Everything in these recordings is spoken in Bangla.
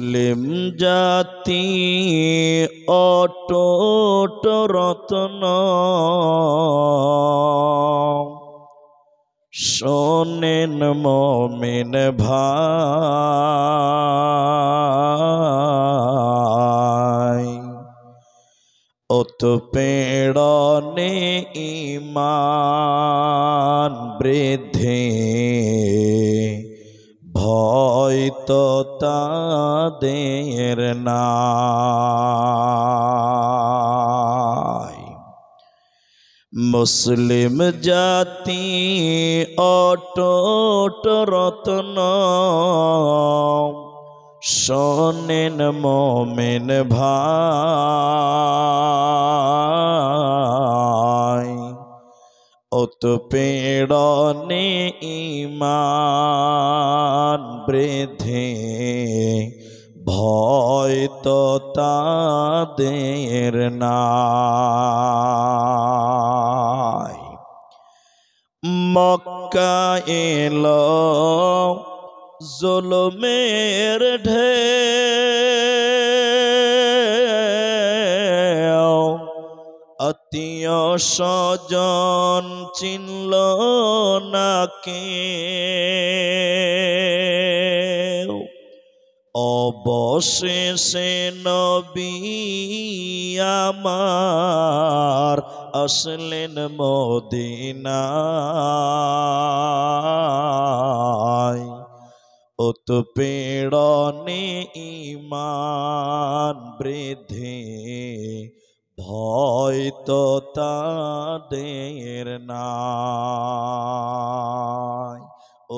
মুসলিম জাতি অটুট রত্ন, শোনেন মুমিন ভাই, উৎপীড়নে ঈমান বৃদ্ধি, ভয় তো তাদের নাই। মুসলিম জাতি অটুট রত্ন, শোনেন মুমিন ভাই, উৎপীড়নে ঈমান বৃদ্ধি, ভয় তো তাদের নাই। মক্কা এলো জুলুমের ঢেউ, আত্মীয় স্বজন চিনল না কেউ, অবশেষে নবী আমার আসলেন মদিনায়, উৎপীড়নে ঈমান বৃদ্ধি, ভয় তো তাদের নাই।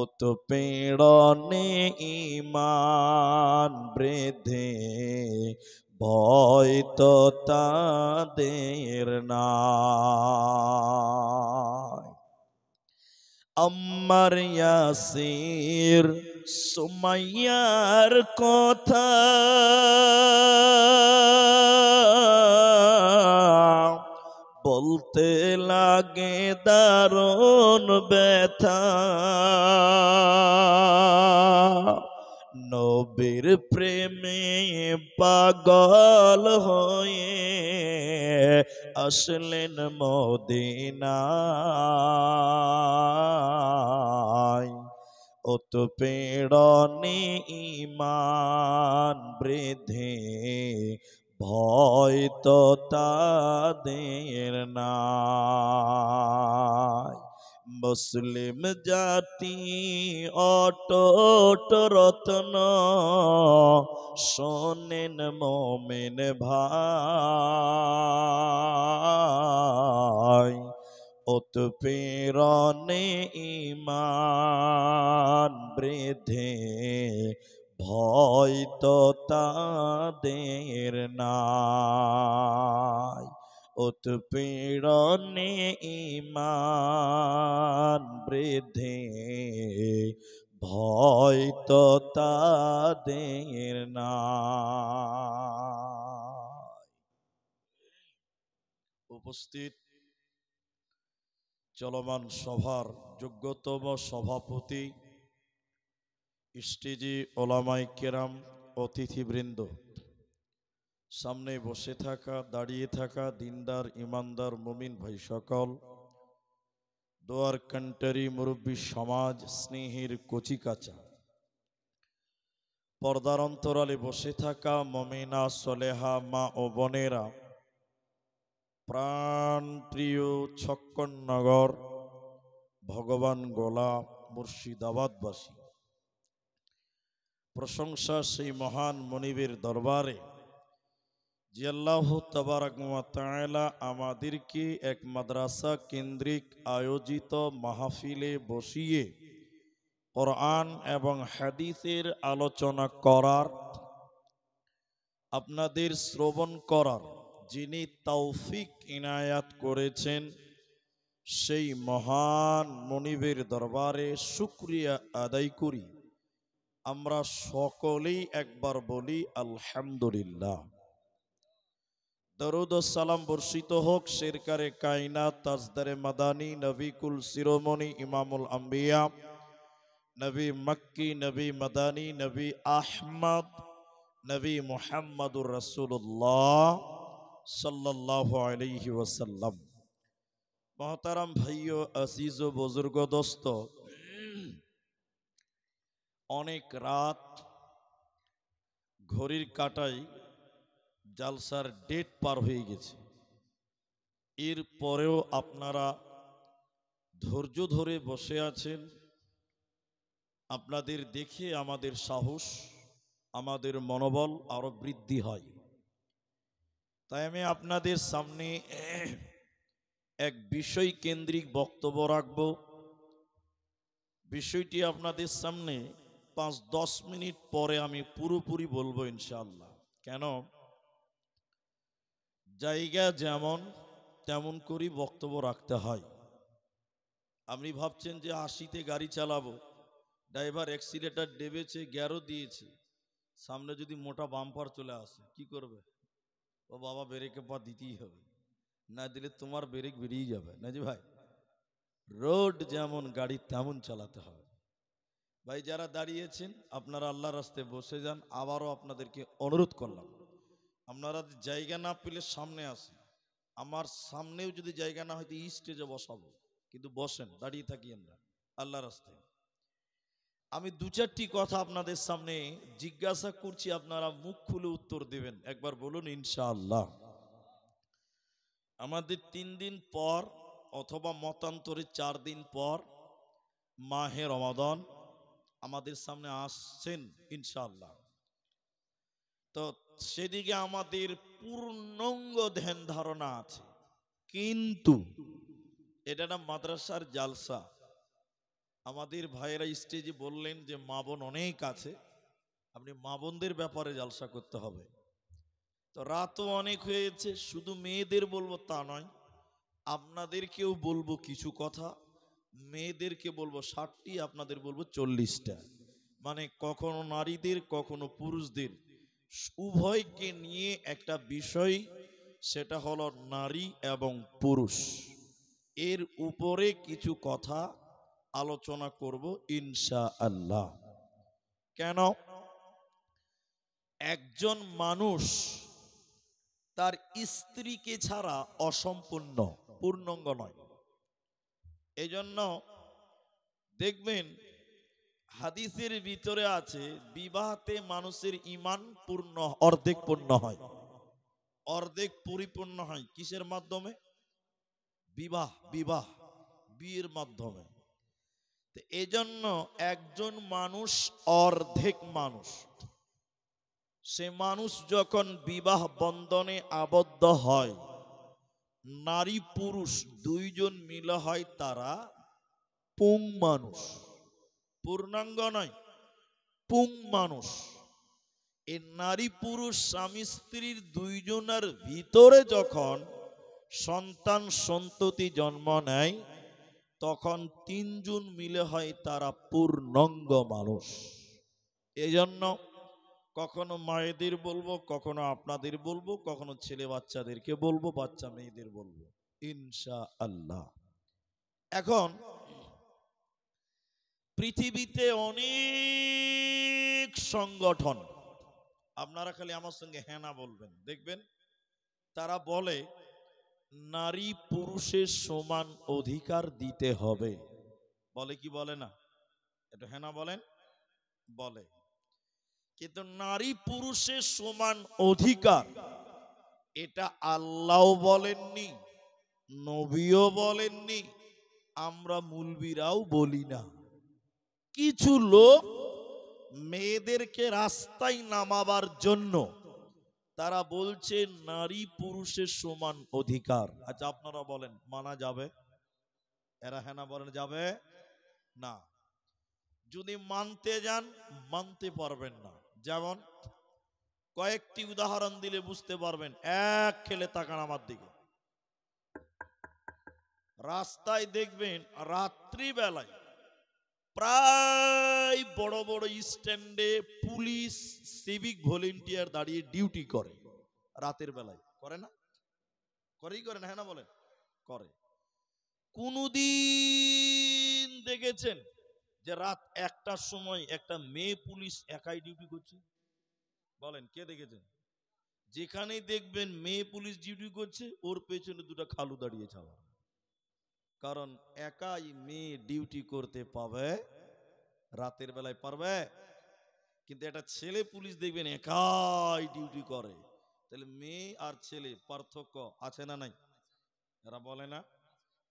উৎপীড়নে ঈমান বৃদ্ধি, ভয় তো তাদের নাই। আম্মার ইয়াসির সুমাইয়ার কথা বলতে লাগে দারুণ ব্যথা, নবীর প্রেমে পাগল হয়ে আসলেন মদিনায়, উৎপীড়নে ঈমান বৃদ্ধি, ভয় তো তাদের নাই। মুসলিম জাতি অটুট রত্ন, শোনেন মুমিন ভাই, উৎপীড়নে ঈমান বৃদ্ধি, ভয় তো তাদের নাই। উৎপীড়নে ঈমান বৃদ্ধি, ভয় তো তাদের নাই। উপস্থিত চলমান সভার যোগ্যতম সভাপতি, স্টেজে ওলামায়ে কেরাম, অতিথিবৃন্দ, সামনে বসে থাকা দাঁড়িয়ে থাকা দিনদার ইমানদার মুমিন ভাই সকল, দোয়ার কান্টারি মুরব্বী সমাজ, স্নেহের কচিকাচা, পর্দার অন্তরালে বসে থাকা মুমিনা সলেহা মা ও বোনেরা, প্রাণ প্রিয় ছক্কননগর ভগবান গোলা মুর্শিদাবাদবাসী, প্রশংসা সেই মহান মনিবের দরবারে যে আল্লাহ তাবারাক ওয়া তাআলা আমাদেরকে এক মাদ্রাসা কেন্দ্রিক আয়োজিত মাহফিলে বসিয়ে কোরআন এবং হাদিসের আলোচনা করার, আপনাদের শ্রবণ করার যিনি তৌফিক ইনায়াত করেছেন, সেই মহান মনিবের দরবারে শুকরিয়া আদায় করি। আমরা সকলেই একবার বলি আলহামদুলিল্লাহ। দরুদ ও সালাম বর্ষিত হোক শেরকারে কায়নাত তাজদারে মাদানী নবী কুল শিরোমণি ইমামুল আম্বিয়া নবী মক্কি নবী মাদানী নবী আহমদ নবী মুহাম্মদুর রাসূলুল্লাহ সাল্লাল্লাহু আলাইহি ওয়াসাল্লাম। মহতারাম ভাইও আজিজ ও বুজুর্গ দোস্ত, অনেক রাত, ঘড়ির কাঁটায় জালসার ডেট পার হয়ে গেছে। এর পরেও আপনারা ধৈর্য ধরে বসে আছেন। আপনাদের দেখে আমাদের সাহস, আমাদের মনোবল আরো বৃদ্ধি হয়। তাই আমি আপনাদের সামনে এক বিষয় কেন্দ্রিক বক্তব্য রাখব। বিষয়টি আপনাদের সামনে 5-10 মিনিট পরে আমি পুরোপুরি বলবো ইনশাআল্লাহ। কেন, জায়গা যেমন তেমন করেই বক্তব্য রাখতে হয়। আপনি ভাবছেন যে 80-তে গাড়ি চালাবো, ড্রাইভার অ্যাক্সিলেটার ডেবেছে, গিয়ারও দিয়েছে, সামনে যদি মোটা বাম্পার চলে আসে কি করবে? ও বাবা, ব্রেকে পা দিতেই হবে, না দিলে তোমার ব্রেক বেরিয়ে যাবে না। জি ভাই, রোড যেমন গাড়ি তেমন চালাতে হবে। ভাই যারা দাঁড়িয়েছেন আপনারা আল্লাহর রাস্তায় বসে যান। আবারও আপনাদেরকে অনুরোধ করলাম, আপনারা জায়গা না পেলে সামনে আসেন। আমার সামনেও যদি জায়গা না হয় তো স্টেজে বসাবো, কিন্তু বসেন, দাঁড়িয়ে থাকিয়েন না আল্লাহর রাস্তায়। আমি 2-4টি কথা আপনাদের সামনে জিজ্ঞাসা করছি, আপনারা মুখ খুলে উত্তর দেবেন। একবার বলুন ইনশাআল্লাহ। আমাদের 3 দিন পর অথবা মতান্তরে 4 দিন পর মাহে রমাদান আমাদের সামনে আসছেন ইনশাআল্লাহ। তো সেদিকে আমাদের পূর্ণাঙ্গ ধ্যান ধারণা আছে, কিন্তু এটা না মাদ্রাসার জালসা। আমাদের ভাইয়েরা স্টেজে বললেন যে মা বোন অনেক আছে, আপনি মা বোনদের ব্যাপারে জালসা করতে হবে। তো রাতও অনেক হয়েছে, শুধু মেয়েদের বলবো তা নয়, আপনাদেরকেও বলবো কিছু কথা। মেয়েদেরকে বলবো 60টি, আপনাদের বলবো 40টা। মানে কখনো নারীদের কখনো পুরুষদের, উভয়কে নিয়ে একটা বিষয়, সেটা হলো নারী এবং পুরুষ। এর উপরে কিছু কথা আলোচনা করব ইনশাআল্লাহ। কেন, একজন মানুষ তার স্ত্রীকে ছাড়া অসম্পূর্ণ, পূর্ণাঙ্গ নয়। এজন্য দেখবেন হাদিসের ভিতরে আছে, বিবাহতে মানুষের ঈমান পূর্ণ, অর্ধেক পূর্ণ হয়, অর্ধেক পরিপূর্ণ হয়। কিসের মাধ্যমে? বিবাহ, বিবাহ, বিয়ের মাধ্যমে। এজন্য একজন মানুষ অর্ধেক মানুষ, সে মানুষ যখন বিবাহ বন্ধনে আবদ্ধ হয়, নারী পুরুষ দুইজন মিলে হয় তারা পুং মানুষ, পূর্ণাঙ্গ নয়, পুং মানুষ। এই নারী পুরুষ স্বামী স্ত্রীর দুইজনের ভিতরে যখন সন্তান সন্ততি জন্ম নেয়, তখন 3 জন মিলে হয় তারা পূর্ণাঙ্গ মানুষ। এজন্য কখনো মায়েদের বলবো, কখনো আপনাদের বলবো, কখনো ছেলে বাচ্চাদেরকে বলবো, বাচ্চা মেয়েদের বলবো ইনশাআল্লাহ। এখন পৃথিবীতে অনেক সংগঠন, আপনারা খালি আমার সঙ্গে হ্যাঁ না বলবেন, দেখবেন তারা বলে নারী পুরুষের সমান অধিকার দিতে হবে। বলে কি বলে না? একটু হ্যাঁ না বলেন। বলে, কিন্তু নারী পুরুষের সমান অধিকার এটা আল্লাহ বলেননি, নবীও বলেননি, আমরা মুলবিরাও বলি না। কিছু লোক মেয়েদেরকে রাস্তায় নামাবার জন্য তারা বলছে নারী পুরুষের সমান অধিকার। আচ্ছা আপনারা বলেন, মানা যাবে? এরা হ্যাঁ না বলেন, যাবে না। যদি মানতে যান, মানতে পারবেন না। যেমন কয়েকটি উদাহরণ দিলে বুঝতে পারবেন। এক খেলে তাকান আমার দিকে, রাস্তায় দেখবেন রাত্রিবেলায় প্রায় বড় বড় স্ট্যান্ডে পুলিশ, সিভিক ভলেন্টিয়ার দাঁড়িয়ে ডিউটি করে। রাতের বেলায় করে না? করেই করে না, হ্যাঁ না বলেন? করে। কোনদিন দেখেছেন যে রাত 1টার সময় একটা মেয়ে পুলিশ একাই ডিউটি করছে? বলেন কে দেখেছেন? যেখানেই দেখবেন মেয়ে পুলিশ ডিউটি করছে, ওর পেছনে দুটো খালু দাঁড়িয়ে যাওয়া। কারণ একাই মেয়ে ডিউটি করতে পাবে, রাতের বেলায় পারবে? কিন্তু একটা ছেলে পুলিশ দেখবেন একাই ডিউটি করে। তাহলে মেয়ে আর ছেলে পার্থক্য আছে না নাই? এরা বলে না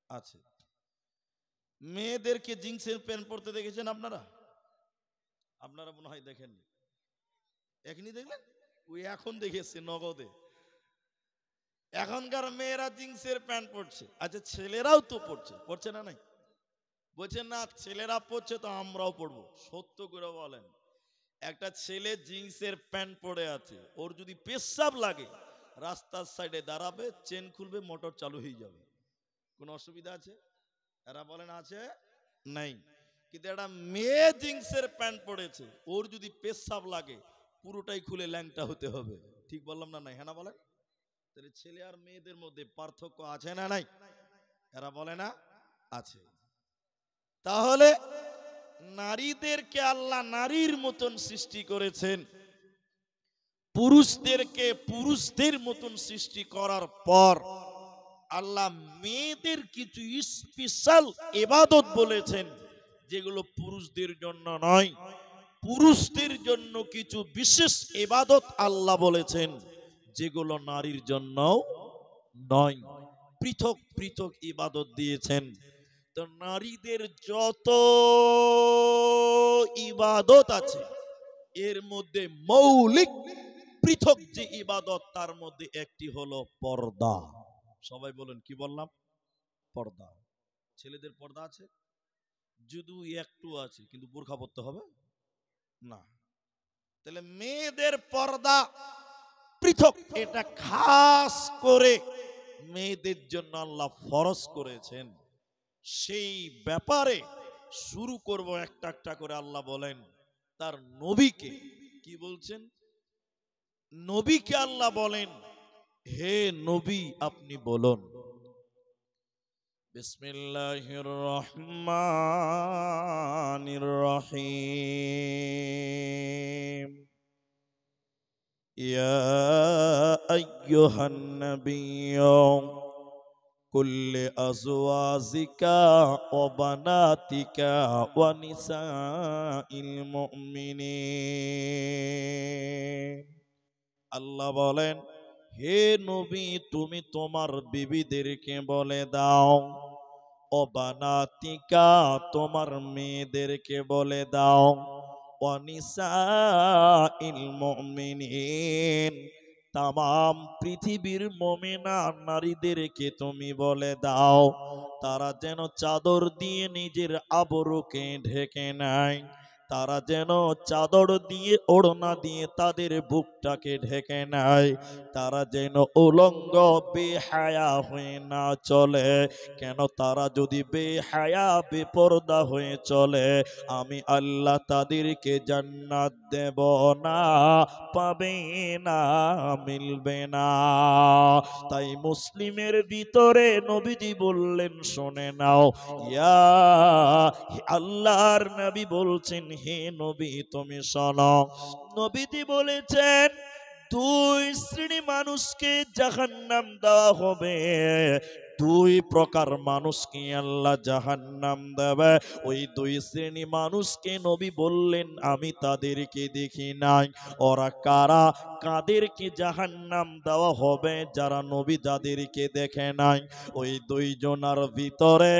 আছে। মেয়েদেরকে জিন্সের প্যান্ট পরতে দেখেছেন আপনারা? আপনারা মনে হয় দেখেননি। এখনই দেখলেন? ওই এখন দেখেছে নগদে। এখনকার মেয়েরা জিন্সের প্যান্ট পরছে। আচ্ছা ছেলেরাও তো পরছে, পরছে না নাই? বলছেন না ছেলেরা পরছে তো আমরাও পরবো। সত্য করে বলেন, একটা ছেলে জিন্সের প্যান্ট পরে আছে, ওর যদি পেশাব লাগে রাস্তার সাইডে দাঁড়াবে, চেন খুলবে, মোটর চালু হয়ে যাবে। কোনো অসুবিধা আছে? এরা বলেন আছে? নাই। কিন্তু একটা মেয়ে জিন্সের প্যান্ট পরেছে, ওর যদি পেশাব লাগে পুরোটাই খুলে ল্যাংটা হতে হবে। ঠিক বললাম না নাই? হ্যাঁ না বলেন? তাহলে ছেলে আর মেয়েদের মধ্যে পার্থক্য আছে না নাই? এরা বলে না আছে। তাহলে নারীদেরকে আল্লাহ নারীর মতন সৃষ্টি করেছেন, পুরুষদেরকে পুরুষদের মতন সৃষ্টি করার পর আল্লাহ মেয়েদের কিছু স্পেশাল ইবাদত বলেছেন, যেগুলো পুরুষদের জন্য নয়। পুরুষদের জন্য কিছু বিশেষ ইবাদত আল্লাহ বলেছেন, যেগুলো নারীর জন্য নয়। পৃথক পৃথক ইবাদত দিয়েছেন। তো নারীদের যত ইবাদত আছে, এর মধ্যে মৌলিক পৃথক যে ইবাদত, তার মধ্যে একটি হলো পর্দা। সবাই বলেন কি বললাম? পর্দা। ছেলেদের পর্দা আছে? যদিও একটু আছে, কিন্তু বোরখা পরতে হবে না। তাহলে মেয়েদের পর্দা পৃথক, এটা খাস করে মেয়েদের জন্য আল্লাহ ফরজ করেছেন। সেই ব্যাপারে শুরু করব একটা একটা করে। আল্লাহ বলেন তার নবীকে, কি বলছেন? নবীকে আল্লাহ বলেন, হে নবী আপনি বলুন, বিসমিল্লাহির রহমানির রহিম, ইয়া আইয়ুহান নাবিয়্যু কুল্লি আজওয়াজিকা ওয়া বানাতিকা ওয়া নিসাইল মুমিনিন। আল্লাহ বলেন, হে নবী তুমি তোমার বিবিদেরকে বলে দাও, ও বানাতিকা তোমার মেয়েদেরকে বলে দাও, ও নিসাইল মুমিনিন তামাম পৃথিবীর মুমিনা নারীদেরকে তুমি বলে দাও, তারা যেন চাদর দিয়ে নিজের আবরুকে ঢেকে নেয়, তারা যেন চাদর দিয়ে ওড়না দিয়ে তাদের বুকটাকে ঢেকে নেয়, তারা যেন উলঙ্গ বেহায়া হয়ে না চলে। কেন? তারা যদি বেহায়া বেপরদা হয়ে চলে, আমি আল্লাহ তাদেরকে জান্নাত দেব না, পাবে না, মিলবে না। তাই মুসলিমের ভিতরে নবীজি বললেন, শুনে নাও, ইয়া আল্লাহর নবী বলছেন, হে নবী তুমি শোনো। নবীজি বলেছেন, দুই শ্রেণী মানুষকে জাহান্নাম দেওয়া হবে, দুই প্রকার মানুষকে আল্লাহ জাহান্নাম দেবে। ওই দুই শ্রেণী মানুষকে নবী বললেন, আমি তাদেরকে দেখি নাই। ওরা কারা? কাদেরকে জাহান্নাম দেওয়া হবে? যারা নবী যাদেরকে দেখে নাই। ওই দুইজনার ভিতরে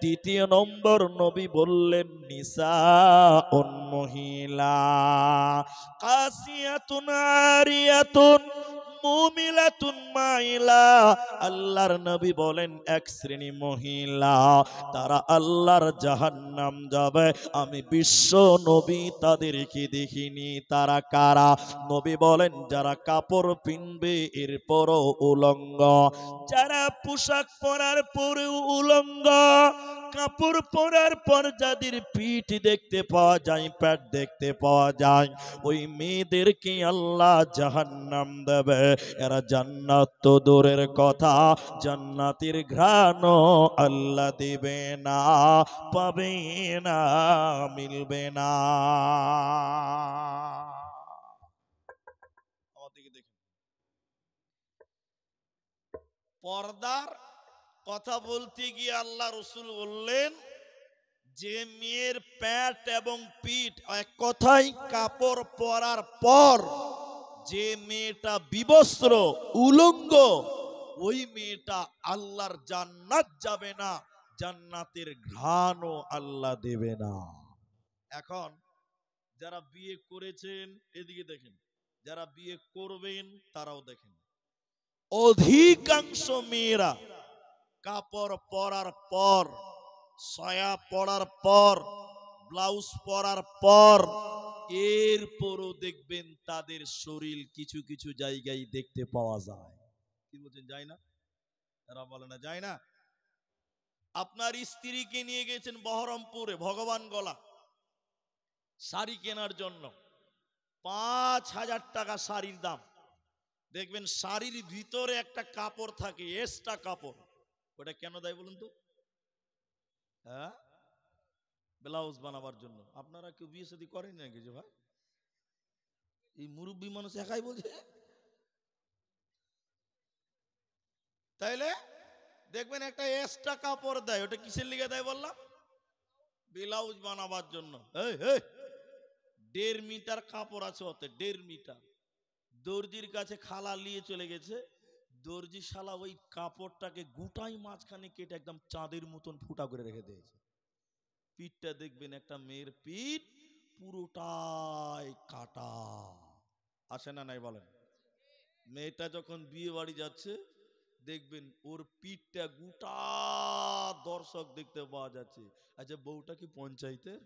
দ্বিতীয় নম্বর নবী বললেন, নিসাউন মহিলা, কাসিয়াতুন আরিয়াতুন মুমিলাতুন মাইলা। আল্লাহর নবী বলেন, এক শ্রেণী মহিলা, তারা আল্লাহর জাহান্নাম যাবে। আমি বিশ্ব নবী তাদেরকে দেখিনি। তারা কারা? নবী বলেন, যারা কাপড় পিনবে এরপরও উলঙ্গ, যারা পোশাক পরার পরেও উলঙ্গ, কাপড় পরার পর যাদের পিঠ দেখতে পাওয়া যায়, পেট দেখতে পাওয়া যায়, ওই মেয়েদেরকে আল্লাহ জাহান্নাম দেবে। এরা জান্নাত তো দূরের কথা, জান্নাতের ঘ্রাণও আল্লাহ দিবে না, পাবে না, মিলবে না। এদিকে দেখেন, পর্দার কথা বলতে গিয়ে আল্লাহ রসুল বললেন যে মেয়ের প্যাট এবং পিঠ এক কথায় কাপড় পরার পর যে মেয়েটা বিবস্ত্র উলঙ্গ, ওই মেয়েটা আল্লাহর জান্নাত যাবে না, জান্নাতের ঘ্রাণও আল্লাহ দেবে না। এখন যারা বিয়ে করেছেন এদিকে দেখেন, যারা বিয়ে করবেন তারাও দেখেন, অধিকাংশ মেয়েরা কাপড় পরার পর, সায়া পরার পর, ব্লাউজ পরার পর, এরপরও দেখবেন তাদের শরীর কিছু কিছু জায়গায় দেখতে পাওয়া যায়। কি বলছেন, যায় না? এরা বলে না যায় না। আপনার স্ত্রীকে নিয়ে গেছেন বহরমপুরে ভগবান গলা শাড়ি কেনার জন্য, 5,000 টাকা শাড়ির দাম। দেখবেন শাড়ির ভিতরে একটা কাপড় থাকে, এক্সট্রা কাপড়। ওটা কেন দেয় বলুন তো? হ্যাঁ, ব্লাউজ বানাবার জন্য। আপনারা কেউ বিয়ে শাদী করেন না কিছু ভাই? এই মুরব্বী মানুষ একাই বলছে। তাইলে দেখবেন একটা এক্সট্রা কাপড় দেয়, ওটা কিসের লিগে দেয় বললাম? ব্লাউজ বানাবার জন্য। 1.5 মিটার কাপড় আছে ওতে, 1.5 মিটার। দর্জির কাছে খালা নিয়ে চলে গেছে, দর্জি শালা ওই কাপড়টাকে গোটাই মাঝখানে কেটে একদম চাঁদের মতন ফুটা করে রেখে দিয়েছে। পিঠটা দেখবেন একটা মেয়ের পিঠ পুরোটাই কাটা। আসে না নাই বলেন? মেয়েটা যখন বিয়ে বাড়ি যাচ্ছে দেখবেন ওর পিঠটা গোটা দর্শক দেখতে পাওয়া যাচ্ছে। আচ্ছা, বউটা কি পঞ্চায়েতের?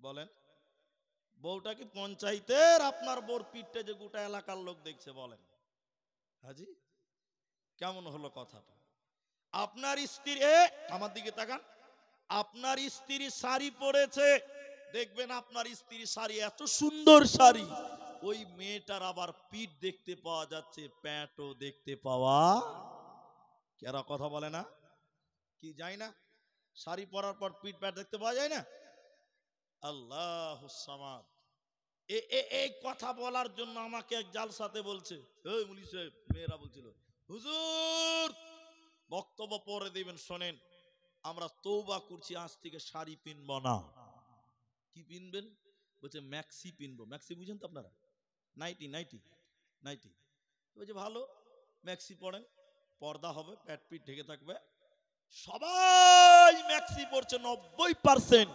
বলেন, বউটা কি পঞ্চায়েতের? আপনার বউর পিঠটা যে গোটা এলাকার লোক দেখছে, বলেন হাজি কেমন হলো কথাটা? আপনার স্ত্রী, আমার দিকে তাকান, আপনার স্ত্রী শাড়ি পরেছে, দেখবেন আপনার স্ত্রী শাড়ি এত সুন্দর শাড়ি, ওই মেয়েটার আবার পিঠ দেখতে পাওয়া যাচ্ছে, প্যান্টও দেখতে পাওয়া। কেরা কথা বলে না? কি যায় না? শাড়ি পরার পর পিঠ প্যান্ট দেখতে পাওয়া যায় না? আল্লাহুস সামাদ। এই কথা বলার জন্য আমাকে এক জালসাতে বলছে, এই মুলি সাহেব, মেয়েরা বলছিল, হুজুর বক্তব্য পরে দিবেন, শোনেন আমরা তওবা করছি, আজ থেকে শাড়ি পিনব না। কি পিনবেন? বলছে ম্যাক্সি পিনবো। ম্যাক্সি বুঝেন তো আপনারা? Nighty nighty nighty. বলছে ভালো, ম্যাক্সি পরেন, পর্দা হবে, পেট পিঠ ঢেকে থাকবে। সবাই ম্যাক্সি পরছে 90%।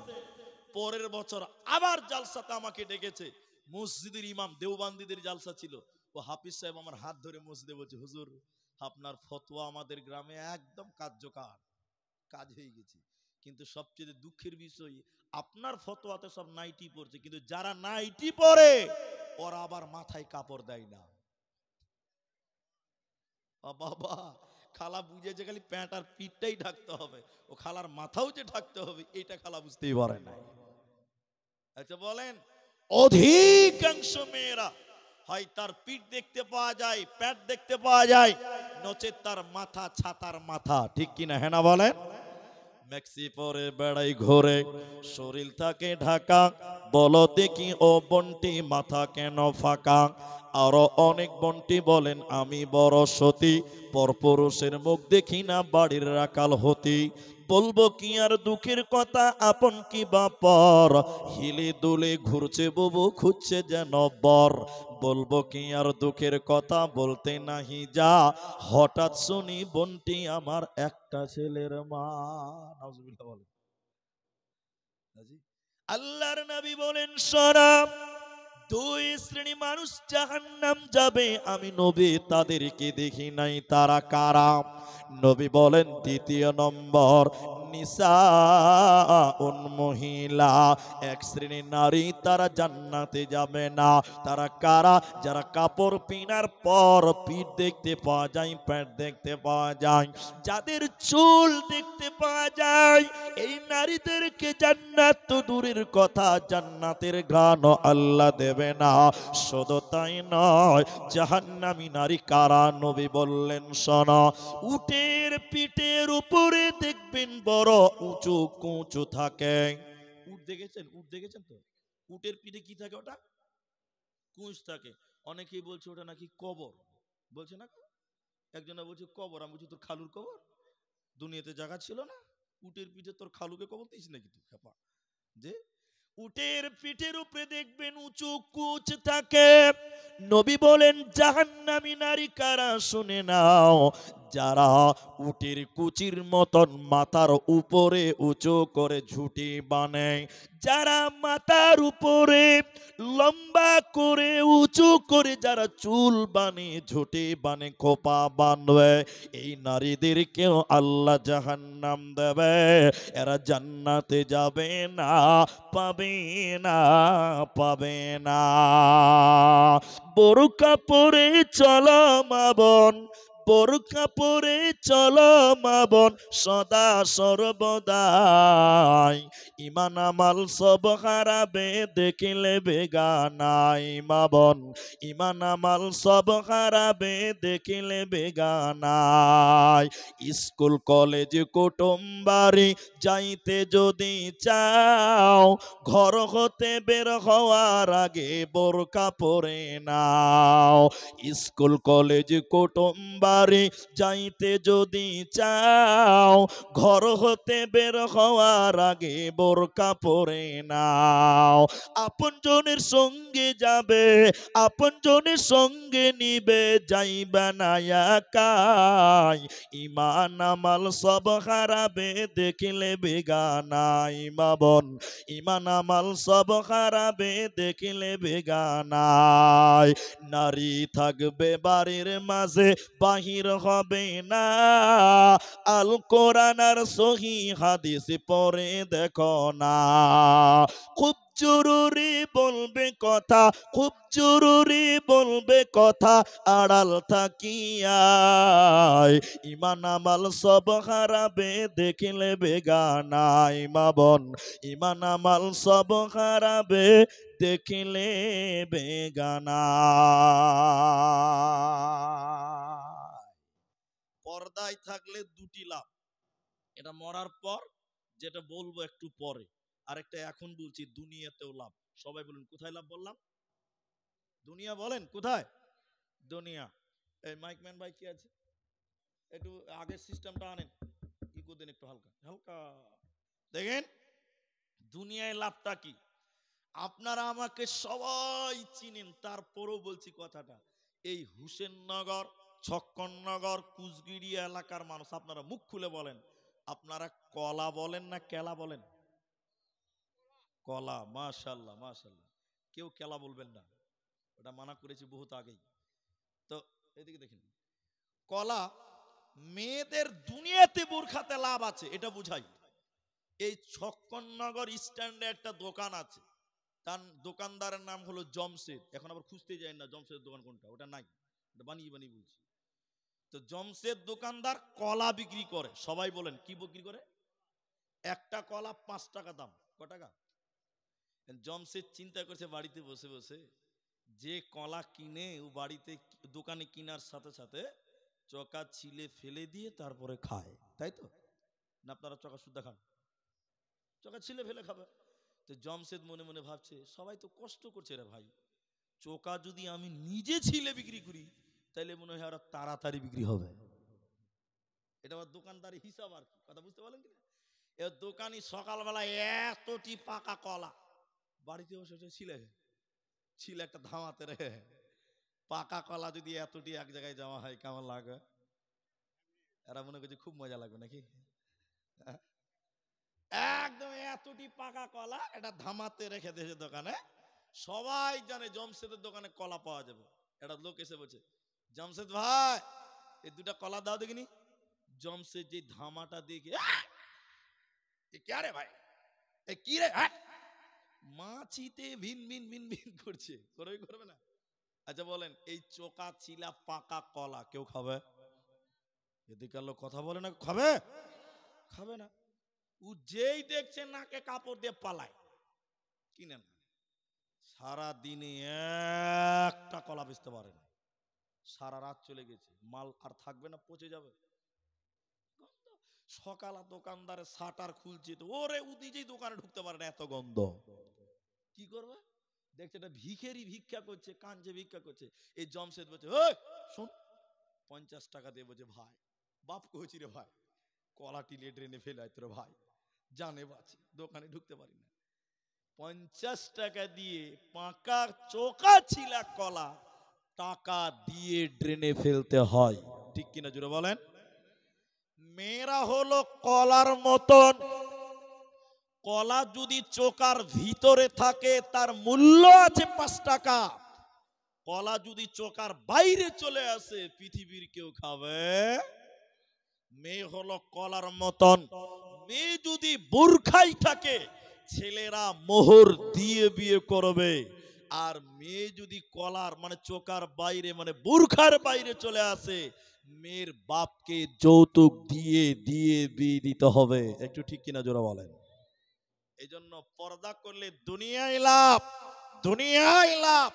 পরের বছর আবার জালসাতে আমাকে ডেকেছে, মসজিদের ইমাম, দেওবান্দিদের জালসা ছিল। ও হাফিজ সাহেব আমার হাত ধরে মসজিদে বলছে, হুজুর আপনার ফতোয়া আমাদের গ্রামে একদম কার্যকর, কাজ হয়ে গেছে। কিন্তু সবচেয়ে দুঃখের বিষয়, আপনার ফতোয়াতে সব নাইটি পরছে, কিন্তু যারা নাইটি পরে ওরা আবার মাথায় কাপড় দেয় না। বাবা, খালা বুঝেছে খালি প্যান্ট আর পিঠটাই ঢাকতে হবে, ও খালার মাথাও যে ঢাকতে হবে এটা খালা বুঝতেই পারে না। আচ্ছা বলেন, অধিকাংশ মেয়েরা হয় তার পিঠ দেখতে পাওয়া যায়, প্যাট দেখতে পাওয়া যায়, নচেত তার মাথা ছাতার মাথা। ঠিক কিনা? হ্যাঁ না বলেন? ম্যাক্সি পরে বেড়াই ঘোরে, শরীর থাকে ঢাকা, বলো দেখি ও বন্টি মাথা কেন ফাঁকা? আরো অনেক বন্টি বলেন আমি বড় সতী, পরপুরুষের মুখ দেখি না বাড়ির রাখাল হতি। বলবো কি আর দুঃখের কথা, আপন কি বা পর, হিলে দুলে ঘুরছে বুবু খুঁজছে যেন বর। বলবো কি আর দুঃখের কথা, বলতে নাহি যা, হঠাৎ শুনি বন্টি আমার একটা ছেলের মা। নাউজুবিল্লাহ বলেন। আল্লাহর নবী বলেন, শোনো, দুই শ্রেণী মানুষ জাহান্নাম যাবে, আমি নবী তাদেরকে দেখি নাই, তারা কারা? নবী বলেন, দ্বিতীয় নম্বর নিসাউন, মহিলা, এক শ্রেণী নারী, তারা জান্নাতে যাবে না। তারা কারা? যারা কাপড় পিনার পর পিঠ দেখতে পাওয়া যায়, প্যান্ট দেখতে পাওয়া যায়, যাদের চুল দেখতে পাওয়া যায়, এই নারীদেরকে জান্নাত তো দূরের কথা, জান্নাতের ঘ্রাণ আল্লাহ দেবে না। শুধু তাই নয়, জাহান্নামী নারী কারা? নবী বললেন, শোনো, উটের পিঠের উপরে দেখবেন বড় উঁচু কুঁচু থাকে। উট দেখেছেন? উট দেখেছেন তো? উটের পিঠে কি থাকে? ওটা কুঁজ থাকে। অনেকেই বলছে ওটা নাকি কবর, বলছে না? একজনে বলছে কবর, আমি বলছি তোর খালুর কবর? দুনিয়াতে জায়গা ছিল না? উটের পিঠে তোর খালুকে কবর দিস নাকি তুই খেপা? যে উটের পিঠের উপরে দেখবেন উঁচু কুচ থাকে। নবী বলেন জাহান্নামী নারী কারা শুনে নাও, যারা উটের কুচির মতন মাথার উপরে উঁচু করে ঝুঁটি বানায়, যারা মাথার উপরে লম্বা করে উঁচু করে যারা চুল বানে, ঝুঁটি বানে, খোপা বানবে, এই নারীদেরকেও আল্লাহ জাহান্নাম দেবে। এরা জান্নাতে যাবে না, পাবে না, পাবে না। বোরকা পরে চলো মা বোন, বোরকা পরে চলো মা বোন, সদা সর্বদাই। ইমান আমাল সব হারাবে দেখিলে বেগানাই মা বোন, ইমান আমাল সব হারাবে দেখিলে বেগানাই। স্কুল কলেজ কুটুম বাড়ি যাইতে যদি চাও, ঘর হতে বের হওয়ার আগে বোরকা পরে নাও। স্কুল কলেজ কুটুম বাড়ি যাইতে যদি চাও, ঘর হতে বের হওয়ার আগে বোরকা পরে নাও। আপনজনের সঙ্গে যাবে, আপনজনের সঙ্গে নিবে, যাইবা না একাই। ইমান আমাল সব হারাবে দেখিলে বেগানাই মা বোন, ইমান আমাল সব হারাবে দেখিলে বেগানাই। নারী থাকবে বাড়ির মাঝে, বাহির হবে না। আল কোরআন আর সহি হাদিস পড়ে দেখো না। খুব জরুরি বলবে কথা, খুব জরুরি বলবে কথা, আড়াল থাকিয়া। ইমান আমাল সব হারাবে দেখিলে বেগানাই মা বোন, ইমান আমাল সব হারাবে দেখিলে বেগানা। পর্দায় থাকলে দুটি লাভ, এটা মরার পর যেটা বলবো একটু পরে, আরেকটা এখন বলছি দুনিয়াতেও লাভ। সবাই বলুন কোথায় লাভ বললাম? দুনিয়া বলেন কোথায়? দুনিয়া। এই মাইকম্যান ভাই কি আছে, একটু আগের সিস্টেমটা আনেন, ইকো দেন একটু হালকা হালকা। দেখেন দুনিয়ায় লাভটা কি। আপনারা আমাকে সবাই চিনেন, তারপরেও বলছি কথাটা। এই হুসেননগর, ছক্কননগর, কুচবিড়িয়া এলাকার মানুষ আপনারা মুখ খুলে বলেন, আপনারা কলা বলেন না কেলা বলেন? কলা, মাশাআল্লাহ মাশাআল্লাহ। কেউ কেলা বলবেন না, ওটা মানা করেছি বহুত আগেই। তো এদিকে দেখেন, কলা মেয়েদের দুনিয়াতে বোরখাতে লাভ আছে এটা বুঝাই। এই ছক্কননগর স্ট্যান্ডে একটা দোকান আছে, তার দোকানদারের নাম হলো জমশেদ। এখন আবার খুঁজতে যাই না জমশেদের দোকান কোনটা, ওটা নাই, ওটা বানিয়ে বানিয়ে বলছি। তো জমশেদ দোকানদার কলা বিক্রি করে। সবাই বলেন কি বিক্রি করে? একটা কলা 5 টাকা দাম। ক টাকা? জমশেদ চিন্তা করছে বাড়িতে বসে বসে, যে কলা কিনে ও বাড়িতে দোকানে কিনার সাথে সাথে চকা ছিলে ফেলে দিয়ে তারপরে খায়, তাই তো না? আপনারা চকা শুদ্ধা খান, চকা ছিলে ফেলে খাবে। তো জমশেদ মনে মনে ভাবছে সবাই তো কষ্ট করছে রে ভাই, চোকা যদি আমি নিজে ছিলে বিক্রি করি তাহলে মনে হয় আরো তাড়াতাড়ি বিক্রি হবে। এটা আমার দোকানদারি হিসাব আর কি, কথা বুঝতে পারলেন কিনা? এর দোকানি সকালবেলা এতটি পাকা কলা বাড়িতে বসে ছিলে ছিলে একটা ধামাতে রে। পাকা কলা যদি এতটি এক জায়গায় জমা হয় কেমন লাগে? এরা মনে করছে খুব মজা লাগবে নাকি? একদম এতটি পাকা কলা এটা ধামাতে রেখে দিয়েছে দোকানে। সবাই জানে জমশেদের দোকানে কলা পাওয়া যাবে। একটা লোক এসে বলছে, জমশেদ ভাই এই দুটা কলা দাও দেখিনি। জমশেদ যে ধামাটা দেখে, কে রে ভাই, এ কি রে, মাছিতে ভিন ভিন ভিন ভিন করছে, করবে না? আচ্ছা বলেন, এই চোকা চিলা পাকা কলা কেউ খাবে? এদিকে লোক কথা বলে না, খাবে? খাবে না। ও যেই দেখছে নাকে কাপড় দিয়ে পালায়, কিনে না। সারা দিনে একটা কলা বেচতে পারে না, সারা রাত চলে গেছে, মাল আর থাকবে না, পচে যাবে। সকালে দোকানদারে শাটার খুলছে তো ওরে, ও নিজেই দোকানে ঢুকতে পারে না, এত গন্ধ। কি করবে? দেখছে এটা ভিখেরি ভিক্ষা করছে, কাঞ্জে ভিক্ষা করছে। এই জমশেদ বলছে, ওই শোন, 50 টাকা দিয়ে। বলছে, ভাই বাপ কইছি রে ভাই, কলা টিলে ড্রেনে ফেলে তোর ভাই, জানে বাঁচি, দোকানে ঢুকতে পারি না। 50 টাকা দিয়ে পাকা চোকা ছিলা কলা টাকা দিয়ে ড্রেনে ফেলতে হয়, ঠিক কিনা জোরে বলেন? মেয়েরা হলো কলার মতন, কলা যদি চোকার ভিতরে থাকে তার মূল্য আছে 5 টাকা, কলা যদি চোকার বাইরে চলে আসে পৃথিবীর কেউ খাবে। মেয়ে হলো কলার মতন, মেয়ে যদি বোরখাই থাকে ছেলেরা মোহর দিয়ে বিয়ে করবে, আর মেয়ে যদি কলার মানে চোকার বাইরে মানে বোরখার বাইরে চলে আসে মেয়ের বাপকে যৌতুক দিয়ে দিয়ে বিয়ে দিতে হবে, একটু ঠিক কিনা জোরে বলেন? এই জন্য পর্দা করলে দুনিয়ায় লাভ, দুনিয়ায় লাভ।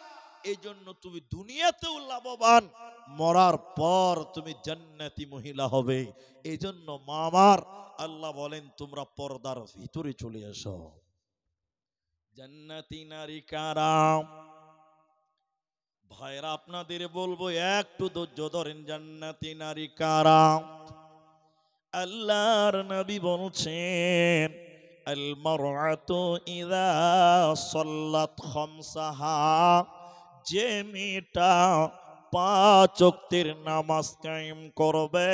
এই জন্য তুমি দুনিয়াতেও লাভবান, মরার পর তুমি জান্নাতি মহিলা হবে। এই জন্য মামার আল্লাহ বলেন তোমরা পর্দার ভিতরে চলে এসো। জান্নাতি নারী কারা? ভাইরা আপনাদের বলবো একটু ধৈর্য ধরেন। জান্নাতি নারী কারা? আল্লাহর নবী বলছেন, আল মারআতু ইযা সাল্লাত খামসাহা, যে মেয়েটা 5 ওয়াক্তের নামাজ কায়েম করবে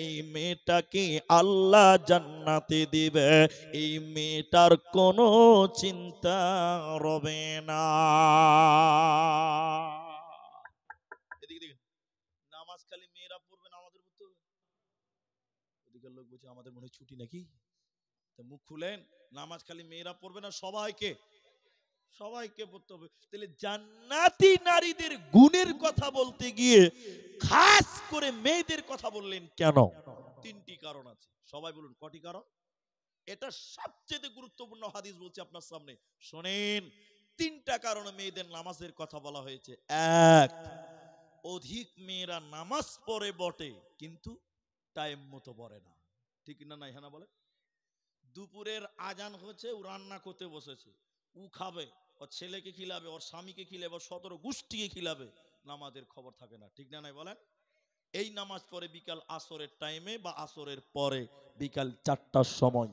এই মেয়েটাকে আল্লাহ জান্নাতে দিবে, এই মেয়েটার কোনো চিন্তা রবে না। এদিকে দেখেন, নামাজ খালি মেয়েরা পড়বে না, আমাদের পড়তে হবে। এদিকে লোক বলছে আমাদের মনে হয় ছুটি নাকি, তো মুখ খুলেন, নামাজ খালি মেয়েরা পড়বে না, সবাইকে সবাইকে পড়তে হবে। তাহলে জান্নাতি নারীদের গুণের কথা বলতে গিয়ে খাস করে মেয়েদের কথা বললেন কেন? 3টি কারণ আছে। সবাই বলুন কটি কারণ? এটা সবচেয়ে গুরুত্বপূর্ণ হাদিস বলছি আপনার সামনে, শুনেন। 3টা কারণে মেয়েদের নামাজের কথা বলা হয়েছে। এক, অধিক মেয়েরা নামাজ পড়ে বটে কিন্তু টাইম মতো পড়ে না, ঠিক না নাই? হ্যাঁ বলে, দুপুরের আজান হচ্ছে, ও রান্না করতে বসেছে, ও খাবে, ওর ছেলেকে খিলাবে, ওর স্বামীকে খিলাবে, ওর 17 গোষ্ঠীকে খিলাবে, নামাজের খবর থাকে না, ঠিক না নাই বলেন? এই নামাজ পড়ে বিকাল আসরের টাইমে বা আসরের পরে বিকাল 4টার সময়।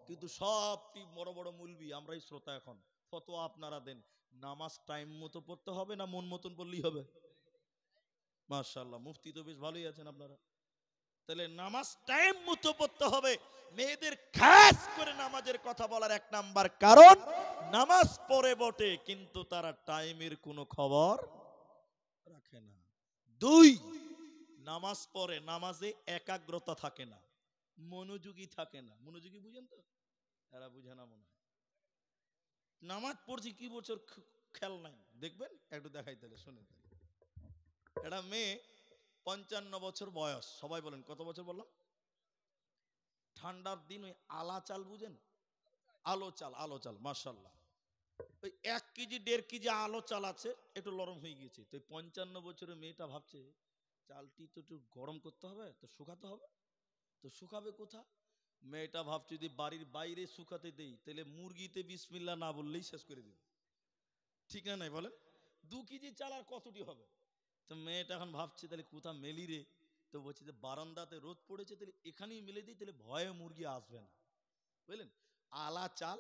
কিন্তু সবটি বড় বড় মুলবি, আমরাই শ্রোতা, এখন ফতোয়া আপনারা দেন, নামাজ টাইম মতো পড়তে হবে না মন মতন পড়লেই হবে? মাশাআল্লাহ, মুফতি তো বেশ ভালোই আছেন আপনারা। তাহলে নামাজ টাইম মতো পড়তে হবে। মেয়েদের খাস করে নামাজের কথা বলার 1 নাম্বার কারণ, নামাজ পড়ে বটে কিন্তু তারা টাইমের কোনো খবর রাখে না। 2, নামাজ পড়ে, নামাজে একাগ্রতা থাকে না, মনোযোগী থাকে না। মনোযোগী বুঝেন তো? এরা বুঝে না মনে হয়। নামাজ পড়ছি কি বছর খেয়াল নাই, দেখবেন একটু দেখাই তাহলে শুনেন। এটা মেয়ে 55 বছর বয়স, সবাই বলেন কত বছর বললাম? ঠান্ডার দিন ওই আলা চাল বুঝেন, আলো চাল, আলো চাল, মাশাআল্লাহ, ওই 1 কেজি 1.5 কেজি আলো চাল আছে, একটু নরম হয়ে গিয়েছে। তো 55 বছরের মেয়েটা ভাবছে চালটি তো একটু গরম করতে হবে, তো শুকাতে হবে, তো শুকাবে কোথা? মেয়েটা ভাবছে যদি বাড়ির বাইরে শুকাতে দেই তাহলে মুরগিতে বিসমিল্লাহ না বললেই শেষ করে দেবে, ঠিক না নাই বলেন? 2 কেজি চাল আর কতটি হবে? তো মেয়েটা এখন ভাবছে তাহলে কোথা মেলি রে, তো বলছে যে বারান্দাতে রোদ পড়েছে, তাহলে এখানেই মেলে দিই, তাহলে ভয়ে মুরগি আসবে না, বুঝলেন? আলা চাল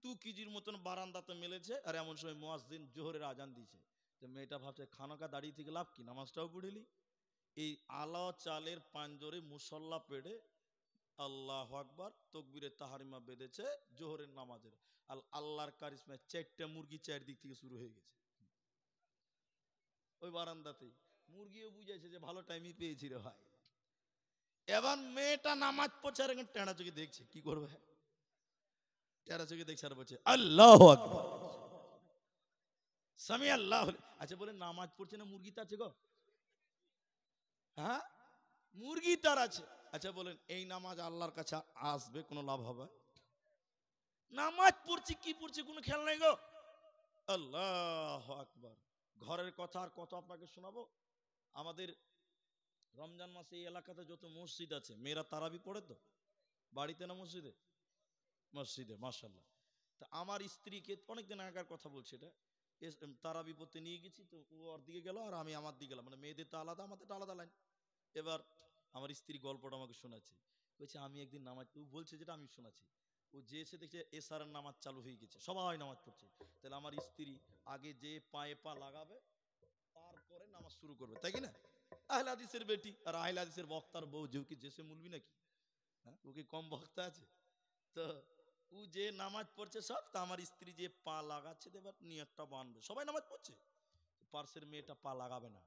2 কেজির মতন বারান্দাতে মেলেছে, আর এমন সময় মুয়াজ্জিন জোহরের আজান দিয়েছে। তো মেয়েটা ভাবছে খানাকা দাঁড়িয়ে থেকে লাভ কি, নামাজটাও পড়েলি। এই আলা চালের পাঞ্জরে মুসল্লা পেড়ে আল্লাহু আকবার তাকবীরে তাহরিমা বেঁধেছে জোহরের নামাজের। আর আল্লাহর কারিশমায় 4টা মুরগি 4 দিক থেকে শুরু হয়ে গেছে ওই বারান্দাতেই। মুরগিও বুঝেছে যে ভালো টাইমই পেয়েছি রে ভাই। এবার মেয়েটা নামাজ পড়ছে আর এখন টেঁড়া চোখে দেখছে, কি করবে, টেঁড়া চোখে দেখছে আর বলছে আল্লাহু আকবার, সামি আল্লাহ। আচ্ছা বলে নামাজ পড়ছে না মুরগি তো আছে গো? হ্যাঁ, মুরগি তার আছে। আচ্ছা বলেন এই নামাজ আল্লাহর কাছে আসবে, কোনো লাভ হবে? নামাজ পড়ছি কি পড়ছি কোনো খেয়াল নাই গো। আল্লাহু আকবার। ঘরের কথা আর কত আপনাকে শোনাবো। আমাদের রমজান মাসে এই এলাকাতে যত মসজিদ আছে মেয়েরা তারাবি পড়ে তো, বাড়িতে না মসজিদে? মসজিদে, মাশাআল্লাহ। তা আমার স্ত্রীকে অনেকদিন আগের কথা বলছি, এটা তারা বিপত্তি নিয়ে গেছি, তো ও ওর দিকে গেল আর আমি আমার দিকে গেলাম, মানে মেয়েদের তো আলাদা, আমাদের তো আলাদা লাইন। এবার আমার স্ত্রী গল্পটা আমাকে শোনাচ্ছে, বলছে আমি একদিন নামাজ, ও বলছে যেটা আমি শোনাচ্ছি, ও যে এসে দেখছে এসারের নামাজ চালু হয়ে গেছে, সবাই নামাজ পড়ছে, তাহলে আমার স্ত্রী আগে যে পায়ে পা লাগাবে তারপরে নামাজ শুরু করবে, তাই কি না? আহলে হাদিসের বেটি আর আহলে হাদিসের বক্তার বউ, যে কি জেসে মুলবি নাকি? হ্যাঁ, ও কি কম বক্তা আছে? তো ও যে নামাজ পড়ছে সব, তা আমার স্ত্রী যে পা লাগাচ্ছে, এবার নিয়তটা বানবে, সবাই নামাজ পড়ছে, পার্শ্বের মেয়েটা পা লাগাবে না,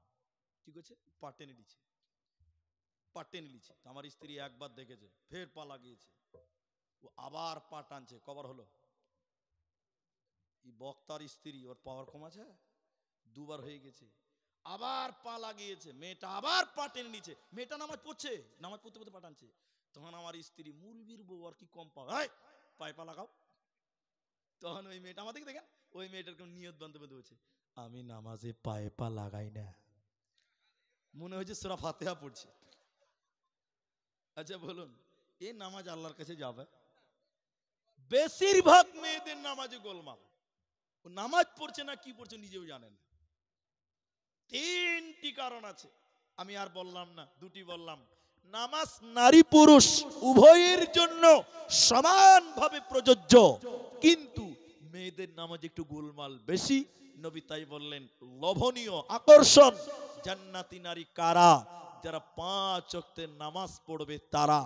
কি করছে, পা টেনে দিচ্ছে, পা টেনে নিচ্ছে। আমার স্ত্রী একবার দেখেছে, ফের পা লাগিয়েছে, ও আবার পা টানছে, কবার হলো? এই বক্তার স্ত্রী, ওর পাওয়ার কম আছে? দুবার হয়ে গেছে, আবার পা লাগিয়েছে, মেয়েটা আবার পা টেনে নিচ্ছে, মেয়েটা নামাজ পড়ছে, নামাজ পড়তে পড়তে পা টানছে। তখন আমার স্ত্রী, মুরবির বউ আর কি কম পায়, পায়ে পা লাগাও। তখন ওই মেয়েটা আমাদেরকে দেখেন, ওই মেয়েটার নিয়ত বান্ধব বলছে, আমি নামাজে পায়ে পা লাগাই না, মনে হয়েছে সূরা ফাতিহা পড়ছে। আচ্ছা বলুন, এই নামাজ আল্লাহর কাছে যাবে? বেশিরভাগ মেয়েদের নামাজে গোলমাল, ও নামাজ পড়ছে না কি পড়ছে নিজেও জানে না। তিনটি কারণ আছে, আমি আর বললাম না, দুটি বললাম। নামাজ নারী পুরুষ উভয়ের জন্য সমানভাবে প্রযোজ্য, কিন্তু মেয়েদের নামাজ একটু গোলমাল বেশি। নবী তাই বললেন, লোভনীয় আকর্ষণ জান্নাতি নারী কারা? যারা 5 ওয়াক্তের নামাজ পড়বে তারা।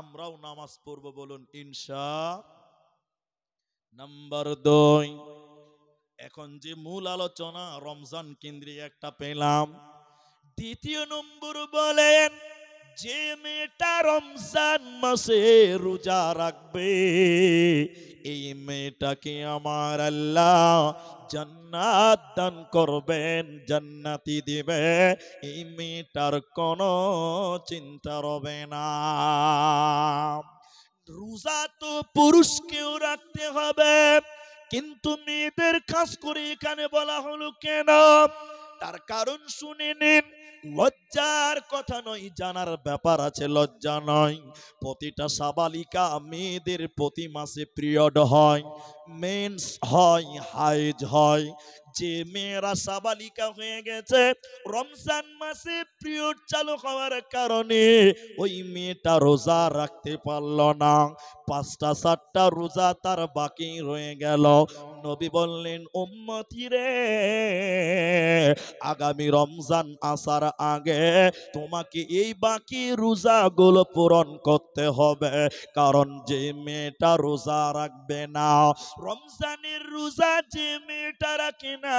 আমরাও নামাজ পড়ব, বলুন ইনশাআল্লাহ। নাম্বার 2, এখন যে মূল আলোচনা রমজান কেন্দ্রিক একটা পেলাম। দ্বিতীয় নম্বর বলেন, যে মেয়েটা রমজান মাসে রোজা রাখবে, এই মেয়েটাকে আমার আল্লাহ জান্নাত দান করবেন, জান্নাতি দিবে, এই মেয়েটার কোনো চিন্তা রবে না। রোজা তো পুরুষকেও রাখতে হবে, কিন্তু মেয়েদের খাস করে এখানে বলা হলো কেন? তার কারণ শুনে নিন। লজ্জার কথা নয়, জানার ব্যাপার আছে, লজ্জা নয়। প্রতিটা সাবালিকা মেয়েদের প্রতি মাসে পিরিয়ড হয়, মেন্স হয়, হাইজ হয়। যে মেয়েরা সাবালিকা হয়ে গেছে, রমজান মাসে পিরিয়ড চালু হওয়ার কারণে ওই মেয়েটা রোজা রাখতে পারল না, 5টা 7টা রোজা তার বাকি রয়ে গেল। নবী বললেন, উম্মতি রে, আগামী রমজান আসার আগে তোমাকে এই বাকি রোজাগুলো পূরণ করতে হবে। কারণ যে মেয়েটা রোজা রাখবে না, রমজানের রোজা যে মেয়েটা রাখে না,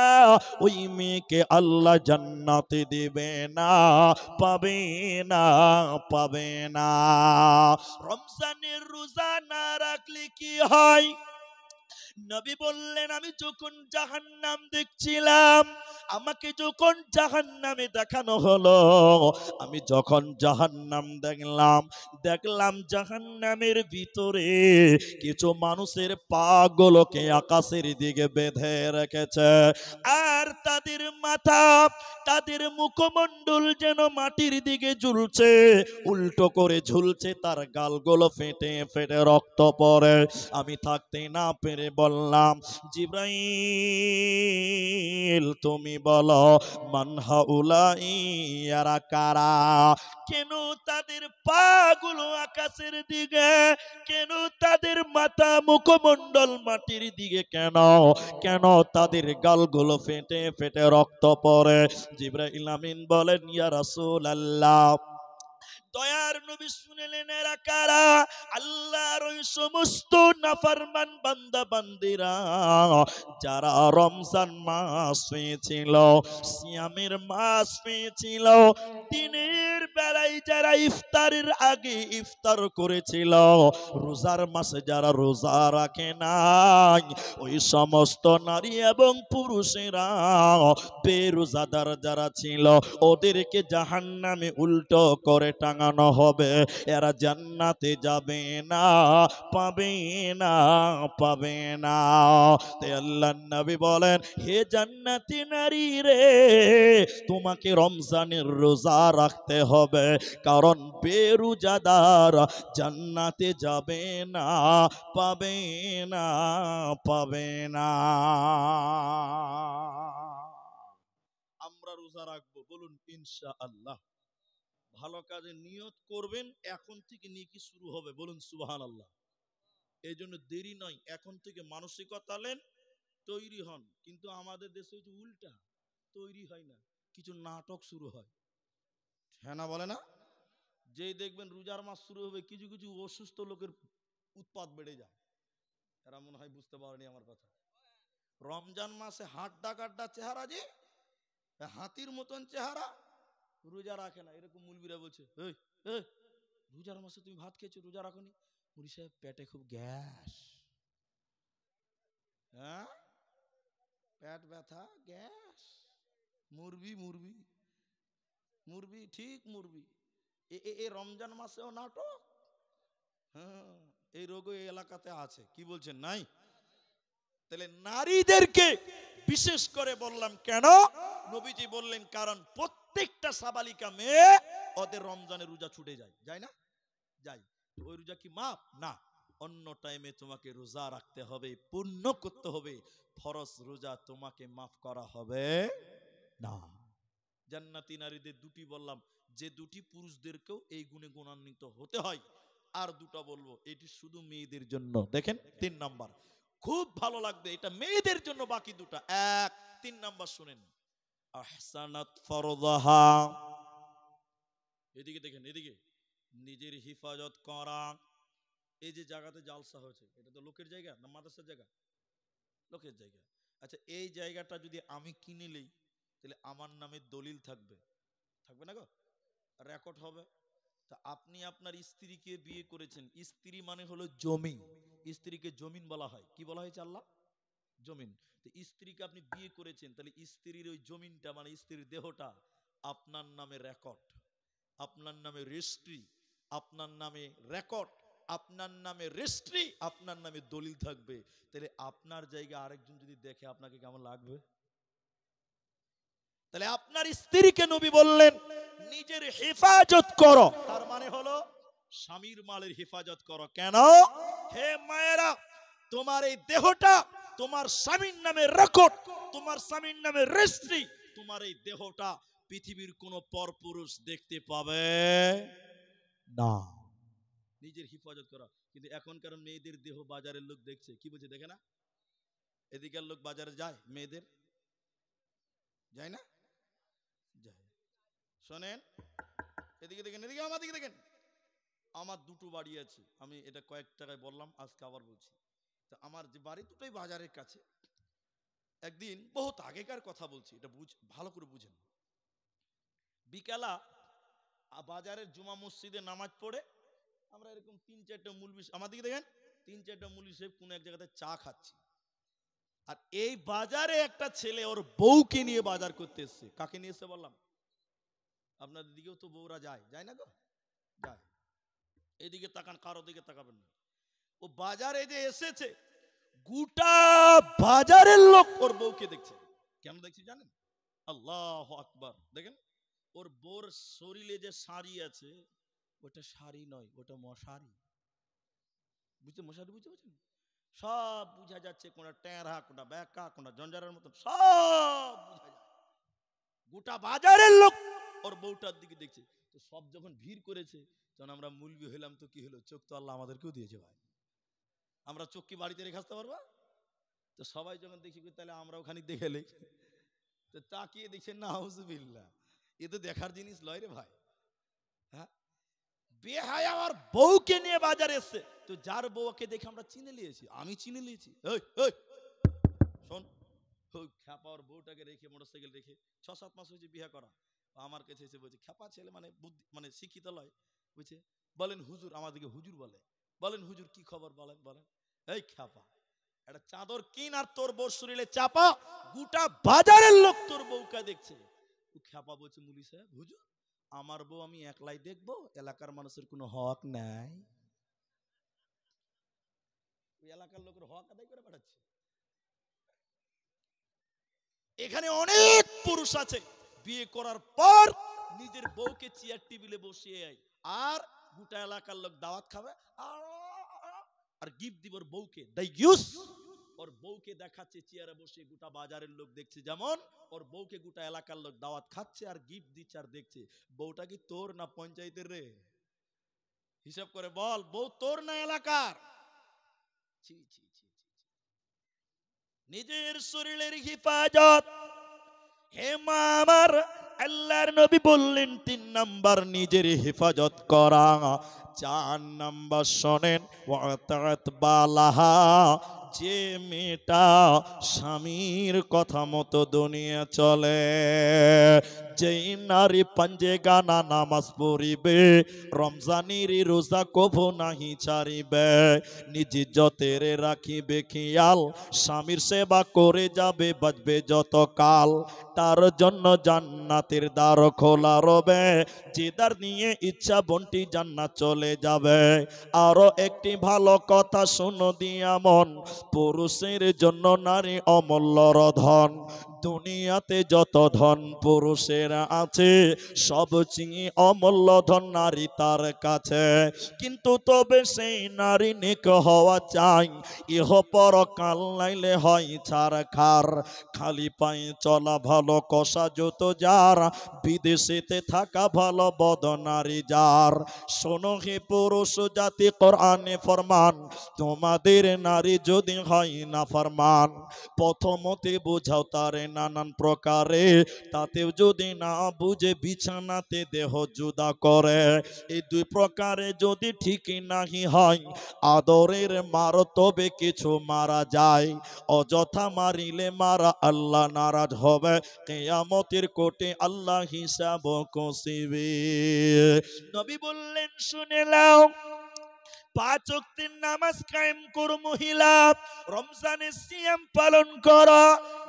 ওই মেয়েকে আল্লাহ জান্নাতে দেবে না, পাবে না, পাবে না। রমজানের রোজা না রাখলে কি হয়? নবী বললেন, আমি যখন জাহান্নাম দেখছিলাম, আমাকে যখন জাহান্নামে দেখানো হলো, আমি যখন জাহান্নাম দেখলাম জাহান্নামের ভিতরে কিছু মানুষের পা গুলোকে আকাশের দিকে বেঁধে রেখেছে, আর তাদের মাথা, তাদের মুখমণ্ডল যেন মাটির দিকে ঝুলছে, উল্টো করে ঝুলছে, তার গালগুলো ফেটে ফেটে রক্ত পড়ে। আমি থাকতে না পেরে বললাম, জিবরাইল তুমি বলো, মান হাউলাই, এরা কারা? কেন তাদের পা গুলো আকাশের দিকে, কেন তাদের মাথা মুখমণ্ডল মাটির দিকে, কেন কেন তাদের গালগুলো ফেটে ফেটে রক্ত পড়ে? জিবরাইল আমিন বলেন, ইয়া রাসূলুল্লাহ, দয়ার নবী শুনলেন, এরা কারা? আল্লাহর ওই সমস্ত নাফরমান বান্দা বান্দিরা যারা রমজান মাস পেয়েছিল, সিয়ামের মাস পেয়েছিল, দিনের বেলায় যারা ইফতারের আগে ইফতার করেছিল, রোজার মাসে যারা রোজা রাখে নাই, ওই সমস্ত নারী এবং পুরুষেরা বেরোজাদার যারা ছিল, ওদেরকে জাহান্নামে উল্টো করে টাঙানো হবে। এরা জান্নাতে যাবে না, পাবে না, পাবে না। তাই আল্লাহর নবী বলেন, হে জান্নাতি নারী রে, তোমাকে রমজানের রোজা রাখতে হবে, কারণ বেরোজাদার জান্নাতে যাবে না, পাবে না, পাবে না। আমরা রোজা রাখবো, বলুন ইনশাআল্লাহ। ভালো কাজে নিয়ত করবেন, এখন থেকে নেকি শুরু হবে, বলুন সুবহানাল্লাহ। এই জন্য দেরি নয়, এখন থেকে মানসিকতা নেন, তৈরি হন। কিন্তু আমাদের দেশে হচ্ছে উল্টা, তৈরি হয় না, কিছু নাটক শুরু হয়, হ্যাঁ না বলে না? যেই দেখবেন রোজার মাস শুরু হবে, কিছু কিছু অসুস্থ লোকের উৎপাত বেড়ে যায়। এরা মনে হয় বুঝতে পারেনি আমার কথা। রমজান মাসে হাড্ডা কাড্ডা চেহারা, যে হাতির মতন চেহারা, রোজা রাখে না। এরকম মুলবিরা বলছে, এই এই রোজার মাসে তুমি ভাত খেয়েছো, রোজা রাখোনি? মুড়ি সাহেব পেটে খুব গ্যাস। হ্যাঁ, পেট ব্যথা, গ্যাস, মুরবি মুরবি মুরবি, ঠিক মুরবি। এ রমজান মাসেও নাটক। হ্যাঁ, এই রোগ এই এলাকাতে আছে, কি বলছেন নাই? তাহলে নারীদেরকে বিশেষ করে বললাম কেন? নবীজি বললেন কারণ প্রত্যেকটা সাবালিকা মেয়ে ওদের রমজানের রোজা ছুটে যায়, যায় না? যায়। ওই রোজা কি মাপ? না, অন্য টাইমে তোমাকে রোজা রাখতে হবে, পূর্ণ করতে হবে। ফরজ রোজা তোমাকে মাফ করা হবে না। জান্নাতি নারীদের দুটি বললাম, যে দুটি পুরুষদেরকেও এই গুণে গুণান্বিত হতে হয়। আর দুটো বলবো, এটি শুধু মেয়েদের জন্য। দেখেন 3 নাম্বার, খুব ভালো লাগবে, এটা মেয়েদের জন্য। বাকি দুটা, 3 নাম্বার শুনেন। আহসানাত ফরদাহা, এদিকে দেখেন, এদিকে, নিজের হিফাজত করা। এই যে জায়গাতে জালসা হয়েছে, এটা তো লোকের জায়গা না মাদ্রাসার জায়গা? লোকের জায়গা। আচ্ছা, এই জায়গাটা যদি আমি কিনে নেই, তাহলে আমার নামে দলিল থাকবে, থাকবে না গো? রেকর্ড হবে। তা আপনি আপনার স্ত্রীকে বিয়ে করেছেন, স্ত্রী মানে হলো জমি, স্ত্রীকে জমিন বলা হয়। কি বলা হয়েছে আল্লাহ? জমিন। তো স্ত্রীকে আপনি বিয়ে করেছেন, তাহলে স্ত্রীর ওই জমিনটা মানে স্ত্রীর দেহটা আপনার নামে রেকর্ড, আপনার নামে রেজিস্ট্রি, আপনার নামে রেকর্ড, আপনার নামে রেজিস্ট্রি, আপনার নামে দলিল থাকবে। তাহলে আপনার জায়গা আরেকজন যদি দেখে, আপনাকে কেমন লাগবে? তাহলে আপনার স্ত্রীকে নবী বললেন নিজের হেফাজত করো, তার মানে হলো স্বামীর মালের হেফাজত করো। কেন? হে মায়েরা, তোমার এই দেহটা তোমার স্বামীর নামে রেকর্ড, তোমার স্বামীর নামে রেজিস্ট্রি। তোমার এই দেহটা পৃথিবীর কোন পরপুরুষ দেখতে পাবে না। নিজের হেফাজত করা। কিন্তু এখনকার মেয়েদের দেহ বাজারের লোক দেখছে, কি বলছে দেখে না? এদিকের লোক বাজারে যায়, মেয়েদের যায় না? যায়। শোনেন, এদিকে দেখেন, এদিকে আমার দিকে দেখেন। আমার দুটো বাড়ি আছে, আমি এটা কয়েক টাকায় বললাম, আজকে আবার বলছি। তো আমার যে বাড়ি দুটোই বাজারের কাছে। একদিন বহুত আগেকার কথা বলছি, এটা ভালো করে বুঝেন। বিকালা বাজারের জুমা মসজিদে নামাজ পড়ে আমরা এরকম 3-4টা মুলবি, আমার দিকে দেখেন, 3-4টা মুলবি সাহেব কোন এক জায়গাতে চা খাচ্ছি। আর এই বাজারে একটা ছেলে ওর বউকে নিয়ে বাজার করতে এসছে। কাকে নিয়ে এসছে বললাম? আপনাদের দিকেও তো বউরা যায়, যায় না গো? যায়। এদিকে তাকান, কারো দিকে তাকাবেন না। ও বাজারে যে এসেছে, গোটা বাজারের লোক ওর বউকে দেখছে। কেন দেখছি জানেন? আল্লাহু আকবার। দেখেন, ওর বউর শরীরে যে শাড়ি আছে, ওটা শাড়ি নয়, ওটা মশারি। বুঝতে, মশারি বুঝতে পারছেন? সব বুঝা যাচ্ছে, কোনটা টেরা, কোনটা ব্যাকা, কোনটা জঞ্জারের মতো, সব বুঝা যায়। গোটা বাজারের লোক ওর বউটার দিকে দেখছে। তো সব যখন ভিড় করেছে, যখন আমরা মুলবি হইলাম, তো কি হলো? চোখ তো আল্লাহ আমাদেরকেও দিয়েছে ভাই। আমরা চোখ কি বাড়িতে রেখে আসতে পারবো? তো সবাই যখন দেখি, তাহলে আমরাও খানিক দেখে লই। তো তাকিয়ে দেখছেন, নাউজুবিল্লাহ, এ তো দেখার জিনিস লয় রে ভাই। হ্যাঁ, বেহায়া আমার বউকে নিয়ে বাজারে এসছে। তো যার বউকে দেখে আমরা চিনে নিয়েছি, আমি চিনে নিয়েছি। এই এই শোন, ওই খ্যাপা ওর বউটাকে রেখে, মোটরসাইকেল রেখে 6-7 মাস হয়েছে বিয়ে করা, আমার কাছে এসে বলছে, খ্যাপা ছেলে মানে বুদ্ধি, মানে শিক্ষিত লয়, বুঝছে? বলেন হুজুর, আমাদেরকে হুজুর বলে। বলেন হুজুর, কি খবর বলেন? বলেন। এই খ্যাপা, একটা চাদর কিন আর তোর বউর শরীরে চাপা, গোটা বাজারের লোক তোর বউকে দেখছে। ও খ্যাপা বলছে, মুলি সাহেব, হুজুর, আমার বউ আমি একলাই দেখবো, এলাকার মানুষের কোনো হক নাই। ওই এলাকার লোকের হক আদায় করে বেড়াচ্ছে। এখানে অনেক পুরুষ আছে বিয়ে করার পর নিজের বউকে চেয়ার টেবিলে বসিয়ে আর গোটা এলাকার লোক দাওয়াত খাবে আর গিফট দিব ওর বউকে। ওর বউকে দেখাচ্ছে চেয়ারে বসে, গোটা বাজারের লোক দেখছে, যেমন ওর বউকে গোটা এলাকার লোক দাওয়াত খাচ্ছে আর গিফট দিচ্ছে আর দেখছে। বউটা কি তোর না পঞ্চায়েতের রে? হিসাব করে বল, বউ তোর না এলাকার? ছি ছি ছি। নিজের শরীরের হেফাজত, হে মা আমার, আল্লাহর নবী বললেন 3 নাম্বার নিজের হেফাজত করা। 4 নাম্বার শোনেন, ওয়াতাত বালাহা, যে মেয়েটা স্বামীর কথা মতো দুনিয়া চলে, যেই নারী পাঞ্জে গানা নামাজ পড়িবে, রমজানের রোজা কভু নাহি ছাড়িবে, নিজ ইজ্জতের রাখিবে খেয়াল, স্বামীর সেবা করে যাবে বাঁচবে যত কাল, তার জন্য জান্নাতের দ্বার খোলা রবে, যে দ্বার নিয়ে ইচ্ছা বন্টি জান্নাত চলে যাবে। আরো একটি ভালো কথা শোনো দিয়া মন, পুরুষের জন্য নারী অমূল্য ধন, দুনিয়াতে যত ধন পুরুষের আছে সবচেয়ে অমূল্য ধন নারী তার কাছে। কিন্তু তবে সেই নারী নেক হওয়া চাই, ইহ পরকাল নাইলে হয় ছারখার, খালি পায়ে চলা ভালো কষা যত যার, বিদেশেতে থাকা ভালো বদ নারী যার। শোনো হে পুরুষ জাতি, কোরআনে ফরমান, তোমাদের নারী যদি হয় না ফরমান, প্রথমতে বোঝাও তারে নানান প্রকারে, তাতেও যদি না বুঝে বিছানাতে দেহ জুদা করে। এই 2 প্রকারে যদি ঠিক নাহি হয়, আদরের মার তবে কিছু মারা যায়, অযথা মারিলে মারা আল্লাহ নারাজ হবে, কিয়ামতের কোর্টে আল্লাহ হিসাব কষিবে। নবী বললেন শুনে নাও, 5 ওয়াক্তের নামাজ কায়েম করো মহিলা, রমজানের সিয়াম পালন করো,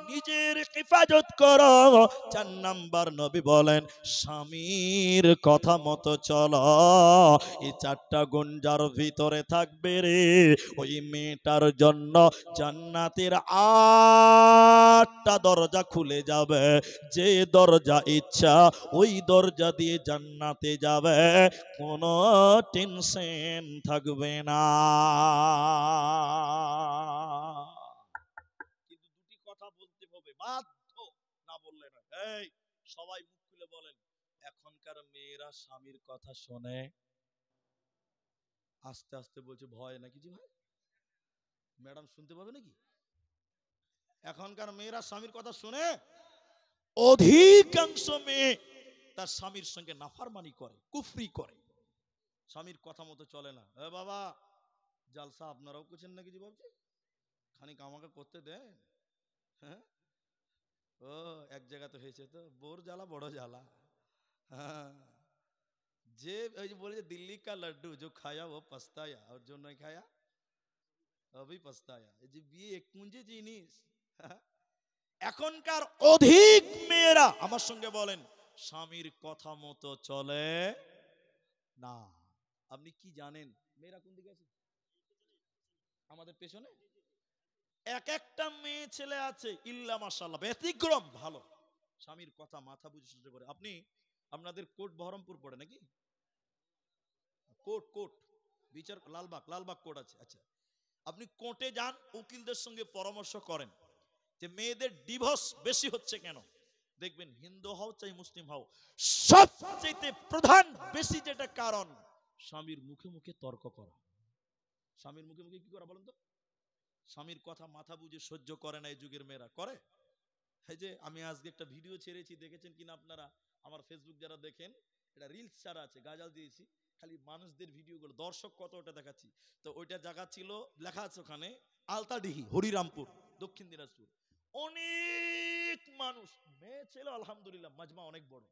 নিজের হেফাজত করো। 4 নাম্বার নবী বলেন স্বামীর কথা মতো চলো। এই 4টা গুণ যার ভিতরে থাকবে রে, ওই মেয়েটার জন্য জান্নাতের 8টা দরজা খুলে যাবে, যে দরজা ইচ্ছা ওই দরজা দিয়ে জান্নাতে যাবে, কোনো টেনশন থাকবে না। কিন্তু 2টি কথা বলতে হবে, বাধ্য, না বললে না। এই সবাই মুখ খুলে বলেন, এখনকার মেয়েরা স্বামীর কথা শোনে? আস্তে আস্তে বলছে ভয় নাকি? জি ভাই, ম্যাডাম শুনতে পাবে নাকি? এখনকার মেয়েরা স্বামীর কথা শুনে? অধিকাংশ মেয়ে তার স্বামীর সঙ্গে নাফরমানি করে, কুফরি করে, স্বামীর কথা মতো চলে না। এ বাবা, জালসা আপনারাও করছেন নাকি? জি বাবজি, খানিক আমাকে করতে দেন। হ্যাঁ, ও এক জায়গাতে হয়েছে তো, বোর জ্বালা বড় জ্বালা। হ্যাঁ, যে ওই যে বলে যে দিল্লি কা লাড্ডু जो खाया वो पछताया और जो नहीं खाया अभी पछताया। এই যে বিয়ে এক পুঞ্জি জিনিস। এখনকার অধিক মেয়েরা আমার সঙ্গে বলেন স্বামীর কথা মতো চলে না। আপনি কি জানেন মেয়েরা কোন দিকে আছে? আমাদের পেছনে এক একটা মেয়ে ছেলে আছে ইল্লা মাশাআল্লাহ ব্যতিক্রম ভালো, স্বামীর কথা মাথা বুঝে সহ্য করে। আপনি আপনাদের কোট বহরমপুর পড়ে নাকি? কোট কোট বিচার লালবাগ কোট আছে। আচ্ছা, আপনি কোর্টে যান, উকিলদের সঙ্গে পরামর্শ করেন যে মেয়েদের ডিভোর্স বেশি হচ্ছে কেন, দেখবেন হিন্দু হও চাই মুসলিম হও, সবচেয়ে প্রধান বেশি যেটা কারণ, স্বামীর মুখে মুখে তর্ক করা। স্বামীর মুখে মুখে কি করা বলেন তো? স্বামীর কথা মাথা বুঝে সহ্য করে না এই যুগের মেয়েরা, করে। এই যে আমি আজকে একটা ভিডিও ছেড়েছি, দেখেছেন কিনা আপনারা? আমার ফেসবুক যারা দেখেন, এটা রিলস ছাড়া আছে, গাজাল দিয়েছি, খালি মানুষদের ভিডিওগুলো, দর্শক কত ওটা দেখাচ্ছি। তো ওইটা জায়গা ছিল, লেখা আছে ওখানে আলতাডিহি, হরিরামপুর, দক্ষিণ দিনাজপুর। অনেক মানুষ, মেয়ে ছিল আলহামদুলিল্লাহ, মাজমা অনেক বড়,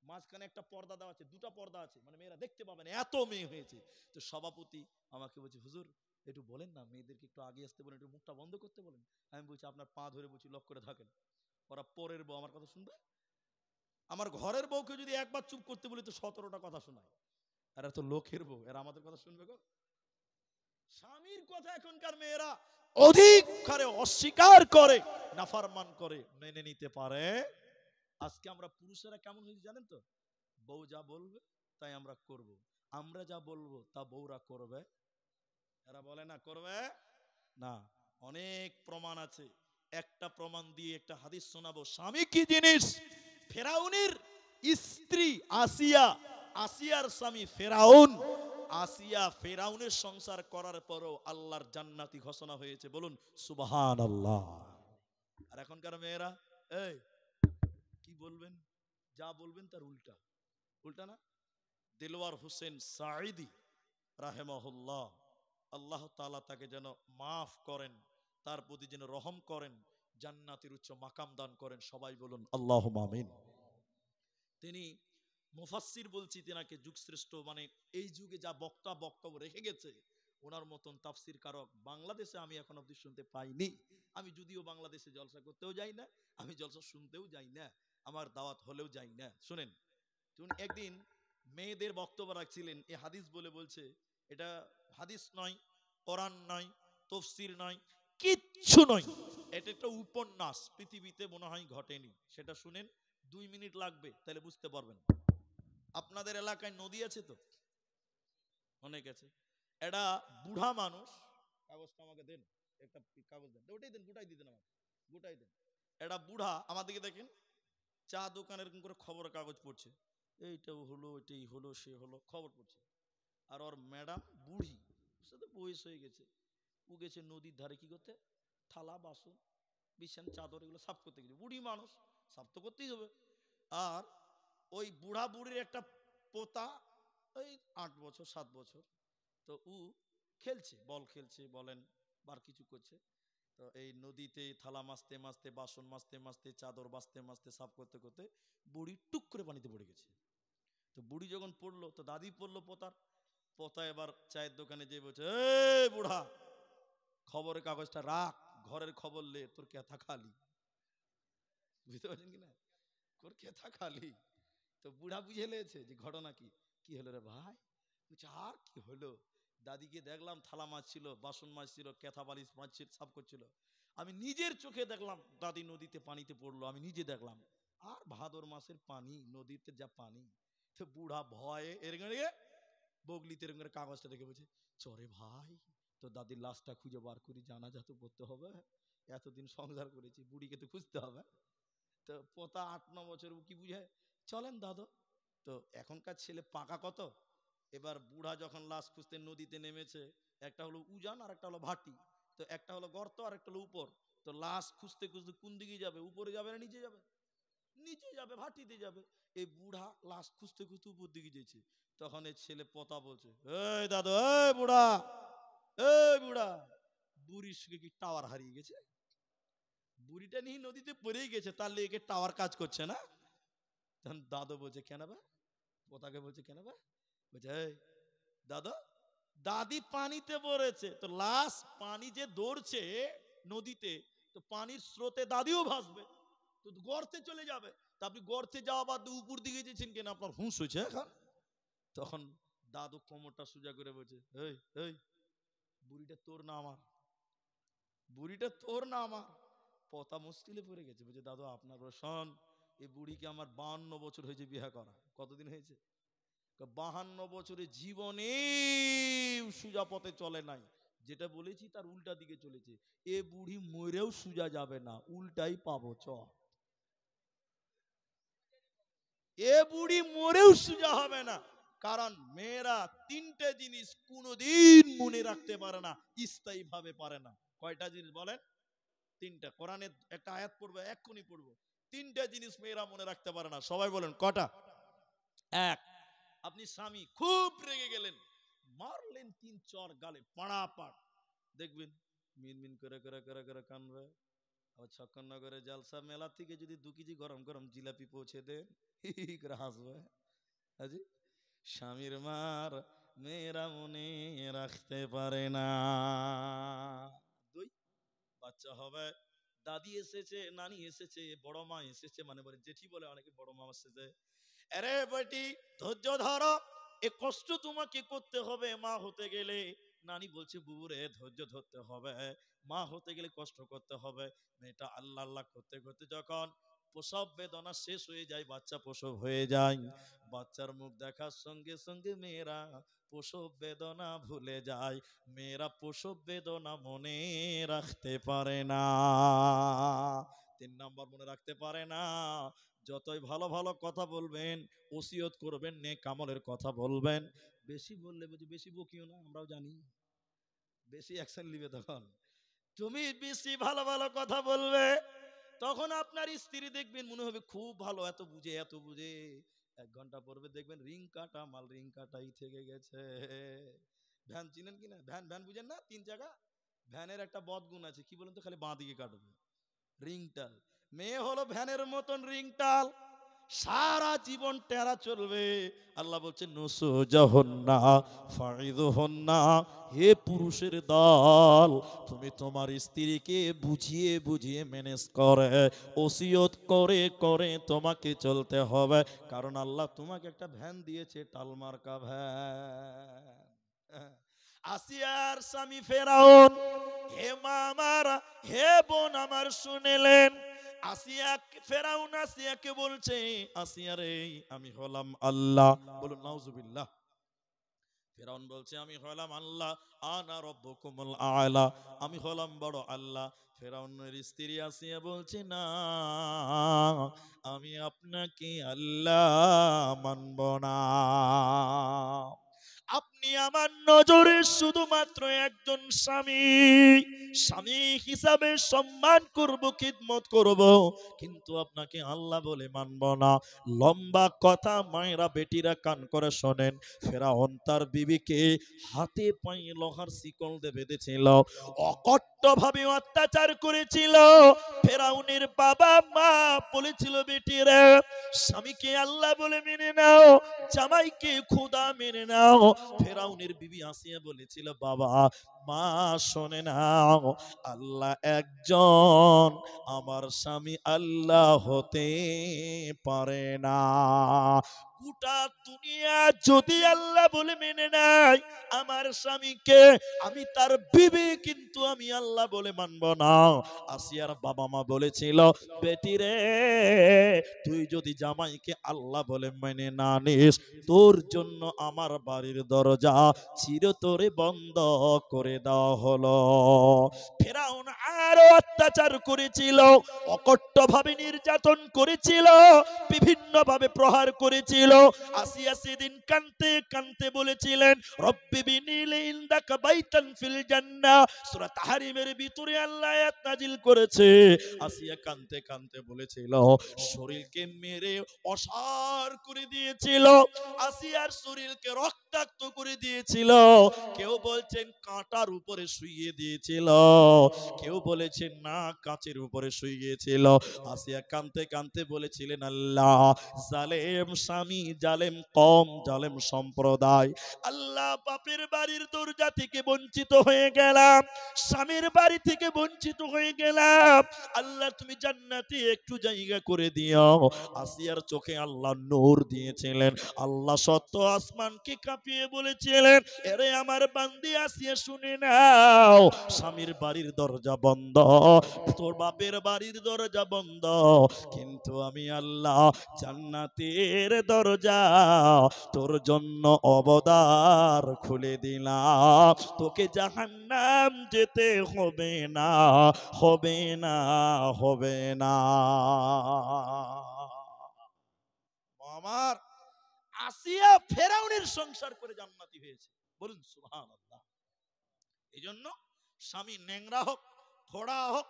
মাঝখানে একটা পর্দা দেওয়া আছে, 2টা পর্দা আছে, মানে মেয়েরা দেখতে পাবে না, এত মেয়ে হয়েছে। তো সভাপতি আমাকে বলছে হুজুর একটু বলেন না, মেয়েদেরকে একটু আগে আসতে বলেন, একটু মুখটা বন্ধ করতে বলেন। আমি বলছি আপনার পা ধরে বলছি লক করে থাকেন, ওরা পরের বউ আমার কথা শুনবে? আমার ঘরের বউকে যদি একবার চুপ করতে বলি তো 17টা কথা শোনায়, এরা তো লোকের বউ, এরা আমাদের কথা শুনবে গো? স্বামীর কথা এখনকার মেয়েরা অধিক হারে অস্বীকার করে, নাফরমান করে, মেনে নিতে পারে আজকে আমরা পুরুষেরা কেমন হয়েছি জানেন তো? বউ যা বলবে তাই আমরা করব, আমরা যা বলবো তা বউরা করবে। এরা বলে না করবে না। অনেক প্রমাণ আছে, একটা প্রমাণ দিয়ে একটা হাদিস শোনাবো। স্বামী কি জিনিস? ফেরাউনের স্ত্রী আসিয়া, আসিয়ার স্বামী ফেরাউন, আসিয়া ফেরাউনের সংসার করার পরও আল্লাহর জান্নাতি ঘোষণা হয়েছে, বলুন সুবহানাল্লাহ। আর এখনকার মেয়েরা, এই কি বলবেন, যা বলবেন তার উল্টা, উল্টা না? দেলোয়ার হোসেন সাঈদী রাহেমাহুল্লাহ, আল্লাহ তাআলা তাকে যেন মাফ করেন, তার প্রতি যেন রহম করেন, জান্নাতের উচ্চ মাকাম দান করেন, সবাই বলুন আল্লাহুম্মা আমিন। তিনি মুফাসসির বলছি, তেনাকে যুগশ্রেষ্ঠ, মানে এই যুগে যা বক্তব্য রেখে গেছে, ওনার মতন তাফসির কারক বাংলাদেশে আমি এখন অবধি শুনতে পাইনি। আমি যদিও বাংলাদেশে জলসা করতেও যাই না, আমি জলসা শুনতেও যাই না, আমার দাওয়াত হলেও যাই না। শুনেন, তিনি একদিন মেয়েদের বক্তব্য রাখছিলেন, এই হাদিস বলে বলছে, এটা হাদিস নয়, কোরআন নয়, তাফসীর নয়, কিচ্ছু নয়, এটা একটা উপন্যাস, পৃথিবীতে মনে হয় ঘটেনি। সেটা শুনেন, 2 মিনিট লাগবে, তাহলে বুঝতে পারবেন। আপনাদের এলাকায় নদী আছে তো? অনেক আছে। এটা বুড়া মানুষ, কাগজটা আমাকে দেন, একটা কাগজ দেন, ওটাই দেন, গোটাই দিতেন আমাকে, গোটাই দেন। এটা বুড়া, আমার দিকে দেখেন, চা দোকানে এরকম করে খবরের কাগজ পড়ছে, এইটাও হলো, এটাই হলো, সে হলো, খবর পড়ছে। আর ওর ম্যাডাম বুড়ি, সাথে বয়স হয়ে গেছে, ও গেছে নদীর ধারে কি করতে, থালা বাসন বিছান চাদর এগুলো সাফ করতে গেছে। বুড়ি মানুষ, সাফ তো করতেই হবে। আর ওই বুড়া বুড়ির একটা পোতা, ওই 8 বছর 7 বছর, তো ও খেলছে, বল খেলছে বলেন, বার কিছু করছে। তো এই নদীতে থালা মাজতে মাজতে, বাসন মাজতে মাজতে, চাদর বাছতে মাজতে, সাফ করতে করতে বুড়ি টুক করে পানিতে পড়ে গেছে। তো বুড়ি যখন পড়লো, তো দাদি পড়লো পোতার, পোতা এবার চায়ের দোকানে যেয়ে বলছে, এই বুড়া, খবরের কাগজটা রাখ, ঘরের খবর লে, তোর কেথা খালি। বুঝতে পারছেন কিনা, তোর কেথা খালি। তো বুড়া বুঝে লেছে যে ঘটনা কি। কি হলো রে ভাই? বলছে আর কি হলো, দাদিকে দেখলাম থালা মাজছিল, বাসন মাজছিল, কেথা বালিশ মাজছিল, সাফ করছিল, আমি নিজের চোখে দেখলাম দাদি নদীতে পানিতে পড়লো, আমি নিজে দেখলাম। আর ভাদর মাসের পানি, নদীতে যা পানি। তো বুড়া ভয়ে এরকম বগলিতে এরকম করে কাগজটা দেখে বলছে, চরে ভাই, তো দাদির লাশটা খুঁজে বার করি, জানাজা তো করতে হবে, এতদিন সংসার করেছি, বুড়িকে তো খুঁজতে হবে। তো পোতা 8-9 বছর, কি বুঝে, চলেন দাদু। তো এখনকার ছেলে পাকা কত, এবার বুড়া যখন লাশ খুঁজতে নদীতে নেমেছে, একটা হলো উজান আর একটা হলো ভাটি, তো একটা হলো গর্ত আর একটা হলো উপর। তো লাশ খুঁজতে খুঁজতে কোন দিকে যাবে, উপরে যাবে না নিচে যাবে? নিচে যাবে, ভাটিতে যাবে। এই বুড়া লাশ খুঁজতে খুঁজতে উপর দিকে যেছে। তখন এই ছেলে পোতা বলছে, এই দাদু, এই বুড়া, এই বুড়া, বুড়ির সঙ্গে কি টাওয়ার হারিয়ে গেছে? বুড়িটা নিয়ে নদীতে পড়েই গেছে, তার লেগে টাওয়ার কাজ করছে না। তখন দাদু বলছে, কেন বা? পোতাকে বলছে, কেন বা? বলছে, এই দাদা, দাদি পানিতে পড়েছে, তো লাশ পানি যে দৌড়ছে নদীতে, তো পানির স্রোতে দাদিও ভাসবে, তো গর্তে চলে যাবে। তা আপনি গর্তে যাওয়া বাদ দিয়ে উপর দিকে যেছেন কেন, আপনার হুঁশ হয়েছে এখন? তখন দাদু কোমরটা সোজা করে বলছে, এই এই, বুড়িটা তোর না আমার, বুড়িটা তোর না আমার। পতা মুশকিলে পড়ে গেছে, বলছে দাদু আপনার শোন, এই বুড়িকে আমার 52 বছর হয়েছে বিয়ে করা। কতদিন হয়েছে? 52 বছরে জীবনে সোজা পথে চলে নাই, যেটা বলেছি তার উল্টা দিকে চলেছে। এ বুড়ি মরেও সোজা যাবে না, উল্টাই পাবো চ। এ বুড়ি মরেও সোজা হবে না, কারণ মেয়েরা 3টে জিনিস কোনোদিন মনে রাখতে পারে না, স্থায়ী ভাবে পারে না। কয়টা জিনিস বলেন? 3টা। কোরআনের একটা আয়াত পড়বো, এক্ষুনি পড়বো। 3টে জিনিস মেয়েরা মনে রাখতে পারে না, সবাই বলেন কটা? এক, আপনি স্বামী খুব রেগে গেলেন, মারলেন 3 চর গালে পাড়া পাড়, দেখবেন মিনমিন করে করে করে করে কানবে। আবার ছক্কনগরে জালসা মেলা থেকে যদি 2 কেজি গরম গরম জিলাপি পৌঁছে দেন, হি হি করে হাসবে। হাজি, স্বামীর মার মেয়েরা মনে রাখতে পারে না। 2, বাচ্চা হবে, দাদি এসেছে, নানি এসেছে, বড় মা এসেছে, মানে বলে জেঠি বলে অনেকে, বড় মা এসেছে। আরে বেটি, ধৈর্য ধরো, এ কষ্ট তোমাকে করতে হবে মা হতে গেলে। নানি বলছে, বুবুরে ধৈর্য ধরতে হবে, মা হতে গেলে কষ্ট করতে হবে। মেয়েটা আল্লাহ আল্লাহ করতে করতে যখন প্রসব বেদনা শেষ হয়ে যায়, বাচ্চা প্রসব হয়ে যায়, বাচ্চার মুখ দেখার সঙ্গে সঙ্গে মেয়েরা প্রসব বেদনা ভুলে যায়, মেয়েরা প্রসব বেদনা মনে রাখতে পারে না। 3 নম্বর, মনে রাখতে পারে না। যতই ভালো ভালো কথা বলবেন, ওসিয়ত করবেন, নেক আমলের কথা বলবেন, বেশি বললে বুঝি বেশি বকিও না, আমরাও জানি বেশি অ্যাকশন নিবে। তখন তুমি বেশি ভালো ভালো কথা বলবে, তখন আপনার স্ত্রী দেখবেন মনে হবে খুব ভালো, এত বুঝে এত বুঝে। 1 ঘন্টা পড়বে দেখবেন রিং কাটা মাল, রিং কাটাই থেকে গেছে। ভ্যান চিনেন কিনা? ভ্যান ভ্যান বুঝেন না? 3 চাকা ভ্যানের একটা বদগুণ আছে, কি বলেন তো? খালি বাঁ দিকে কাটবে, রিংটাল। মেয়ে হলো ভ্যানের মতন রিংটাল, সারা জীবন টেরা চলবে। আল্লাহ বলছে নুসুজাহুন্না ফাইদুহুন্না, হে পুরুষের দল, তুমি তোমার স্ত্রীকে বুঝিয়ে বুঝিয়ে ম্যানেজ করে, ওসিয়ত করে করে তোমাকে চলতে হবে। কারণ আল্লাহ তোমাকে একটা ভ্যান দিয়েছে, টালমার্কা ভ্যান। আসিয়ার স্বামী ফেরাউন, হে মা আমার, হে বোন আমার, শুনেলেন আসিয়া, ফেরাউন আসিয়াকে বলছে, আসিয়া রে, আমি হলাম আল্লাহ। বলুন নাউজুবিল্লাহ। ফেরাউন বলছে আমি হলাম আল্লাহ, আনা রব্বুকুমুল আলা, আমি হলাম বড় আল্লাহ। ফেরাউনের স্ত্রী আসিয়া বলছে না, আমি আপনাকে আল্লাহ মানব না। আপনি আমার নজরে শুধুমাত্র একজন স্বামী, স্বামী হিসাবে সম্মান করব, খিদমত করব, কিন্তু আপনাকে আল্লাহ বলে মানব না। লম্বা কথা, মায়েরা বেটিরা কান করে শোনেন। ফেরাউন তার বিবিকে হাতে পায়ে লোহার শিকল দিয়ে বেঁধেছিল, অকট্টভাবে অত্যাচার করেছিল। ফেরাউনের বাবা মা বলেছিল বেটিরা স্বামীকে আল্লাহ বলে মেনে নাও, জামাইকে খোদা মেনে নাও। ফেরাউনের বিবি আসিয়া বলেছিল বাবা মা শোনে নাও, আল্লাহ একজন, আমার স্বামী আল্লাহ হতে পারে না। গোটা দুনিয়া যদি আল্লাহ বলে মেনে নেয় আমার স্বামীকে, আমি তার বিবি কিন্তু আমি আল্লাহ বলে মানব না। আসিয়ার বাবা মা বলেছিল বেটি রে, তুই যদি জামাইকে আল্লাহ বলে মেনে না নিস, তোর জন্য আমার বাড়ির দরজা চিরতরে বন্ধ করে দেওয়া হলো। ফেরাউন আরো অত্যাচার করেছিল, অকট্টভাবে নির্যাতন করেছিল, বিভিন্ন ভাবে প্রহার করেছিল। আসিয়া সেদিন কানতে কানতে বলেছিলেন রব্বি বিনিল ইনদাকা বাইতান ফিল জান্নাহ। সূরা তাহরিমের ভিতরে আল্লাহ আয়াত নাজিল করেছে। আসিয়া কানতে কানতে বলেছিল, শরীরকে মেরে অসাড় করে দিয়েছিল, আসিয়ার শরীরকে রক্তাক্ত করে দিয়েছিল। কেউ বলছেন কাঁটার উপরে শুইয়ে দিয়েছিল, কেউ বলেছেন না কাচের উপরে শুইয়েছিল। আসিয়া কানতে কানতে বলেছিলেন আল্লাহ, জালেম স্বামী, জালেম কম, জালেম সম্প্রদায়, আল্লাহ বাপের বাড়ির দরজা থেকে বঞ্চিত হয়ে গেলাম, স্বামীর বাড়ি থেকে বঞ্চিত হয়ে গেলাম, আল্লাহ তুমি জান্নাতে একটু জায়গা করে দিও। আসিয়ার চোখে আল্লাহ নূর দিয়েছিলেন। আল্লাহ সত্য আসমানকে কাঁপিয়ে বলেছিলেন, এরে আমার বান্দি আসিয়া শুনে নাও, স্বামীর বাড়ির দরজা বন্ধ, তোর বাপের বাড়ির দরজা বন্ধ, কিন্তু আমি আল্লাহ জান্নাতের দরজা তোর জন্য অবদার খুলে দিলাম, তোকে জাহান্নাম যেতে হবে না, হবে না, হবে না। আমার আসিয়া ফেরাউনের সংসার করে জান্নাতি হয়েছে, বলুন সুবহানাল্লাহ। এই জন্য স্বামী ন্যাংরা হোক, খোড়া হোক,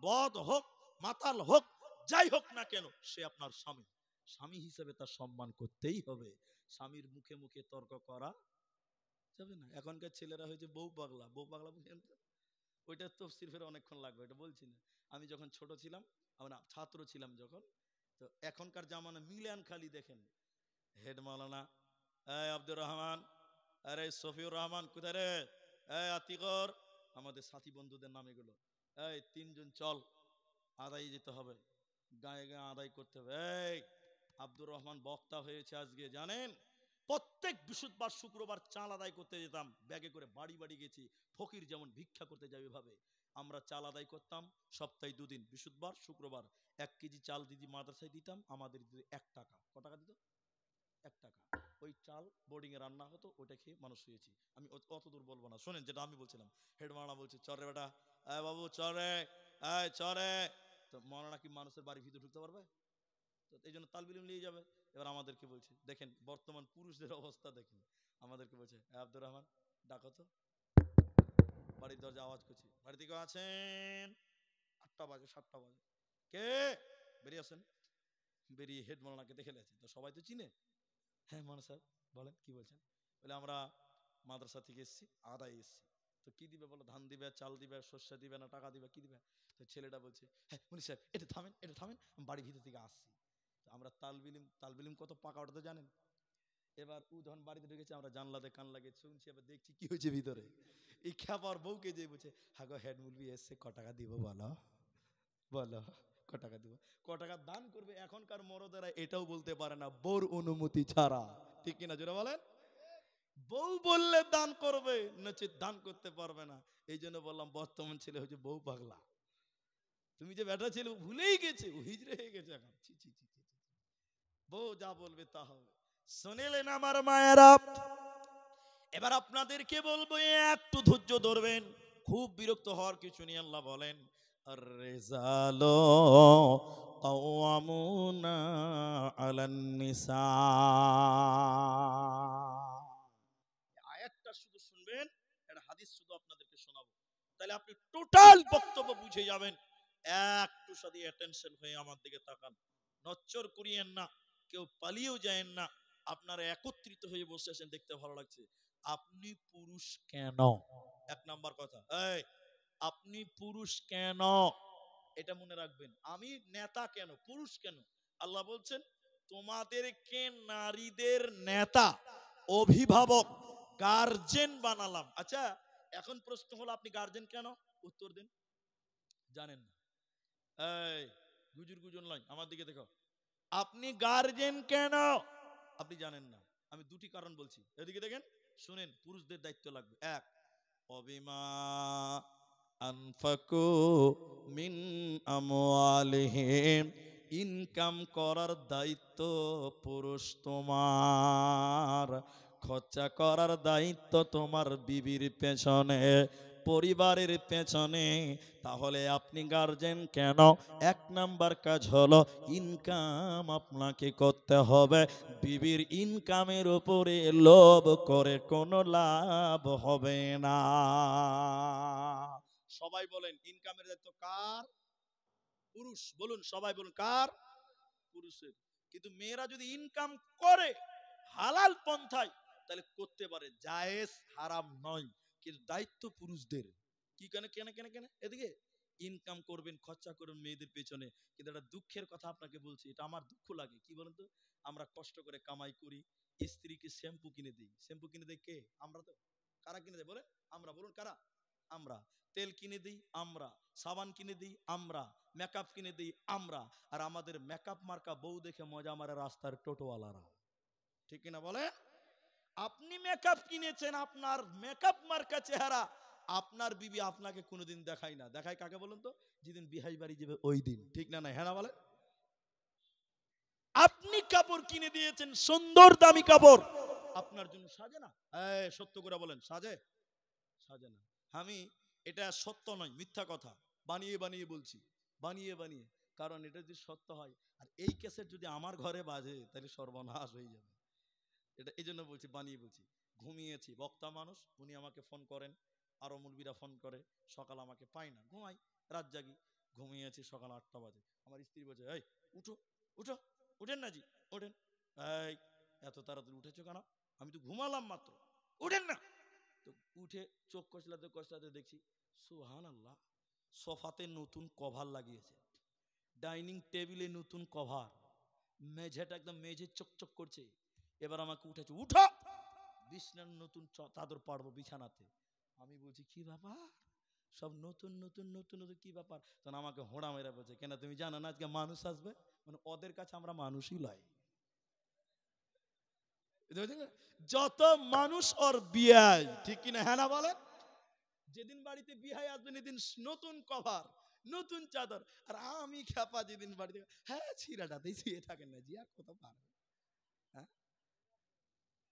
বদ হোক, মাতাল হোক, যাই হোক না কেন, সে আপনার স্বামী, স্বামী হিসেবে তার সম্মান করতেই হবে। স্বামীর মুখে মুখে তর্ক করা যাবে না। এখনকার ছেলেরা হয়েছে বউ পাগলা, বউ পাগলা বুঝেন তো? ওইটা তফসির ফের অনেকক্ষণ লাগবে, এটা বলছি না। আমি যখন ছোট ছিলাম, না ছাত্র ছিলাম যখন, তো এখনকার জামানা মিলান খালি দেখেন, হেড মাওলানা, এই আব্দুর রহমান, আরে সফিউর রহমান কোথায় রে, এই আতিকর, আমাদের সাথী বন্ধুদের নাম এগুলো, এই 3 জন চল, আদায় যেতে হবে, গায়ে গায়ে আদায় করতে হবে। এই আব্দুর রহমান বক্তা হয়েছে আজকে, জানেন প্রত্যেক বৃহস্পতিবার শুক্রবার চাল আদায় করতে যেতাম, ব্যাগে করে বাড়ি বাড়ি গেছি, ফকির যেমন ভিক্ষা করতে যাবে ভাবে। আমরা চাল আদায় করতাম সপ্তাহে 2 দিন, বৃহস্পতিবার শুক্রবার। 1 কেজি চাল দিদি মাদ্রাসায় দিতাম, আমাদের দিত 1 টাকা। কত টাকা দিত? 1 টাকা। ওই চাল বোর্ডিং এ রান্না হতো, ওটা খেয়ে মানুষ হয়েছি। আমি অত দূর বলবো না, শোনেন যেটা আমি বলছিলাম। হেড মাওলানা বলছে, চল রে বেটা, বাবু চল রে, চরে। তো মাওলানা কি মানুষের বাড়ির ভিতরে ঢুকতে পারবে? তো এই জন্য তালবিলিম নিয়ে যাবে। এবার আমাদেরকে বলছে, দেখেন বর্তমান পুরুষদের অবস্থা দেখেন। আমাদেরকে বলছে, আব্দুর রহমান ডাকো তো। বাড়ির দরজা আওয়াজ করছি, বাড়িতে কেউ আছেন? 8টা বাজে 7টা বাজে, কে? বেরিয়ে আসেন। বেরিয়ে হেড মাওলানাকে দেখে নিয়েছে, তো সবাই তো চিনে। হ্যাঁ মাওলানা সাহেব বলেন, কি বলছেন? বলে আমরা মাদ্রাসা থেকে এসেছি, আদায় এসেছি। তো কি দিবে বলো? ধান দিবে, চাল দিবে, শস্য দিবে, না টাকা দিবে, কি দিবে? তো ছেলেটা বলছে, হ্যাঁ মুনি সাহেব এটা থামেন, এটা থামেন, আমি বাড়ির ভিতর থেকে আসছি। তো আমরা তালবিলিম কত পাকা ওটা তো জানেন। এবার ও যখন বাড়িতে ঢুকেছে, আমরা জানলাতে কান লাগিয়ে শুনছি, এবার দেখছি কি হয়েছে ভিতরে। এই খ্যাপার বউকে যে বলছে, হ্যাঁ গো হেড মুলবি এসছে, ক টাকা দিব বলো, বলো ক টাকা দিব। ক টাকা দান করবে, এখনকার মরদেরা এটাও বলতে পারে না বউর অনুমতি ছাড়া। ঠিক কিনা জোরে বলেন? বউ বললে দান করবে, নচেত দান করতে পারবে না। এই জন্য বললাম বর্তমান ছেলে হচ্ছে বউ পাগলা। তুমি যে বেটা ছেলে ভুলেই গেছে, ও হিজড়ে হয়ে গেছে এখন। ছি ছি ছি ছি ছি। বউ যা বলবে তা হবে। শুনিলেন আমার মায়েরা? এবার আপনাদেরকে বলবো, একটু ধৈর্য ধরবেন, খুব বিরক্ত হওয়ার কিছু নেই। আল্লাহ বলেন, আর-রিজালু কাওয়ামুনা আলান নিসা। আয়াতটা শুধু শুনবেন, একটা হাদিস শুধু আপনাদেরকে শোনাবো, তাহলে আপনি টোটাল বক্তব্য বুঝে যাবেন। একটু সাথে অ্যাটেনশন হয়ে আমার দিকে তাকান, নচ্চর করিয়েন না, কেউ পালিয়েও যায়েন না। আপনারা একত্রিত হয়ে বসে আছেন, দেখতে ভালো লাগছে। আপনি পুরুষ কেন? 1 নাম্বার কথা, এই আপনি পুরুষ কেন? এটা মনে রাখবেন। আমি নেতা কেন, পুরুষ কেন? আল্লাহ বলছেন, তোমাদেরকে নারীদের নেতা, অভিভাবক, গার্জেন বানালাম। আচ্ছা, এখন প্রশ্ন হলো, আপনি গার্জেন কেন? উত্তর দিন। জানেন না? এই গুজুর গুজুর নয়, আমার দিকে দেখো। আপনি গার্জেন কেন? আপনি জানেন না। আমি 2টি কারণ বলছি, এদিকে দেখেন, শুনেন। পুরুষদের দায়িত্ব লাগবে। 1, অবিমা আনফাকু মিন আমওয়ালিহিম, ইনকাম করার দায়িত্ব পুরুষ তোমার, খরচা করার দায়িত্ব তোমার বিবির পেছনে, পরিবারের পেছনে। তাহলে আপনি গার্জেন কেন? 1 নাম্বার কাজ হলো ইনকাম আপনাকে করতে হবে। বিবির ইনকামের উপরে লোভ করে কোনো লাভ হবে না। সবাই বলেন, ইনকামের দায়িত্ব কার? পুরুষ। বলুন, সবাই বলুন, কার? পুরুষের। কিন্তু মেয়েরা যদি ইনকাম করে হালাল পন্থায়, তাহলে করতে পারে, জায়েজ, হারাম নয়। কিন্তু দায়িত্ব পুরুষদের। কি কেন কেন কেন কেন? এদিকে ইনকাম করবেন, খরচা করবেন মেয়েদের পেছনে। কিন্তু একটা দুঃখের কথা আপনাকে বলছি, এটা আমার দুঃখ লাগে। কি বলেন তো? আমরা কষ্ট করে কামাই করি, স্ত্রীকে শ্যাম্পু কিনে দিই। শ্যাম্পু কিনে দেয় কে? আমরা তো। কারা কিনে দেয় বলে? আমরা। বলুন কারা? আমরা। তেল কিনে দিই আমরা, সাবান কিনে দিই আমরা, মেকআপ কিনে দিই আমরা। আর আমাদের মেকআপ মার্কা বউ দেখে মজা মারে রাস্তার টোটোওয়ালারা। ঠিক কিনা বলে? আপনি মেকআপ কিনেছেন, আপনার মেকআপ মার্কা চেহারা, আপনার বিবি আপনাকে কোনোদিন দেখায় না। দেখায় কাকে বলুন তো? যেদিন বিহাই বাড়ি যাবে ওই দিন। ঠিক না? না হ্যাঁ না বলে? আপনি কাপড় কিনে দিয়েছেন, সুন্দর দামি কাপড়, আপনার জন্য সাজে না? সত্য করে বলেন, সাজে? সাজে না। আমি, এটা সত্য নয়, মিথ্যা কথা, বানিয়ে বানিয়ে বলছি, বানিয়ে বানিয়ে। কারণ এটা যদি সত্য হয়, আর এই ক্যাসেট যদি আমার ঘরে বাজে, তাহলে সর্বনাশ হয়ে যাবে। এটা এই জন্য বলছি, বানিয়ে বলছি। ঘুমিয়েছি, বক্তা মানুষ, উনি আমাকে ফোন করেন, আরো মুরব্বীরা ফোন করে, সকাল আমাকে পাই না, ঘুমাই, রাত জাগি। ঘুমিয়েছি, সকাল 8টা বাজে, আমার স্ত্রী বলছে, এই উঠো, উঠো, উঠেন না জি, ওঠেন। এই এত তাড়াতাড়ি উঠেছো কেন? আমি তো ঘুমালাম মাত্র, উঠেন না। তো উঠে চোখ কষলাতে কষলাতে দেখছি, সুবহানাল্লাহ, সোফাতে নতুন কভার লাগিয়েছে, ডাইনিং টেবিলে নতুন কভার, মেঝেটা একদম মেঝে চকচক করছে। এবার আমাকে উঠেছে, উঠো, বিছানার নতুন চাদর পাড়বো বিছানাতে। আমি বলছি, কি ব্যাপার? সব নতুন নতুন নতুন নতুন, কি ব্যাপার? তখন আমাকে হোড়া মেরা বলছে, কেন তুমি জানো না আজকে মানুষ আসবে? মানে ওদের কাছে আমরা মানুষই লয়। যত মানুষ ওর বিয়াই। ঠিক কিনা হ্যাঁ না বলেন? যেদিন বাড়িতে বিয়ে আসবেন এদিন নতুন কভার, নতুন চাদর, আর আমি খ্যাপা যেদিন বাড়িতে, হ্যাঁ ছিঁড়াটাতেই শুয়ে থাকেন না জি, আর কোথাও পারবে। হ্যাঁ,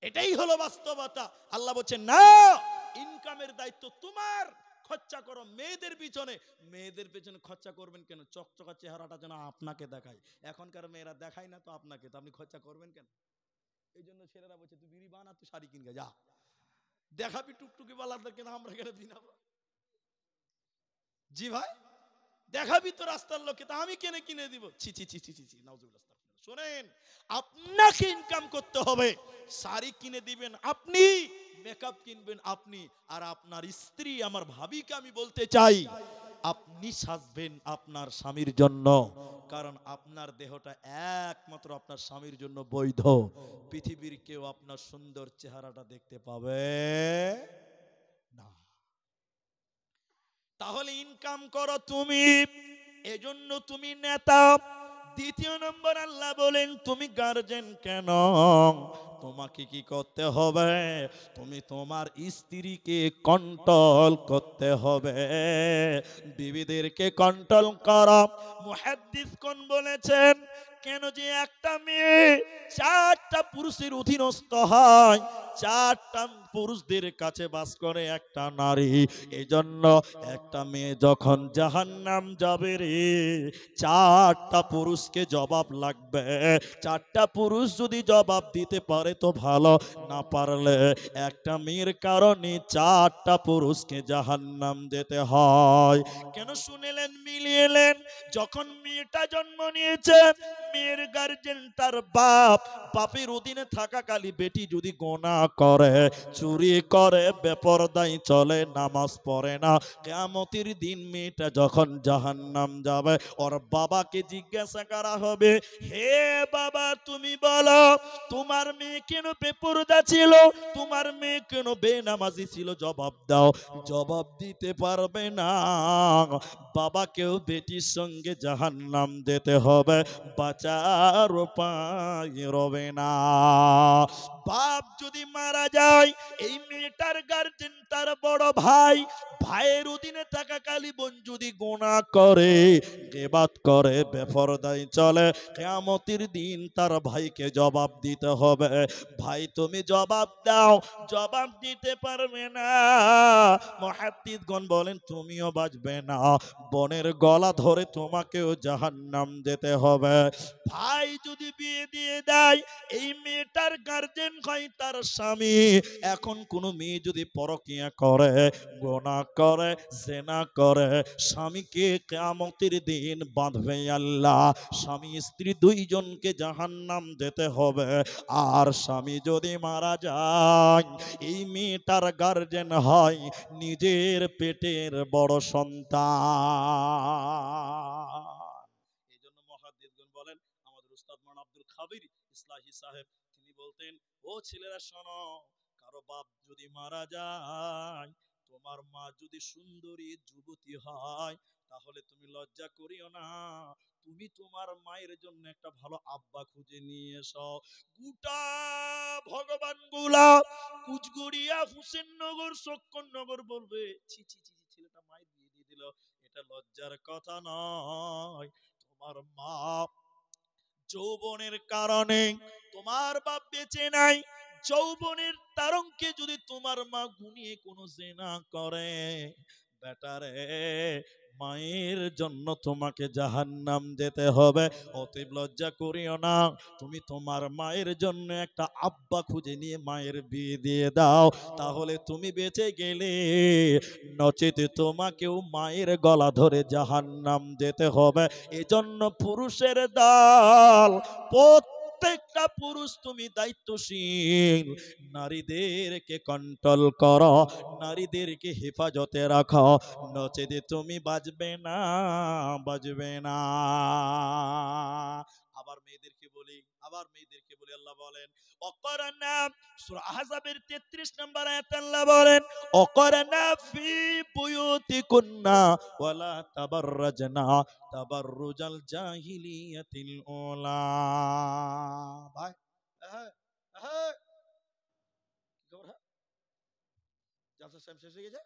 এটাই হলো বাস্তবতা। আল্লাহ বলছেন না, ইনকামের দায়িত্ব তোমার, খরচা করো মেয়েদের পিছনে। মেয়েদের পেছনে খরচা করবেন কেন? চকচকা চেহারাটা যেন আপনাকে দেখায়। এখনকার মেয়েরা দেখায় না তো আপনাকে, তো আপনি খরচা করবেন কেন? এই জন্য ছেলেরা বলছে তুই বিড়ি বানা, তুই শাড়ি কিনবে যা, দেখাবি টুকটুকি বালাদের কেন, আমরা কেন বিনাবো? জি ভাই, দেখাবি তো রাস্তার লোককে, তা আমি কেনে কিনে দিব? ছি ছি ছি ছি ছি ছি, নাউজুবিল্লাহ। শোনেন, আপনাকে ইনকাম করতে হবে। শাড়ি কিনে দিবেন আপনি, মেকআপ কিনবেন আপনি, আর আপনার স্ত্রী, আমার ভাবিকে আমি বলতে চাই, আপনি সাজবেন আপনার স্বামীর জন্য। কারণ আপনার দেহটা একমাত্র আপনার স্বামীর জন্য বৈধ। পৃথিবীর কেউ আপনার সুন্দর চেহারাটা দেখতে পাবে না। তাহলে ইনকাম করো তুমি, এজন্য তুমি নেতা। দ্বিতীয় নম্বর আল্লাহ বলেন তুমি গার্জেন কেন? তোমাকে কি করতে হবে? তুমি তোমার স্ত্রীকে কন্ট্রোল করতে হবে, বিবিদেরকে কন্ট্রোল করো। মুহাদ্দিসগণ বলেছেন, কেন যে একটা মেয়ে চারটা পুরুষের অধীনস্থ হয়, চারটা পুরুষদের কাছে বাস করে একটা নারী। এজন্য একটা মেয়ে যখন জাহান্নাম যাবে রে, চারটা পুরুষকে জবাব লাগবে। চারটা পুরুষ যদি জবাব দিতে পারে তো ভালো, না পারলে একটা মেয়ের কারণে চারটা পুরুষকে জাহান্নাম যেতে হয়। কেন শুনেলেন, মিলিয়েলেন? যখন মেয়েটা জন্ম নিয়েছে, মেয়ের গার্জেন তার বাপ, বাপের অধীনে থাকাকালী বেটি যদি গোনা করে, চুরি করে, বেপরদাই চলে, নামাজ পড়ে না, কিয়ামতের দিন মেয়েটা যখন জাহান্নাম যাবে, ওর বাবাকে জিজ্ঞাসা করা হবে, হে বাবা তুমি বলো, তোমার মেয়ে কেন বেপরদা ছিল, তোমার মেয়ে কেন বেনামাজি ছিল? জবাব দাও। জবাব দিতে পারবে না, বাবাকেও বেটির সঙ্গে জাহান্নাম যেতে হবে, বাঁচার উপায় রবে না। বাপ যদি মারা যায়, এই মেয়েটার গার্জেন তার বড় ভাই, ভাইয়ের অধীনে থাকাকালী বোন যদি গোনা করে, গীবত করে, বেপরদাই চলে, কিয়ামতের দিন তার ভাইকে জবাব দিতে হবে। ভাই তুমি জবাব দাও। জবাব দিতে পারবে না, মুহাদ্দিসগণ বলেন তুমিও বাঁচবে না, বোনের গলা ধরে তোমাকেও জাহান্নাম যেতে হবে। ভাই যদি বিয়ে দিয়ে দেয়, এই মেয়েটার গার্জেন হয় তার স্বামী। এখন কোন মেয়ে যদি পরকিয়া করে, গোনা করে, জেনা করে, স্বামীকে কিয়ামতের দিন বাঁধবে আল্লাহ। স্বামী স্ত্রী দুইজনকে জাহান্নাম যেতে হবে। আর স্বামী যদি মারা যায়, এই মেয়েটার গার্জেন হয় নিজের পেটের বড় সন্তান। এই জন্য মুহাদ্দিসগণ বলেন, আমাদের উস্তাদ মাওলানা আব্দুল খাবির ইসলাহি সাহেব তিনি বলতেন, ও ছেলেরা শোনো, কারো বাপ যদি মারা যায়, তোমার মা যদি সুন্দরী যুবতী হয়, তাহলে তুমি লজ্জা করিও না, তুমি তোমার মায়ের জন্য একটা ভালো আব্বা খুঁজে নিয়ে এসো। গোটা ভগবান গুলা কুচগড়িয়া, হুসেননগর, শক্করনগর বলবে, ছি ছি ছি ছি, ছেলেটা মায়ের বিয়ে দিয়ে দিল, এটা লজ্জার কথা নয়। তোমার মা যৌবনের কারণে, তোমার বাপ বেঁচে নাই, যৌবনের তারঙ্গে যদি তোমার মা গুনিয়ে কোনো জেনা করে, বেটারে, মায়ের জন্য তোমাকে জাহান্নাম যেতে হবে। অতএব লজ্জা করিও না, তুমি তোমার মায়ের জন্য একটা আব্বা খুঁজে নিয়ে মায়ের বিয়ে দিয়ে দাও, তাহলে তুমি বেঁচে গেলে। নচেত তোমাকেও মায়ের গলা ধরে জাহান্নাম যেতে হবে। এজন্য পুরুষের দল, প্রত্যেকটা পুরুষ তুমি দায়িত্বশীল, নারীদেরকে কন্ট্রোল করো, নারীদেরকে হেফাজতে রাখো, নচেত তুমি বাঁচবে না, বাঁচবে না। আবার মেয়েদেরকে বলি, আবার মেয়েদেরকে বলি, আল্লাহ বলেন অকরানা, সূরা আহজাবের 33 নম্বর আয়াত আল্লাহ বলেন, অকরানা ফি বুয়ুতিকুন্না ওয়ালা তাবাররাজনা তাবাররুজাল জাহিলিয়াতিল উলা। ভাই, হ্যাঁ হ্যাঁ, কি খবর? হ্যাঁ, জালসা টাইম শেষ হয়ে গেছে।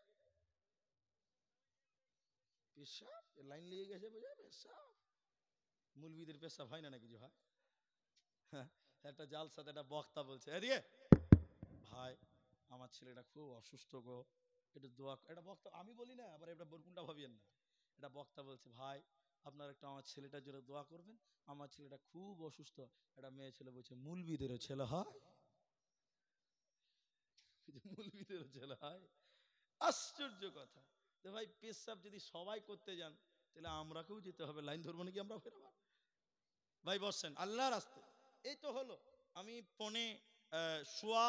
পেশাব লাইন লেগে গেছে বোঝা পেশাব মুলবিদের পেশাব হয় না কিছু হয়। হ্যাঁ, একটা জালসাতে একটা বক্তা বলছে এদিকে ভাই আমার ছেলেটা খুব অসুস্থ গো, একটু দোয়া এটা বক্তা আমি বলি না, আবার এটা বরকুনটা ভাবিয়েন না। এটা বক্তা বলছে ভাই আপনার একটা আমার ছেলেটার জন্য দোয়া করবেন, আমার ছেলেটা খুব অসুস্থ। একটা মেয়ে ছেলে বলছে মুলবিদেরও ছেলে হয়, মুলবিদেরও ছেলে হয়, আশ্চর্য কথা। তো ভাই পেশাব যদি সবাই করতে যান তাহলে আমরাকেও যেতে হবে, লাইন ধরবো নাকি আমরা ফেরাবার? ভাই বসছেন আল্লাহর রাস্তে। এই তো হলো আমি পনে সোয়া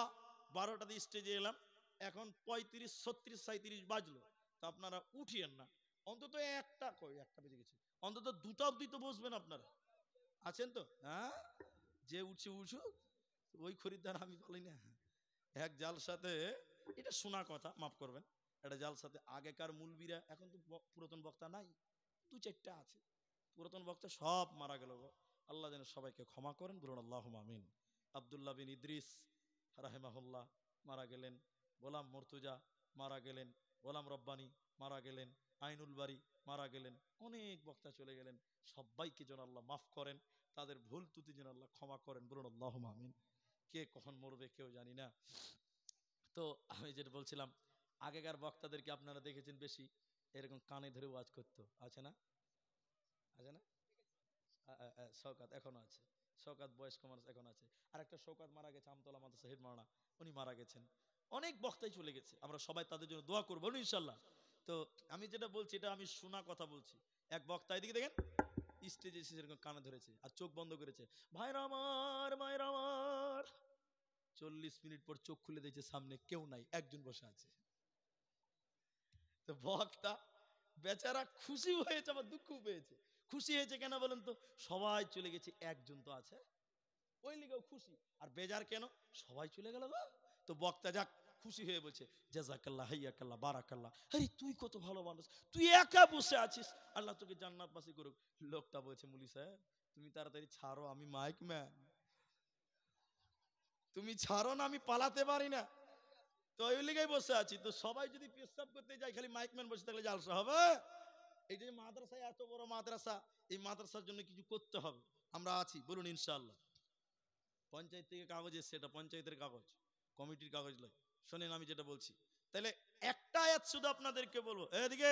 12টা দিয়ে স্টেজে এলাম, এখন 35, 36, 37 বাজলো। তো আপনারা উঠিয়েন না, অন্তত একটা কই একটা বেজে গেছে, অন্তত দুটা অব্দি তো বসবেন আপনারা, আছেন তো? হ্যাঁ, যে উঠছে উঠুক, ওই খরিদ্দার আমি বলি না। এক জালসাতে, এটা শোনা কথা মাফ করবেন, একটা জালসাতে আগেকার মুলবিরা, এখন তো পুরাতন বক্তা নাই, 2-4টা আছে, পুরাতন বক্তা সব মারা গেল গো। আল্লাহ যেন সবাইকে ক্ষমা করেন, বলুন আল্লাহুম্মা আমিন। আব্দুল্লাহ বিন ইদ্রিস রাহেমাহুল্লাহ মারা গেলেন, গোলাম মুর্তুজা মারা গেলেন, গোলাম রব্বানি মারা গেলেন, আইনুল বাড়ি মারা গেলেন, অনেক বক্তা চলে গেলেন। সবাইকে যেন আল্লাহ মাফ করেন, তাদের ভুল ত্রুটি যেন আল্লাহ ক্ষমা করেন, বলুন আল্লাহুম্মা আমিন। কে কখন মরবে কেউ জানি না। তো আমি যেটা বলছিলাম, আগেকার বক্তাদেরকে আপনারা দেখেছেন বেশি এরকম কানে ধরে ওয়াজ করতো, আছে না? আছে না? শওকাত এখনো আছে, শওকাত বয়স্ক মানুষ এখন আছে। আর একটা শওকাত মারা গেছে, আমতলা মাদ্রাসা হেড মাওলানা, উনি মারা গেছেন। অনেক বক্তাই চলে গেছে, আমরা সবাই তাদের জন্য দোয়া করবো ইনশাল্লাহ। তো আমি যেটা বলছি এটা আমি শোনা কথা বলছি। এক বক্তা এদিকে দেখেন স্টেজে এসে সেরকম কানে ধরেছে আর চোখ বন্ধ করেছে, ভাইরা আমার মায়েরা আমার। 40 মিনিট পর চোখ খুলে দিয়েছে, সামনে কেউ নাই, একজন বসে আছে। তো বক্তা বেচারা খুশি হয়েছে, আবার দুঃখ পেয়েছে। খুশি হয়েছে কেন বলেন তো, সবাই চলে গেছে, একজন তো আছে, ওই লিগেও খুশি। আর বেজার কেন, সবাই চলে গেল গো। তো বক্তা যাক খুশি হয়ে বলছে জাযাকাল্লাহ হাইয়াকাল্লাহ বারাকাল্লাহ, আরে তুই কত ভালো মানুষ, তুই একা বসে আছিস, আল্লাহ তোকে জান্নাত বাসী করুক। লোকটা বলছে মুলি সাহেব তুমি তাড়াতাড়ি ছাড়ো, আমি মাইক ম্যান, তুমি ছাড়ো না, আমি পালাতে পারি না, তো ওই লিগেই বসে আছি। তো সবাই যদি পেশাব করতে যায় খালি মাইকম্যান বসে থাকলে জালসা হবে? এই যে মাদ্রাসায় এত বড় মাদ্রাসা, এই মাদ্রাসার জন্য কিছু করতে হবে, আমরা আছি বলুন ইনশাআল্লাহ। পঞ্চায়েত থেকে কাগজ এসছে, এটা পঞ্চায়েতের কাগজ, কমিটির কাগজ নয়। শোনেন আমি যেটা বলছি, তাহলে একটা আয়াত শুধু আপনাদেরকে বলবো, এদিকে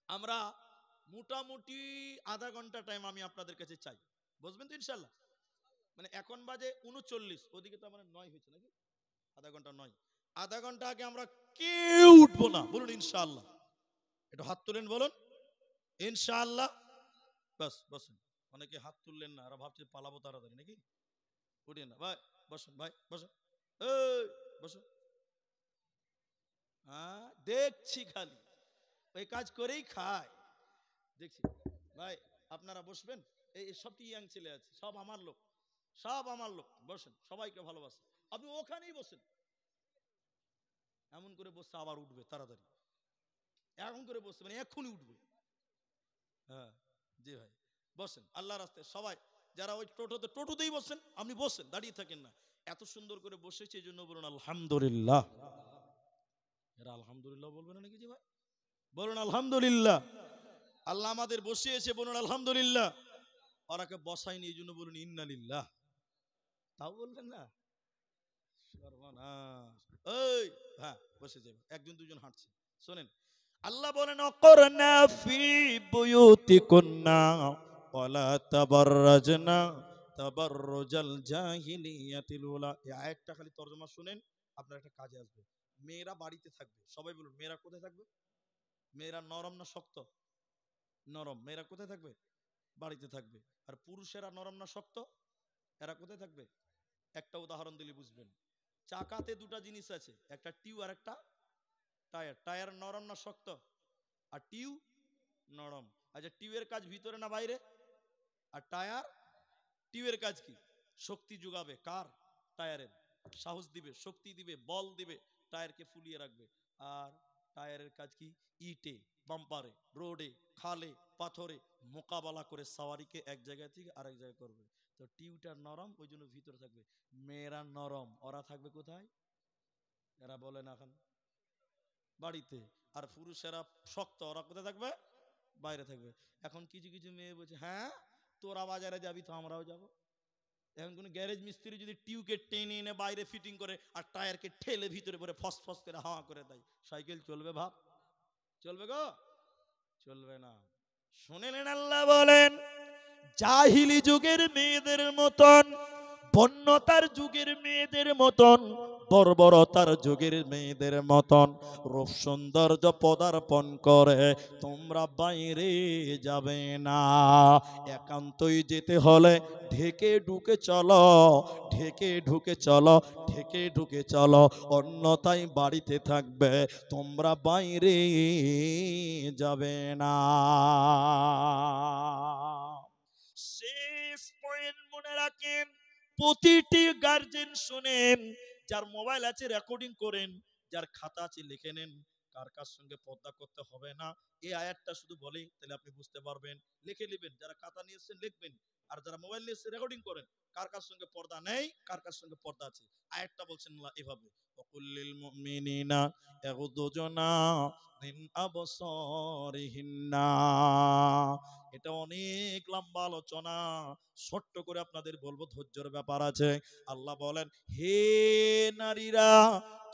আমরা মোটামুটি আধা ঘন্টা টাইম আমি আপনাদের কাছে চাই, বুঝবেন তো ইনশাআল্লাহ। মানে এখন বাজে 39, ওদিকে তো আমার 9 হয়েছে নাকি, আধা ঘন্টা 9, আধা ঘন্টা আগে আমরা কেউ উঠবো না, বলুন ইনশাআল্লাহ। একটু হাত তুলেন বলুন ইনশাআল্লাহ। বাস বসেন, অনেকে হাত তুললেন না, আর ভাবছে পালাবো তাড়াতাড়ি নাকি, উঠিয়ে না ভাই, বসেন ভাই বসেন, এই বসেন। হ্যাঁ দেখছি খালি ওই কাজ করেই খায়, দেখছি ভাই। আপনারা বসবেন, এই সবটি ইয়াং ছেলে আছে, সব আমার লোক, সব আমার লোক, বসেন, সবাইকে ভালোবাসে। আপনি ওখানেই বসেন, এমন করে বসে আবার উঠবে তাড়াতাড়ি, এমন করে বসে মানে এক্ষুনি উঠবে। হ্যাঁ জি ভাই, বসেন আল্লাহ রাস্তায় সবাই। যারা ওই টোটোতে, টোটোতেই বসেন, আপনি বসেন, দাঁড়িয়ে থাকেন না। এত সুন্দর করে বসেছে এই জন্য বলুন আলহামদুলিল্লাহ। এরা আলহামদুলিল্লাহ বলবে না নাকি? জি ভাই বলুন আলহামদুলিল্লাহ। আল্লাহ আমাদের বসিয়েছে, বলুন আলহামদুলিল্লাহ। ওরাকে বসায়নি এই জন্য বলুন ইন্নালিল্লাহ, তাও বলবেন না, সর্বনাশ। এই হ্যাঁ বসে যাবে, একজন দুজন হাঁটছে। শোনেন আল্লাহ বলেন অকরনা ফি বুয়ুতিকুন্না ওয়ালা তাবাররাজনা তাবাররুজাল জাহিলিয়াতিল উলা। এই আয়াতটা খালি তরজমা শুনেন, আপনার একটা কাজে আসবে। মেয়েরা বাড়িতে থাকবে, সবাই বলুন মেয়েরা কোথায় থাকবে? মেয়েরা নরম না শক্ত? নরম। মেয়েরা কোথায় থাকবে? বাড়িতে থাকবে। আর পুরুষেরা নরম না শক্ত? এরা কোথায় থাকবে? একটা উদাহরণ দিলে বুঝবেন। চাকাতে দুটা জিনিস আছে, একটা টিউ আর একটা টায়ার। টায়ার নরম না শক্ত? আর টিউ নরম। আচ্ছা টিউবের কাজ ভিতরে না বাইরে? আর টায়ার, টিউবের কাজ কি? শক্তি যোগাবে, কার? টায়ারের। সাহস দিবে, শক্তি দিবে, বল দিবে, টায়ারকে ফুলিয়ে রাখবে। আর টায়ারের কাজ কি? ইটে, বাম্পারে, রোডে, খালে, পাথরে মোকাবেলা করে সাওয়ারিকে এক জায়গা থেকে আরেক জায়গায় করবে। তো টিউটা নরম, ওই জন্য ভিতরে থাকবে। মেয়েরা নরম, ওরা থাকবে কোথায়? এরা বলে না এখন বাড়িতে, আর পুরুষেরা শক্ত, ওরা কোথায় থাকবে? বাইরে থাকবে। এখন কিছু কিছু মেয়ে বলছে, হ্যাঁ তোরা বাজারে যাবি তো আমরাও যাব। এখন কোন গ্যারেজ মিস্ত্রি যদি টিউকে টেনে এনে বাইরে ফিটিং করে আর টায়ারকে ঠেলে ভিতরে পরে ফস ফস করে হাওয়া করে দেয়, সাইকেল চলবে? ভাব চলবে গো? চলবে না। শুনেলেন আল্লাহ বলেন, জাহিলি যুগের মেয়েদের মতন, বন্যতার যুগের মেয়েদের মতন, বর্বরতার যুগের মেয়েদের মতন রূপ সৌন্দর্য পদার্পণ করে তোমরা বাইরে যাবে না। একান্তই যেতে হলে ঢেকে ঢুকে চলো, ঢেকে ঢুকে চলো, ঢেকে ঢুকে চলো, অন্যথায় বাড়িতে থাকবে, তোমরা বাইরে যাবে না। শেষ পয়েন্ট মনে রাখেন, প্রতিটি গার্জেন শুনেন, যার মোবাইল আছে রেকর্ডিং করেন, যার খাতা আছে লিখে নেন, কার কার সঙ্গে পর্দা করতে হবে না। এই আয়াতটা শুধু বলেই তাহলে আপনি বুঝতে পারবেন, লিখে নেবেন। যারা খাতা নিয়ে এসেছেন লিখবেন, আর যারা মোবাইল নিয়ে এসে রেকর্ডিং করেন, কার কার সঙ্গে পর্দা নেই, কার কার সঙ্গে পর্দা আছে। আয়াতটা বলছেন আল্লাহ এভাবে, ওয়াকুল্লিল মুমিনিনা ইয়াগুদুনা মিন আবসারিহিন্না। এটা অনেক লম্বা আলোচনা, ছোট্ট করে আপনাদের বলবো, ধৈর্যের ব্যাপার আছে। আল্লাহ বলেন, হে নারীরা,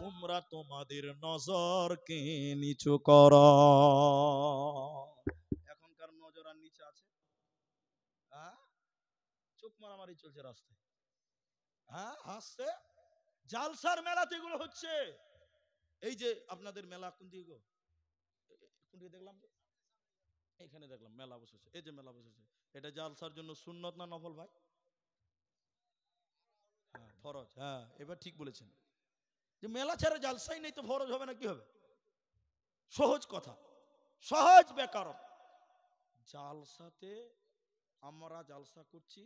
তোমরা তোমাদের নজরকে নিচু করো। এখনকার নজর আর নিচে আছে? হ্যাঁ, চোখ মারামারি চলছে রাস্তায়, হ্যাঁ হাসছে। জালসার মেলাতে এগুলো হচ্ছে। এই যে আপনাদের মেলা কোন দিকে গো? কোন দিকে দেখলাম? এখানে দেখলাম মেলা বসেছে, এই যে মেলা বসেছে, এটা জালসার জন্য সুন্নত না নফল ভাই? হ্যাঁ ফরজ। হ্যাঁ এবার ঠিক বলেছেন, যে মেলা ছাড়া জালসাই নেই তো ফরজ হবে না কি হবে? সহজ কথা, সহজ ব্যাকরণ। জালসাতে আমরা জালসা করছি,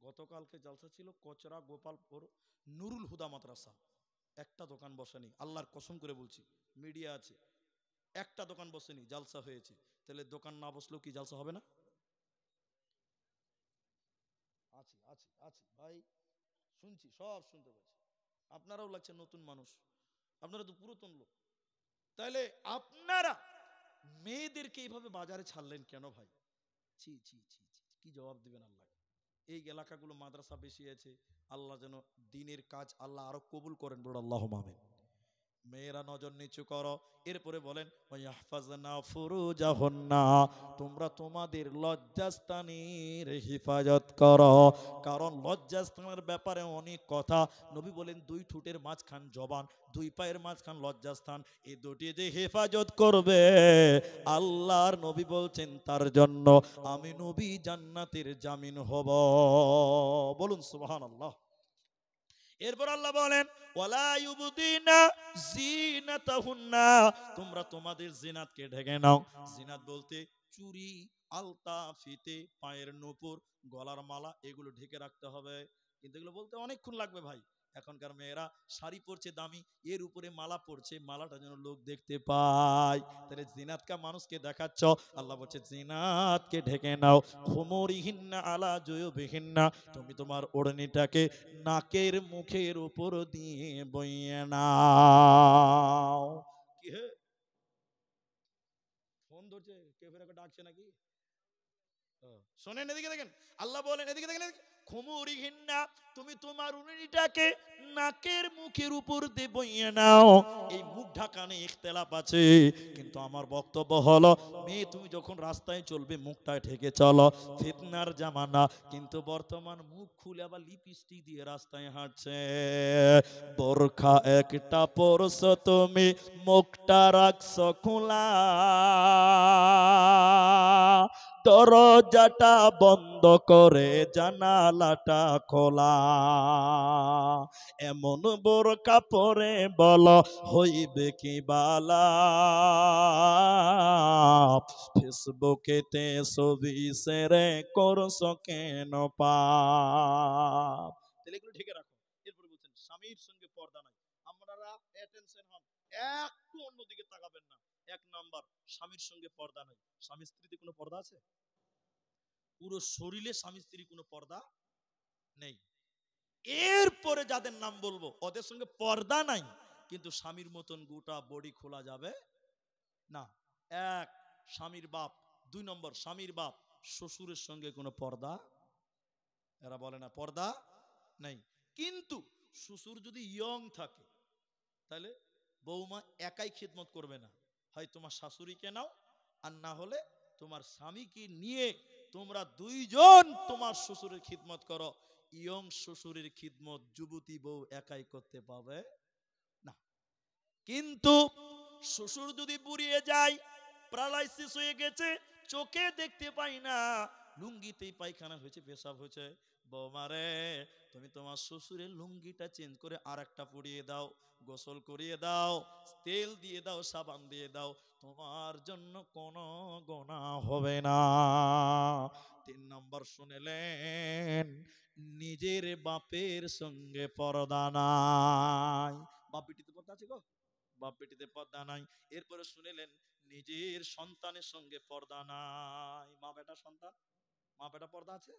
গতকালকে জালসা ছিল কচরা গোপালপুর নুরুল হুদা মাদ্রাসা। একটা দোকান বসেনি, আল্লাহর কসম করে বলছি, মিডিয়া আছে, একটা দোকান বসেনি, জালসা হয়েছে। তাহলে দোকান না বসলেও কি জালসা হবে না? আছি আছি আছি ভাই, শুনছি, সব শুনতে পাচ্ছি। আপনারাও লাগছে নতুন মানুষ, আপনারা তো পুরাতন লোক। তাহলে আপনারা মেয়েদেরকে এইভাবে বাজারে ছাড়লেন কেন ভাই? ছি ছি ছি ছি, কি জবাব দিবেন আল্লাহ? এই এলাকাগুলো মাদ্রাসা বেশি আছে, আল্লাহ যেন দিনের কাজ আল্লাহ আরো কবুল করেন, বড় আল্লাহ আমিন। মেয়েরা নজর নিচু করো। এরপরে বলেন, ওয়াহফাজনা ফুরুজাহুন্না, তোমরা তোমাদের লজ্জাস্থানের হেফাজত করো। কারণ লজ্জাস্থানের ব্যাপারে অনেক কথা। নবী বলেন, দুই ঠোঁটের মাঝখান জবান, দুই পায়ের মাঝখান লজ্জাস্থান, এই দুটি যে হেফাজত করবে, আল্লাহর নবী বলছেন তার জন্য আমি নবী জান্নাতের জামিন হব। বলুন সুবহানাল্লাহ। এরপর আল্লাহ বলেন, ওয়ালা ইউবদিনা জিনাতাহুন্না, তোমরা তোমাদের জিনাতকে ঢেকে নাও। জিনাত বলতে চুড়ি, আলতা, ফিতে, পায়ের নূপুর, গলার মালা, এগুলো ঢেকে রাখতে হবে। কিন্তু এগুলো বলতে অনেকক্ষণ লাগবে ভাই। এখনকার মেয়েরা শাড়ি পরছে দামি, এর উপরে মালা পরছে, মালাটা যেন লোক দেখতে পায়। তাহলে জিনাতকা মানুষকে দেখাচ্ছ, আল্লাহ বলছে জিনাতকে ঢেকে নাও। খুমুরিহিন্না আলা জুয়ুবিহিন্না, তুমি তোমার ওড়নিটাকে নাকের মুখের উপর দিয়ে বইয়ে নাও। কি হে, ফোন ধরছে, কে ফেরাকে ডাকছে নাকি? শোনেন এদিকে দেখেন, আল্লাহ বলেন এদিকে দেখেন, খুমুরিহিন্না, তুমি তোমার উনুনিটাকে নাকের মুখের উপর দিয়ে বইয়ে নাও। এই মুখ ঢাকানে ইখতিলাফ আছে, কিন্তু আমার বক্তব্য হলো, মেয়ে তুমি যখন রাস্তায় চলবে মুখটা ঢেকে চলো, ফিতনার জামানা। কিন্তু বর্তমান মুখ খুলে আবার লিপস্টিক দিয়ে রাস্তায় হাঁটছে। বোরখা একটা পরছো তুমি, মুখটা রাখছো খোলা, দরজাটা বন্ধ করে জানালাটা খোলা। এমন বোরকা পরে বল হইবে কি বালা, ফেসবুকেতে ছবি শেয়ার করছো কেন পাপ? তাহলে এগুলো ঠিক রাখো। এরপরে বলছেন, স্বামীর সঙ্গে পর্দা নাই। আপনারা অ্যাটেনশন হন, একটু অন্যদিকে তাকাবেন না। এক নাম্বার, স্বামীর সঙ্গে পর্দা নাই। স্বামী স্ত্রীতে কোনো পর্দা আছে? পুরো শরীরে স্বামী স্ত্রী কোনো পর্দা নেই। এরপরে যাদের নাম বলবো ওদের সঙ্গে পর্দা নাই, কিন্তু স্বামীর মতন গোটা বডি খোলা যাবে না। এক, স্বামীর বাপ। 2 নম্বর, স্বামীর বাপ শ্বশুরের সঙ্গে কোনো পর্দা, এরা বলে না পর্দা নেই। কিন্তু শ্বশুর যদি ইয়ং থাকে তাহলে বৌমা একাই খিদমত করবে না, হয় তোমার শাশুড়িকে নাও, আর না হলে তোমার স্বামীকে নিয়ে তোমরা দুইজন তোমার শ্বশুরের খিদমত করো। ইয়ং শ্বশুরের খিদমত যুবতী বউ একাই করতে পাবে না। কিন্তু শ্বশুর যদি বুড়িয়ে যায়, প্যারালাইসিস হয়ে গেছে, চোখে দেখতে পাই না, লুঙ্গিতেই পায়খানা হয়েছে, পেশাব হয়েছে, বৌমারে তুমি তোমার শ্বশুরের লুঙ্গিটা চেঞ্জ করে আর একটা পরিয়ে দাও, গোসল করিয়ে দাও, তেল দিয়ে দাও, সাবান দিয়ে দাও, তোমার জন্য কোনো গোনা হবে না। 3 নম্বর শুনেলেন, নিজের বাপের সঙ্গে পর্দা নাই। বাপ বেটিতে পর্দা আছে গো, বাপ বেটিতে পর্দা নাই। এরপরে শুনেলেন, নিজের সন্তানের সঙ্গে পর্দা নাই। মা বেটা সন্তান, মা বেটা পর্দা আছে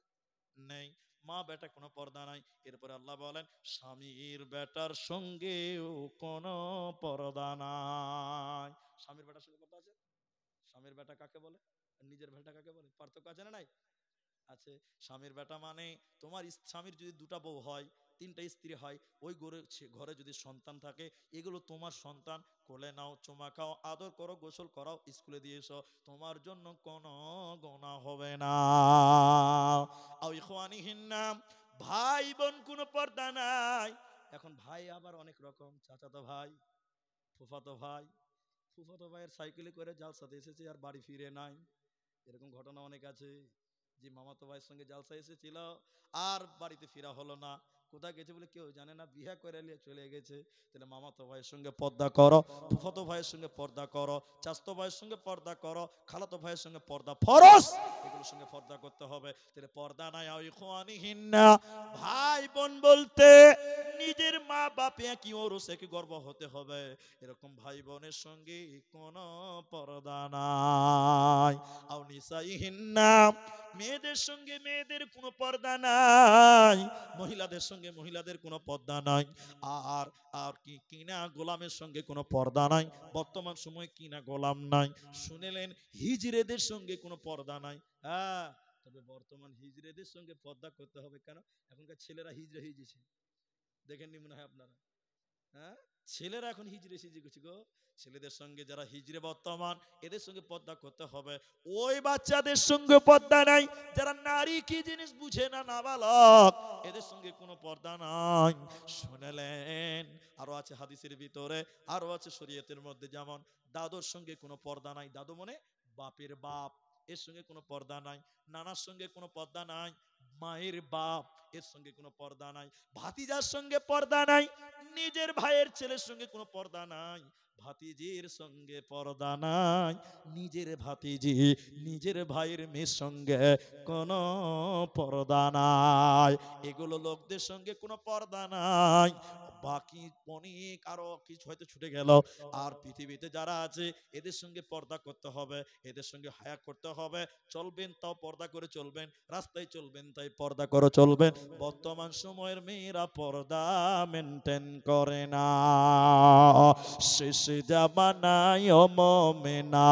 নেই, মা বেটা কোনো পর্দা নাই। এরপরে আল্লাহ বলেন, স্বামীর বেটার সঙ্গেও কোনো পর্দা নাই। স্বামীর বেটার সঙ্গে পর্দা আছে? স্বামীর বেটা কাকে বলে, নিজের বেটা কাকে বলে, পার্থক্য আছে না নাই? আছে। স্বামীর বেটা মানে তোমার স্বামীর যদি 2টা বউ হয়, 3টা স্ত্রী হয়, ওই ঘরে যদি সন্তান থাকে, এগুলো তোমার সন্তান, কোলে নাও, চুমা খাও, আদর করো, গোসল করাও, স্কুলে দিয়ে এসো, তোমার জন্য কোনো গোনা হবে না। আও ইখওয়ানিহিন্না, ভাই বোন কোনো পর্দা নাই। এখন ভাই আবার অনেক রকম, চাচাতো ভাই, ফুফাতো ভাই, ফুফাতো ভাইয়ের সাইকেলে করে জালসাতে এসেছে আর বাড়ি ফিরে নাই, এরকম ঘটনা অনেক আছে। যে মামাতো ভাইয়ের সঙ্গে জালসা এসেছিল আর বাড়িতে ফেরা হলো না, কোথায় গেছে বলে কেউ জানে না, বিয়ে করে নিয়ে চলে গেছে। তাহলে মামাতো ভাইয়ের সঙ্গে পর্দা করো, ফুফাতো ভাইয়ের সঙ্গে পর্দা করো, চাচতো ভাইয়ের সঙ্গে পর্দা করো, খালাতো ভাইয়ের সঙ্গে পর্দা ফরজ, এগুলোর সঙ্গে পর্দা করতে হবে। তাহলে পর্দা নাই। আও ইখওয়ানিহিন্না, ভাই বোন বলতে নিজের মা বাপ একই ওরস একই গর্ব হতে হবে, এরকম ভাই বোনের সঙ্গে কোনো পর্দা নাই। আও নিসাইহিন্না, মেয়েদের সঙ্গে মেয়েদের কোনো পর্দা নাই, মহিলাদের সঙ্গে মহিলাদের কোনো পর্দা নাই। আর আর কি কিনা গোলামের সঙ্গে কোনো পর্দা নাই। বর্তমান সময় কিনা গোলাম নাই। শুনেলেন, হিজড়েদের সঙ্গে কোনো পর্দা নাই। হ্যাঁ, তবে বর্তমান হিজড়েদের সঙ্গে পর্দা করতে হবে। কেন? এখনকার ছেলেরা হিজড়ে হয়েছে, দেখেননি মনে হয় আপনারা? হ্যাঁ, ছেলেরা এখন হিজড়ে সিজে গেছে গো। ছেলেদের সঙ্গে যারা হিজড়ে বর্তমান, এদের সঙ্গে পর্দা করতে হবে। ওই বাচ্চাদের সঙ্গে পর্দা নাই যারা নারী কি জিনিস বুঝে না, নাবালক, এদের সঙ্গে কোনো পর্দা নাই। শুনলেন, আরো আছে হাদিসের ভিতরে, আরো আছে শরীয়তের মধ্যে, যেমন দাদুর সঙ্গে কোনো পর্দা নাই, দাদু মানে বাপের বাপ, এর সঙ্গে কোনো পর্দা নাই। নানার সঙ্গে কোনো পর্দা নাই, মায়ের বাপ, এর সঙ্গে কোনো পর্দা নাই। ভাতিজার সঙ্গে পর্দা নাই, নিজের ভাইয়ের ছেলের সঙ্গে কোনো পর্দা নাই। ভাতিজির সঙ্গে পর্দা নাই, নিজের ভাতিজি নিজের ভাইয়ের মেয়ের সঙ্গে কোনো পর্দা নাই। এগুলো লোকদের সঙ্গে কোনো পর্দা নাই। বাকি অনেক আরো কিছু হয়তো ছুটে গেল। আর পৃথিবীতে যারা আছে এদের সঙ্গে পর্দা করতে হবে, এদের সঙ্গে হায়া করতে হবে। চলবেন তাও পর্দা করে চলবেন, রাস্তায় চলবেন তাই পর্দা করে চলবেন। বর্তমান সময়ের মেয়েরা পর্দা মেনটেন করে না। শেষ জামানায় ও মুমিনা,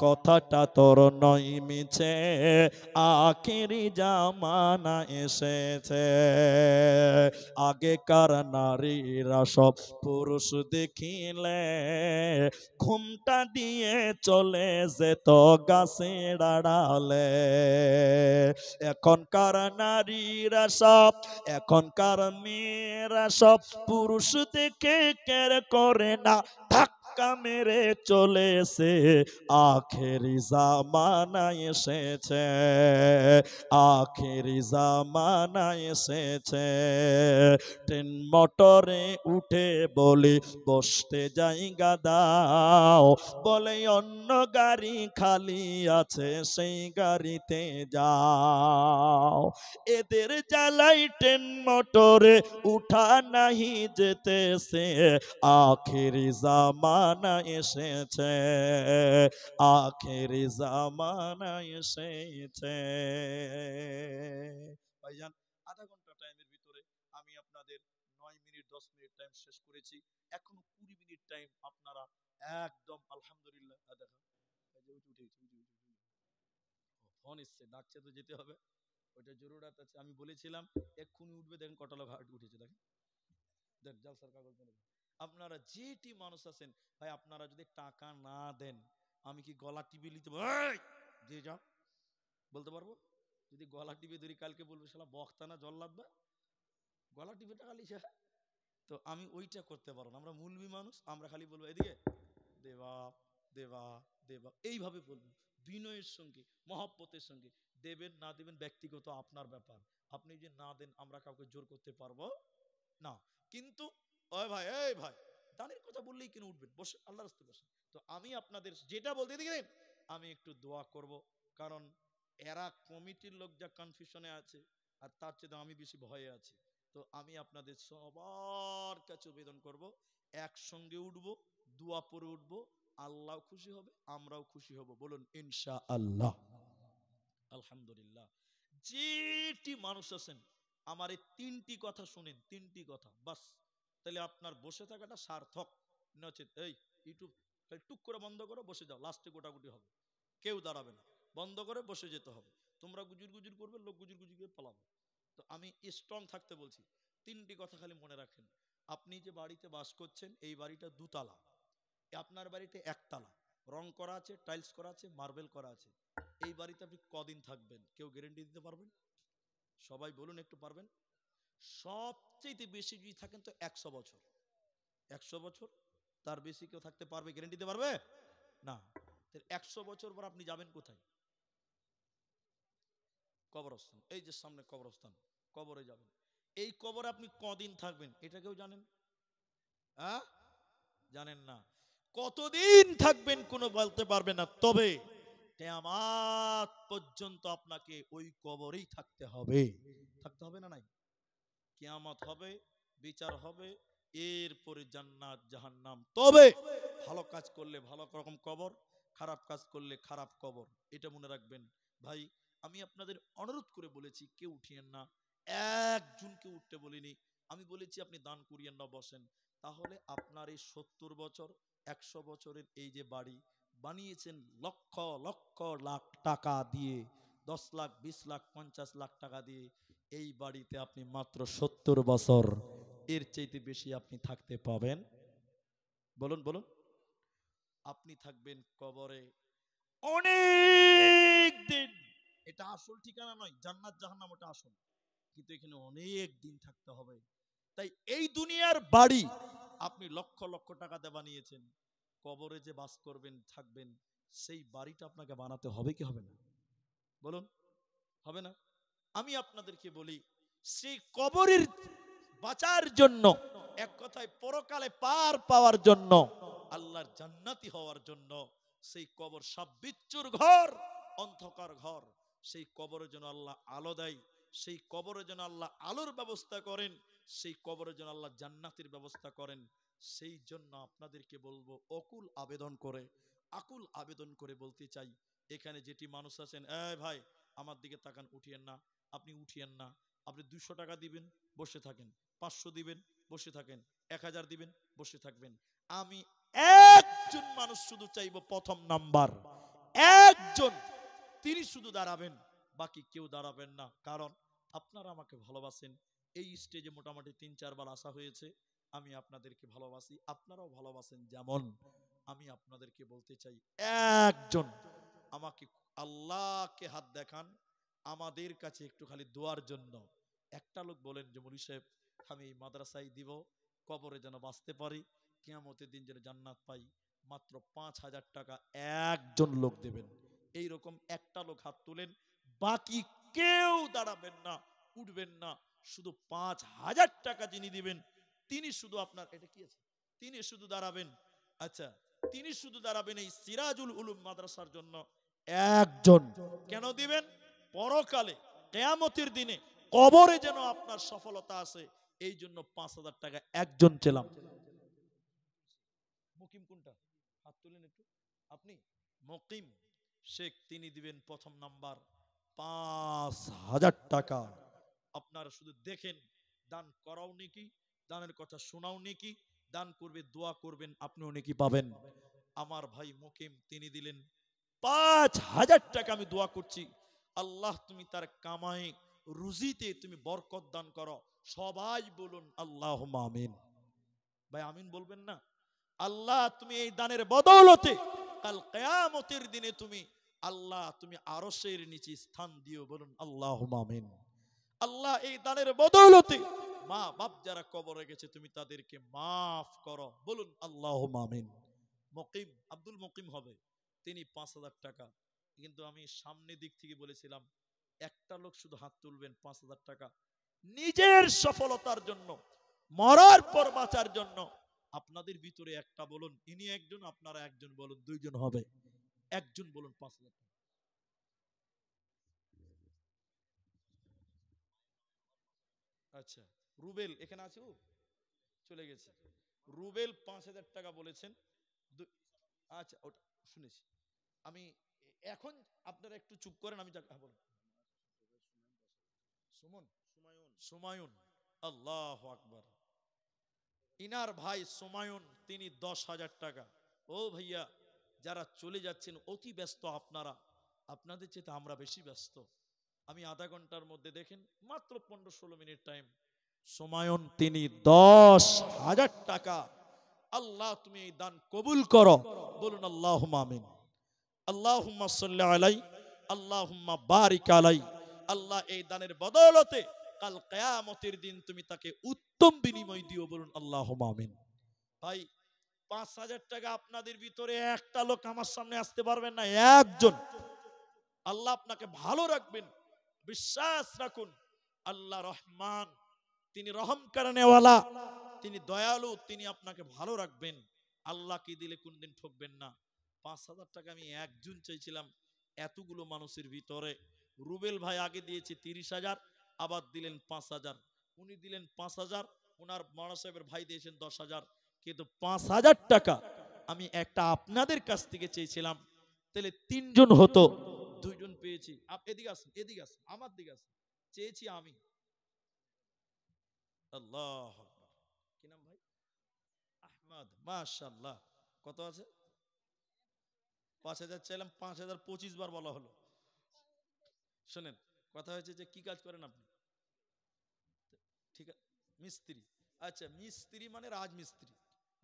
কথাটা তোর নয় মিছে, আখেরি জামানা এসেছে। আগেকার নারীরা সব পুরুষ দেখিলে ঘুমটা দিয়ে চলে যেত গাছের আড়ালে। এখনকার নারীরা সব, এখনকার মেয়েরা সব পুরুষ দেখে কেয়ার করে না, ধাক্কা মেরে চলেছে, আখেরি জামানা এসেছে, আখেরি জামানা এসেছে। ট্রেন মোটরে উঠে বলি বসতে জায়গা দাও, বলে অন্য গাড়ি খালি আছে সেই গাড়িতে যাও। এদের জ্বালাই ট্রেন মোটরে উঠা নাহি যেতেছে, আখেরি জামানা এসেছে, আখেরি জামানা এসেছে। ভাইজান, আধা ঘন্টা টাইমের ভিতরে আমি আপনাদের আপনাদের 9 মিনিট 10 মিনিট টাইম শেষ করেছি, এখনো 20 মিনিট টাইম আপনারা একদম আলহামদুলিল্লাহ। দেখা ফোন এসছে, ডাকছে তো যেতে হবে, ওইটা জরুরাত আছে। আমি বলেছিলাম এক্ষুনি উঠবে, দেখেন কটা লোক উঠেছে, দেখেন দেন জালসার কাগজ দেন। আপনারা যেটি মানুষ আছেন ভাই, আপনারা যদি টাকা না দেন আমি কি গলা টিপে নিতে দিয়ে যাও বলতে পারবো? যদি গলা টিপে ধরি কালকে বলবে শালা বক্তা না জল্লাদ বা গলা টিপে টাকা লিছে, তো আমি ওইটা করতে পারবো না। আমরা মুলবি মানুষ, আমরা খালি বলবো এদিকে দেবা দেবা দেবা, এইভাবে বলবো বিনয়ের সঙ্গে মহব্বতের সঙ্গে। দেবেন না দেবেন ব্যক্তিগত আপনার ব্যাপার, আপনি যে না দেন আমরা কাউকে জোর করতে পারবো না। কিন্তু ওই ভাই, এই ভাই দানের কথা বললেই কেন উঠবেন? বসে আল্লাহর রাস্তায় বসে। তো আমি আপনাদের যেটা বলতে দিলেন, আমি একটু দোয়া করব, কারণ এরা কমিটির লোক যা কনফিউশনে আছে আর তার চেয়ে আমি বেশি ভয়ে আছি। তো আমি আপনাদের সবার কাছে আবেদন করব, একসঙ্গে উঠব, দোয়া পরে উঠব, আল্লাহ খুশি হবে, আমরাও খুশি হব। বলুন ইনশাআল্লাহ। আলহামদুলিল্লাহ। যেটি মানুষ আছেন আমার এই 3টি কথা শুনেন, 3টি কথা বাস, তাহলে আপনার বসে থাকাটা সার্থক। নচেত এই ইউটিউব টুক করে বন্ধ করো, বসে যাও, লাস্টে গোটাগুটি হবে, কেউ দাঁড়াবে না, বন্ধ করে বসে যেতে হবে। তোমরা গুজুর গুজুর করবে, লোক গুজুর গুজুর করে পালাবে। তো আমি স্ট্রং থাকতে বলছি। 3টি কথা খালি মনে রাখেন। আপনি যে বাড়িতে বাস করছেন, এই বাড়িটা 2 তলা, আপনার বাড়িতে 1 তলা, রং করা আছে, টাইলস করা আছে, মার্বেল করা আছে। এই বাড়িতে আপনি কদিন থাকবেন কেউ গ্যারান্টি দিতে পারবেন? সবাই বলুন একটু, পারবেন? সবচেয়ে বেশি যদি থাকেন তো 100 বছর, 100 বছর, তার বেশি কেউ থাকতে পারবে, গ্যারান্টি দিতে পারবে না। 100 বছর পর আপনি যাবেন কোথায়? কবরস্থান। এই যে সামনে কবরস্থান, কবরে যাবেন। এই কবরে আপনি কদিন থাকবেন এটা কেউ জানেন? হ্যাঁ, জানেন না। কতদিন থাকবেন কোনো বলতে পারবে না, তবে কিয়ামত পর্যন্ত আপনাকে ওই কবরেই থাকতে হবে। থাকতে হবে না? নাই, কিয়ামত হবে, বিচার হবে, এরপরে জান্নাত জাহান্নাম। তবে ভালো কাজ করলে ভালো রকম কবর, খারাপ কাজ করলে খারাপ কবর, এটা মনে রাখবেন। ভাই আমি আপনাদের অনুরোধ করে বলেছি কেউ উঠিয়েন না, একজনকে উঠতে বলিনি। আমি বলেছি আপনি দান করিয়েন না, বসেন। তাহলে আপনার এই 70 বছর 100 বছরের এই যে বাড়ি বানিয়েছেন লক্ষ লক্ষ লাখ টাকা দিয়ে, 10 লাখ 20 লাখ 50 লাখ টাকা দিয়ে, এই বাড়িতে আপনি মাত্র 70 বছর, এর চাইতে বেশি আপনি থাকতে পাবেন? বলুন বলুন। আপনি থাকবেন কবরে অনেক দিন। এটা আসল ঠিকানা নয়, জান্নাত জাহান্নাম ওটা আসল, কিন্তু এখানে অনেক দিন থাকতে হবে। তাই এই দুনিয়ার বাড়ি আপনি লক্ষ লক্ষ টাকা দিয়ে বানিয়েছেন, কবরে যে বাস করবেন থাকবেন, সেই বাড়িটা আপনাকে বানাতে হবে কি হবে না? বলুন, হবে না? আমি আপনাদেরকে বলি, সেই কবরের বাঁচার জন্য, এক কথায় পরকালে পার পাওয়ার জন্য, আল্লাহর জান্নাতি হওয়ার জন্য, সেই কবর সাববিচ্ছুর ঘর, অন্ধকার ঘর, সেই কবরের জন্য আল্লাহ আলো দেয়, সেই কবরের জন্য আল্লাহ আলোর ব্যবস্থা করেন, সেই কবরের জন্য আল্লাহ জান্নাতের ব্যবস্থা করেন। সেই জন্য আপনাদেরকে বলবো, আকুল আবেদন করে বলতে চাই, এখানে যেটি মানুষ আছেন, এই ভাই আমার দিকে তাকান, উঠিয়েন না, আপনি উঠিয়েন না। আপনি 200 টাকা দিবেন, বসে থাকেন, 500 দিবেন, বসে থাকেন, 1000 দিবেন, বসে থাকবেন। আমি একজন মানুষ শুধু চাইবো, প্রথম নাম্বার একজন, তিনি শুধু দাঁড়াবেন, বাকি কেউ দাঁড়াবেন না। কারণ আপনারা আমাকে ভালোবাসেন, এই স্টেজে মোটামুটি 3-4 বার আসা হয়েছে, আমি আপনাদেরকে ভালোবাসি, আপনারাও ভালোবাসেন যেমন। আমি আপনাদেরকে বলতে চাই, একজন আমাকে আল্লাহকে হাত দেখান, আমাদের কাছে একটু খালি দোয়ার জন্য। একটা লোক বলেন যে মৌলভী সাহেব আমি এই মাদ্রাসায় দিব, কবরে যেন বাঁচতে পারি, কিয়ামতের দিন যেন জান্নাত পাই, মাত্র 5,000 টাকা একজন লোক দেবেন। এইরকম একটা লোক হাত তুলেন, বাকি কেউ দাঁড়াবেন না, উঠবেন না। শুধু 5,000 টাকা যিনি দিবেন, তিনি শুধু আপনার, এটা কি আছে, তিনি শুধু দাঁড়াবেন। আচ্ছা, তিনি শুধু দাঁড়াবেন এই সিরাজুল উলুম মাদ্রাসার জন্য একজন। কেন দিবেন? পরকালে কিয়ামতের দিনে কবরে যেন আপনার সফলতা আছে, এই জন্য 5,000 টাকা একজন চেলাম। মুকিম কোনটা? হাত তুলেন একটু। আপনি মুকিম শেখ, তিনি দিবেন প্রথম নাম্বার 5,000 টাকা। আপনারা শুধু দেখেন, দান করাও নেকি, দানের কথা শোনাও নেকি, দান করবে দোয়া করবেন আপনিও নেকি পাবেন। আমার ভাই মুকিম তিনি দিলেন 5,000 টাকা। আমি দোয়া করছি আল্লাহ তুমি তার কামাই রুজিতে তুমি বরকত দান করো। সবাই বলুন আল্লাহুম্মা আমিন। ভাই আমিন বলবেন না? আল্লাহ তুমি এই দানের বদৌলতে কাল কিয়ামতের দিনে তুমি আল্লাহ তুমি আরশের নিচে স্থান দিও, বলুন আল্লাহুম্মা আমিন। আল্লাহ এই দানের বদৌলতে মা বাপ যারা কবরে গেছে তুমি তাদেরকে মাফ করো, বলুন আল্লাহুম্মা আমিন। মুকিম আব্দুল মুকিম হবে, তিনি 5,000 টাকা। কিন্তু আমি সামনে দিক থেকে বলেছিলাম একটা লোক শুধু হাত তুলবেন 5,000 টাকা নিজের সফলতার জন্য, মরার পর বাঁচার জন্য। আপনাদের ভিতরে একটা বলুন, ইনি একজন, আপনারা একজন বলুন, দুইজন হবে। একজন বলুন 5,000 টাকা। আচ্ছা, রুবেল এখানে আছে? ও চলে গেছে। রুবেল 5,000 টাকা বলেছেন। আচ্ছা ওটা শুনেছি আমি। এখন আপনারা একটু চুপ করেন, আমি বলুন। সুমন, সুমায়ুন, আল্লাহু আকবার। ইনার ভাই সুমায়ুন তিনি 10,000 টাকা। ও ভাইয়া যারা চলে যাচ্ছেন অতি ব্যস্ত আপনারা, আপনাদের চেয়ে আমরা বেশি ব্যস্ত। আমি আধা ঘন্টার মধ্যে দেখেন মাত্র 15-16 মিনিট টাইম। সুমায়ুন তিনি 10,000 টাকা। আল্লাহ তুমি এই দান কবুল করো, বলুন আল্লাহুম্মা আমিন। আল্লাহুম্মা সাল্লি আলাই, আল্লাহুম্মা বারিক আলাই। আল্লাহ এই দানের বদৌলতে কাল কিয়ামতের দিন তুমি তাকে উত্তম বিনিময় দিও, বলুন আল্লাহুম্মা আমিন। ভাই 5,000 টাকা আপনাদের ভিতরে একটা লোক আমার সামনে আসতে পারবেন না? একজন। আল্লাহ আপনাকে ভালো রাখবেন, বিশ্বাস রাখুন। আল্লাহ রহমান, তিনি রহম করনেওয়ালা, তিনি দয়ালু, তিনি আপনাকে ভালো রাখবেন। আল্লাহকে দিলে কোনদিন ঠকবেন না। 5,000 টাকা আমি একজন চাইছিলাম এতগুলো মানুষের ভিতরে। রুবেল ভাই আগে দিয়েছে 30,000, আবার দিলেন 5,000। উনি দিলেন 5,000, ওনার মারা সাহেবের ভাই দিয়েছেন 10,000। কিন্তু 5,000 টাকা আমি একটা আপনাদের কাছ থেকে চেয়েছিলাম, তাহলে 3জন হতো, 2জন পেয়েছি। এদিকে আসেন, এদিকে আসেন, আমার দিকে আসেন। চেয়েছি আমি। আল্লাহ আকবার। কি নাম ভাই? আহমদ, মাশাআল্লাহ। কত আছে? 5,000 চাইলাম, 5,000 25 বার বলা হলো। শোনেন, কথা হয়েছে যে কি কাজ করেন আপনি? ঠিক আছে, মিস্ত্রি। আচ্ছা, মিস্ত্রি মানে রাজমিস্ত্রি।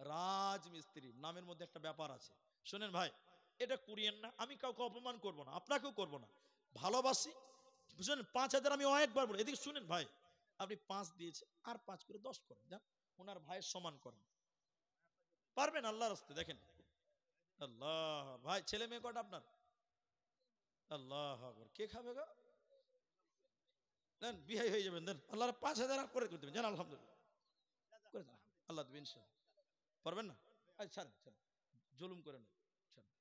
রাজমিস্ত্রি নামের মধ্যে একটা ব্যাপার আছে। শোনেন ভাই, এটা করিয়েন না। আমি কাউকে অপমান করব না, আপনাকেও করব না, ভালোবাসি। বুঝলেন? 5,000 আমি অনেকবার বলি। এদিকে শুনেন ভাই, আপনি 5 দিয়েছে, আর 5 করে 10 করেন, যান ওনার ভাইয়ের সমান করেন। পারবেন আল্লাহর রাস্তে? দেখেন আল্লাহ। ভাই ছেলে মেয়ে কটা আপনার? আল্লাহ আকবার। কে খাবে গো? দেন বিহাই হয়ে যাবেন, দেন আল্লাহর 5,000 আর করে দেবেন, জান আলহামদুলিল্লাহ করে দেন। আল্লাহ দেবেন ইনশাআল্লাহ। পারবেন না? আচ্ছা ছাড়েন, ছাড়েন, জুলুম করে না, ছাড়েন।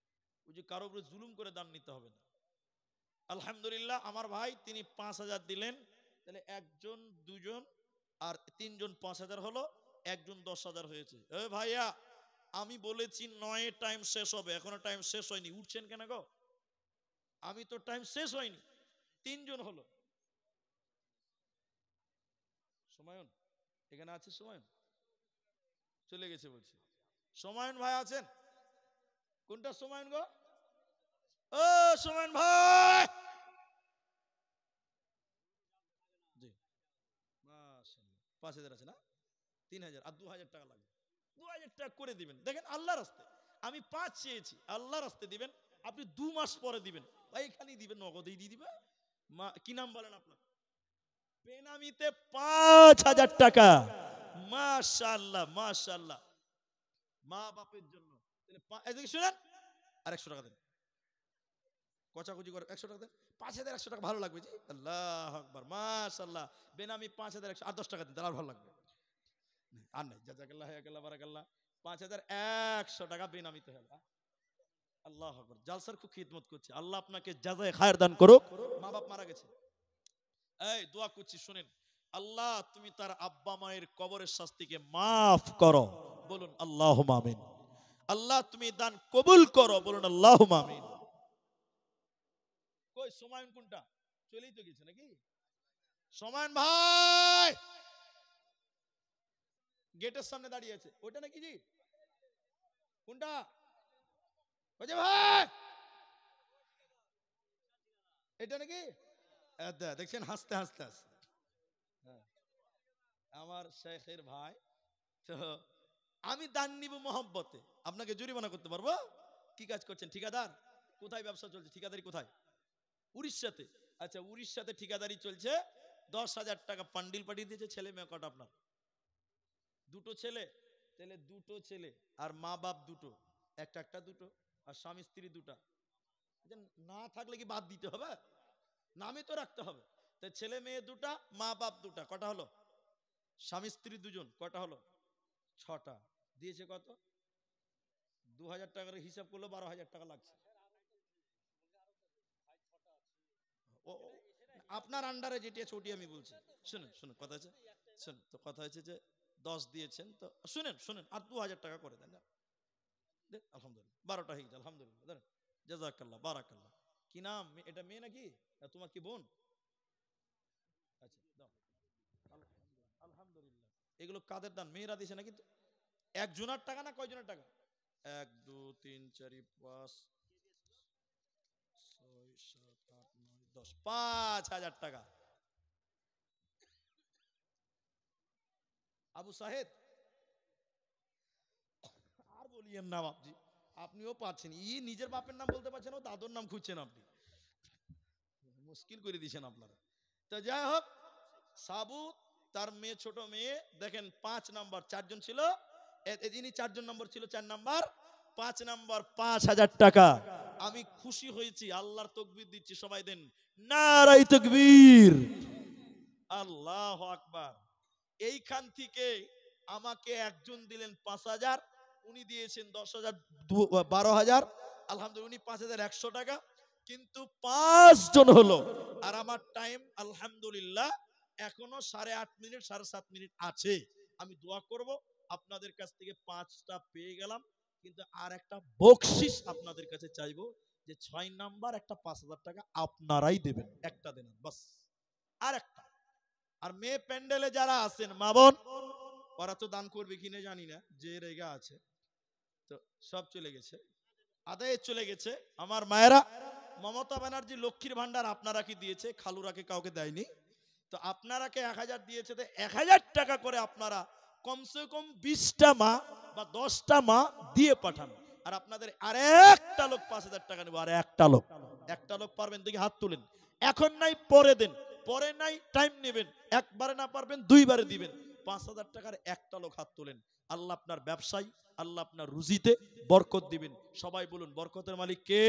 ওই যে কারো উপরে জুলুম করে দান নিতে হবে না। আলহামদুলিল্লাহ আমার ভাই তিনি 5,000 দিলেন। তাহলে একজন, দুজন আর 3জন 5,000 হলো, একজন 10,000 হয়েছে। এ ভাইয়া আমি বলেছি 9 টাইম শেষ হবে, এখনো টাইম শেষ হয়নি, উঠছেন কেন গো? আমি তো টাইম শেষ হয়নি। 3জন হলো। সুমায়ুন এখানে আছে? সুমায়ুন চলে গেছে বলছে। সুমায়ুন ভাই আছেন? কোনটা সুমায়ুন গো? ও সুমায়ুন ভাই, জি মাশাআল্লাহ। 5,000 আছে না? 3,000 আর 2,000 টাকা লাগবে। 2,000 টাকা করে দিবেন, দেখেন আল্লাহর রাস্তে। আমি 5 চেয়েছি, আল্লাহর রাস্তে দিবেন। আপনি 2 মাস পরে দিবেন, ভাই এখানেই দিবেন, নগদেই দিয়ে দিবে। কি নাম বলেন আপনার? বেনামিতে 5,000 টাকা। মাশাআল্লাহ, মাশাআল্লাহ। মা বাপের জন্য। এদিকে শুনেন, আর 100 টাকা দেন। কচাকুচি করে 100 টাকা দেন। 5,100 টাকা ভালো লাগবে জি। আল্লাহ আকবার, মাশাআল্লাহ। বেনামি 5,100 আর 10 টাকা দেন, তাহলে আর ভালো লাগবে। আর নাই, জাযাকাল্লাহ হায়াকাল্লাহ বারাকাল্লাহ। 5,100 টাকা বেনামিতে হলো। আল্লাহ আকবার। জালসার খুব খিদমত করছে, আল্লাহ আপনাকে জাযায়ে খায়ের দান করুক। মা বাপ মারা গেছে, এই দোয়া করছি শুনেন, আল্লাহ তুমি তার আব্বা মায়ের কবরের শাস্তিকে মাফ করো, বলুন আল্লাহুম্মা আমিন। আল্লাহ তুমি দান কবুল করো, বলুন আল্লাহুম্মা আমিন। কই সুমায়ুন কোনটা? চলেই তো গেছে নাকি? সুমায়ুন ভাই গেটের সামনে দাঁড়িয়ে আছে, ওইটা নাকি জি? কোনটা? ওই যে ভাই, এটা নাকি? দেখছেন, হাসতে হাসতে হাসতে। হ্যাঁ, আমার শেখের ভাই। তো আমি দান নিব মহব্বতে, আপনাকে জরিমানা করতে পারবো? কি কাজ করছেন ঠিকাদার? কোথায় ব্যবসা চলছে? ঠিকাদারি কোথায়? উড়িষ্যাতে। আচ্ছা, উড়িষ্যাতে ঠিকাদারি চলছে। 10,000 টাকা পান্ডিল পাঠিয়ে দিয়েছে। ছেলে মেয়ে কটা আপনার? দুটো ছেলে। তাহলে দুটো ছেলে আর মা বাপ দুটো, একটা একটা দুটো, আর স্বামী স্ত্রী দুটা। আচ্ছা, না থাকলে কি বাদ দিতে হবে? নামে তো রাখতে হবে। তাই ছেলে মেয়ে দুটা, মা বাপ দুটা, কটা হলো? স্বামী স্ত্রী দুজন, কটা হলো? 6টা। দিয়েছে কত? 2,000 টাকার হিসাব করলো 12,000 টাকা লাগছে। আপনার আন্ডারে যেটি আছে ওটি আমি বলছি। শুনুন শুনুন, কথা আছে, শুনুন তো, কথা হচ্ছে যে 10 দিয়েছেন তো, শুনেন শুনেন, আর 2,000 টাকা করে দেন। আলহামদুলিল্লাহ, 12টা হয়ে গেছে, আলহামদুলিল্লাহ, দেন। জাযাকাল্লাহ, বারাকাল্লাহ। কি নাম? এটা মেয়ে নাকি? তোমার কি বোন? আচ্ছা, দাও। আলহামদুলিল্লাহ। এগুলো কাদের দান? মেয়েরা দিয়েছে নাকি? একজনের টাকা না কয়জনের টাকা? 1 2 3 4 5 6 7 8 9 10, 5,000 টাকা। আবু সাহেদ, আর বলিয়েন না বাপজি, আপনিও পাচ্ছেন, নিজের বাপের নাম বলতে পারছেন, ও দাদুর নাম খুঁজছেন আপনি। মুশকিল করে দিয়েছেন আপনারা। তো যাই হোক, সাবু তার মেয়ে, ছোট মেয়ে, দেখেন 5 নাম্বার, 4 জন ছিল, যিনি 4 জন নম্বর ছিল, 4 নাম্বার, 5 নাম্বার, 5,000 টাকা। আমি খুশি হয়েছি, আল্লাহর তাকবীর দিচ্ছি, সবাই দেন নারায়ে তাকবীর, আল্লাহু আকবার। এইখান থেকে আমাকে একজন দিলেন 5,000, উনি দিয়েছেন 10,000, 12,000, আলহামদুলিল্লাহ, উনি 5,100 টাকা। কিন্তু 5 জন হলো, আর আমার টাইম আলহামদুলিল্লাহ এখনো 8:30 মিনিট, 7:30 মিনিট আছে। আমি দোয়া করব, আপনাদের কাছ থেকে 5টা পেয়ে গেলাম, কিন্তু আর একটা বকশিশ আপনাদের কাছে চাইবো, যে 6 নাম্বার একটা 5,000 টাকা আপনারাই দেবেন, একটা দেন বাস, আর একটা। আর মেয়ে প্যান্ডেলে যারা আছেন মা বোন, ওরা তো দান করবে কিনে জানি না, যে রেগা আছে, তো সব চলে গেছে, আদায়ে চলে গেছে। আমার মায়েরা, মমতা ব্যানার্জি লক্ষ্মীর ভান্ডার আপনারা কি দিয়েছে? খালুরাকে কাউকে দেয়নি। তো আপনারাকে 1,000 দিয়েছে, তো 1,000 টাকা করে আপনারা কমসে কম 20টা মা বা 10টা মা দিয়ে পাঠান। আর আপনাদের আরেকটা লোক 5,000 টাকা নেব, আর একটা লোক পারবেন দেখি হাত তুলেন। এখন নাই পরে দেন, পরে নাই টাইম নেবেন, একবারে না পারবেন 2বারে দিবেন। 5,000 টাকার একটা লোক হাত তোলেন। আল্লাহ আপনার ব্যবসায়, আল্লাহ আপনার রুজিতে বরকত দিবেন। সবাই বলুন বরকতের মালিক কে?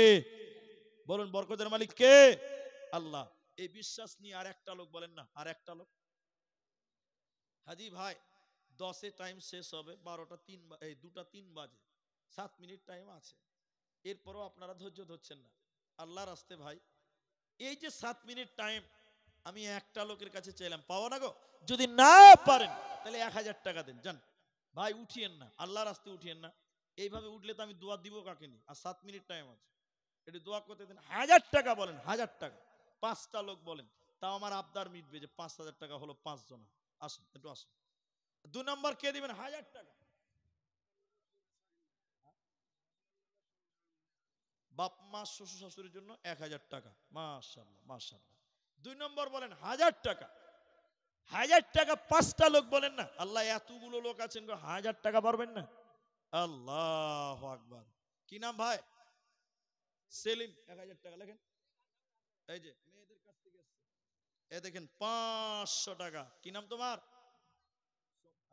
বলুন বরকতের মালিক কে? আল্লাহ। এই বিশ্বাস নিয়ে আর একটা লোক বলেন না, আর একটা লোক। হাজি ভাই, 10-এ টাইম শেষ হবে, 12টা 3, এই 2টা 3 বাজে, 7 মিনিট টাইম আছে। এরপরও আপনারা ধৈর্য ধরছেন না আল্লাহর রাস্তে ভাই। এই যে 7 মিনিট টাইম আমি একটা লোকের কাছে চাইলাম, পাওয়া না গো? যদি না পারেন তাহলে 1,000 টাকা দেন, জান ভাই, উঠিয়েন না, আল্লাহর রাস্তে উঠিয়েন না। এইভাবে উঠলে তো আমি দোয়া দিব কাকে নি? আর 7 মিনিট টাইম আছে, একটু দোয়া করতে দেন। 1,000 টাকা বলেন, 1,000 টাকা, 5টা লোক বলেন, তাও আমার আবদার মিটবে, যে 5,000 টাকা হলো 5 জনা। আসুন, একটু আসুন। 2 নম্বর কে দিবেন? 1,000 টাকা। বাপ মা শ্বশুর শাশুড়ির জন্য 1,000 টাকা, মাশাআল্লাহ মাশাআল্লাহ। 2 নম্বর বলেন 1,000 টাকা। 1,000 টাকা 5টা লোক বলেন না, আল্লাহ এতগুলো লোক আছেন গো, 1,000 টাকা পারবেন না? আল্লাহু আকবার। কি নাম ভাই? সেলিম, 1,000 টাকা লেখেন। এই যে মেয়েদের কাছ থেকে এসেছে, এ দেখেন 500 টাকা। কি নাম তোমার?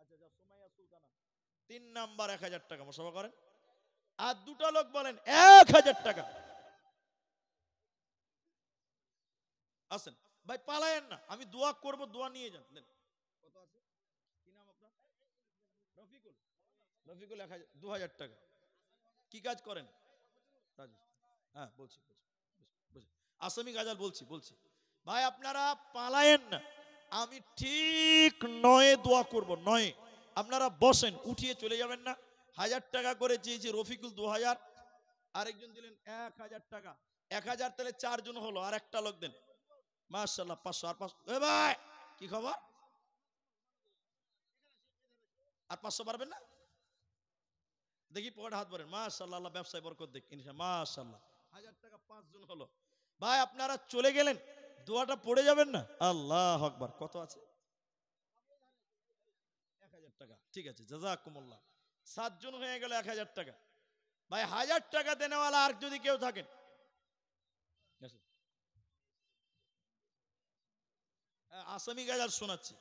আচ্ছা, সুমাইয়া সুলতানা। 3 নাম্বার 1,000 টাকা, মুসাফা করেন। আর 2টা লোক বলেন 1,000 টাকা। আসেন ভাই, পালায়েন না, আমি দোয়া করব, দোয়া নিয়ে যান, দেন। কত আছে? কি নাম আপনার? রফিকুল। রফিকুল 2,000 টাকা। কি কাজ করেন? হ্যাঁ, বলছি বলছি বলছি, আসামি গাজাল বলছি বলছি। ভাই আপনারা পালায়েন না, আমি ঠিক 9-এ দোয়া করব, 9-এ। আপনারা বসেন, উঠিয়ে চলে যাবেন না। 1,000 টাকা করে চেয়েছি, রফিকুল 2,000, আরেকজন দিলেন 1,000 টাকা। 1,000 তাহলে 4 জন হলো, আর একটা লোক দেন। মাশাআল্লাহ, 500 আর 500। এ ভাই কি খবর? আর 500 পারবেন না? দেখি পকেটে হাত ভরেন। মাশাআল্লাহ, আল্লাহ ব্যবসায় বরকত দিক ইনশাআল্লাহ। মাশাআল্লাহ, 1000 টাকা 5 জন হলো। ভাই আপনারা চলে গেলেন, দোয়াটা পড়ে যাবেন না? আল্লাহু আকবার। কত আছে? 1000 টাকা। ঠিক আছে, জাযাকুমুল্লাহ। 7 জন হয়ে গেল 1000 টাকা। ভাই 1000 টাকা দেনেওয়ালা আর যদি কেউ থাকেন, আসামি গাজাল শোনাচ্ছি।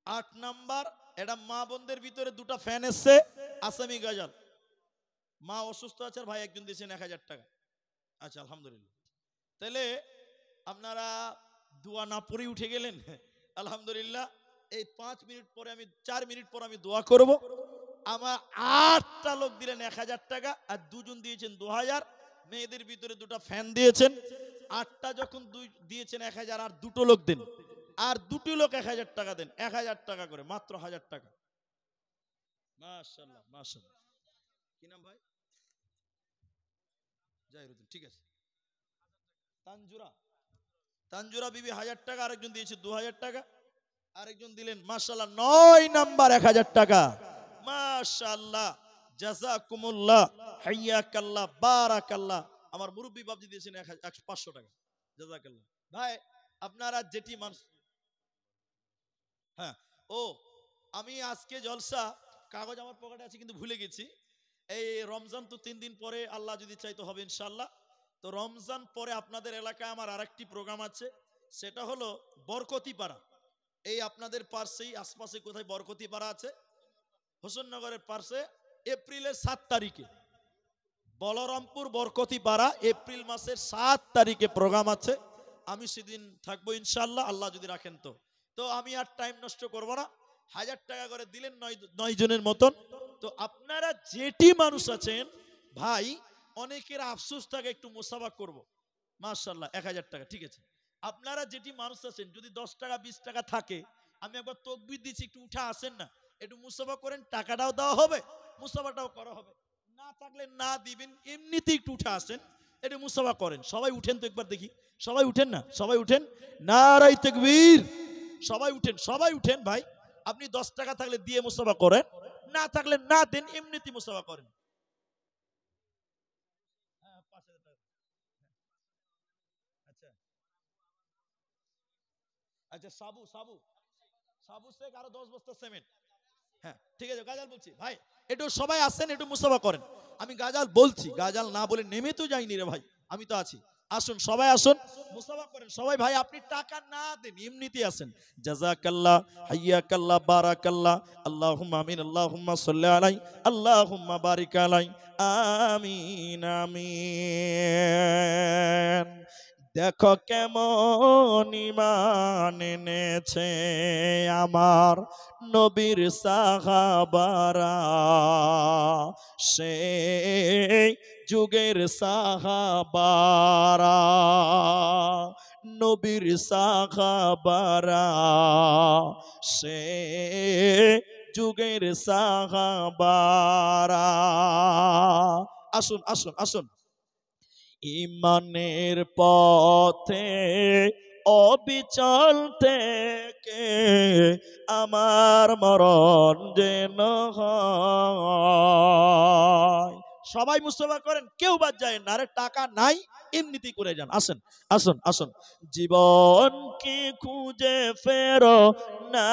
8 নাম্বার, এটা মা বোনদের ভিতরে দুটো ফ্যান এসছে, আসামি গাজাল। মা অসুস্থ আছে, আর ভাই একজন দিয়েছেন 1000 টাকা। আচ্ছা, আলহামদুলিল্লাহ। তাহলে আপনারা দোয়া না পড়ে উঠে গেলেন, আলহামদুলিল্লাহ। এই 5 মিনিট পরে আমি 4 মিনিট পর আমি দোয়া করব। আমার 8টা লোক দিলেন 1000 টাকা, আর 2 জন দিয়েছেন 2000। মেয়েদের ভিতরে দুটো ফ্যান দিয়েছেন। 8টা যখন দিয়েছেন 1000, আর 2টো লোক দেন, আর 2টি লোক 1000 টাকা দেন। 1000 টাকা করে, মাত্র 1000 টাকা। মাশাআল্লাহ, মাশাআল্লাহ। কি নাম ভাই? জাহিরুদ্দিন, ঠিক আছে। তানজুরা বিবি 1000 টাকা, আরেকজন দিয়েছে 2000 টাকা, আরেকজন দিলেন মাশাআল্লাহ 9 নাম্বার 1000 টাকা। মাশাআল্লাহ, জাযাকুমুল্লাহ, হাইয়াকাল্লাহ, বারাকাল্লাহ। আমার মুরব্বি বাবজি দিয়েছেন 500 টাকা। জাযাকাল্লাহ। ভাই আপনারা যেটি মানুষ, হ্যাঁ, ও আমি আজকে জলসা, কাগজ আমার পকেটে আছে কিন্তু ভুলে গেছি। এই রমজান তো 3 দিন পরে আল্লাহ যদি চাই তো হবে ইনশাআল্লাহ। তো রমজান পরে আপনাদের এলাকায় আমার আরেকটি প্রোগ্রাম আছে, সেটা হলো বরকতি পাড়া। এই আপনাদের পার্শ্বেই আশপাশে কোথায় বরকতি পাড়া আছে? হোসেননগরের পার্শ্বে। এপ্রিলের 7 তারিখে বলরামপুর বরকতি পাড়া, এপ্রিল মাসের 7 তারিখে প্রোগ্রাম আছে। আমি সেদিন থাকবো ইনশাআল্লাহ, আল্লাহ যদি রাখেন তো। তো আমি আর টাইম নষ্ট করব না। 1000 টাকা করে দিলেন 9 জনের মতন। তো আপনারা যেটি মানুষ আছেন ভাই, অনেকের আফসোস থাকে, একটু মুসাফা করব। মাশাআল্লাহ, 1000 টাকা, ঠিক আছে। আপনারা যেটি মানুষ আছেন, যদি 10 টাকা 20 টাকা থাকে, আমি একবার তাকবীর দিচ্ছি, একটু উঠে আসেন না, একটু মুসাফা করেন, টাকাটাও দেওয়া হবে, মুসাফাটাও করা হবে। না থাকলে না দিবেন, এমনিতেই একটু উঠে আসেন, একটু মুসাফা করেন। সবাই উঠেন তো একবার দেখি, সবাই উঠেন না? সবাই উঠেন, নারায়ে তাকবীর। সবাই উঠেন, সবাই উঠেন ভাই। আপনি 10 টাকা থাকলে দিয়ে মুসাফা করেন, না থাকলে না দেন, এমনিতেই মুসাফা করেন। আচ্ছা, সাবু সাবু সাবু শেখ, আরো 10 বস্তা সিমেন্ট। হ্যাঁ, ঠিক আছে, গাজাল বলছি ভাই, একটু সবাই আসেন, একটু মুসাফা করেন। আমি গাজাল বলছি, গাজাল না বলে নেমে তো যাইনি রে ভাই, আমি তো আছি। আসুন, সবাই আসুন, মুসাফা করেন সবাই। ভাই আপনি টাকা না দেন, এমনিতেই আসেন। জাযাকাল্লাহ, হাইয়াকাল্লাহ, বারাকাল্লাহ। আল্লাহুম্মা আমিন, আল্লাহুম্মা সাল্লি আলাই, আল্লাহুম্মা বারিক আলাই। আমিন, আমিন। দেখো কেমন ঈমান এনেছে আমার নবীর সাহাবারা, সেই যুগের সাহাবারা, নবীর সাহাবারা, সেই যুগের সাহাবারা। আসুন, আসুন, আসুন। ঈমানের পথে অবিচল থেকে আমার মরণ যেন হয়। সবাই মুসাফা করেন, কেউ বাদ যায় না। আরে টাকা নাই, এমনিতেই করে যান। আসেন, আসুন, আসুন। জীবন কি খুঁজে ফেরো না,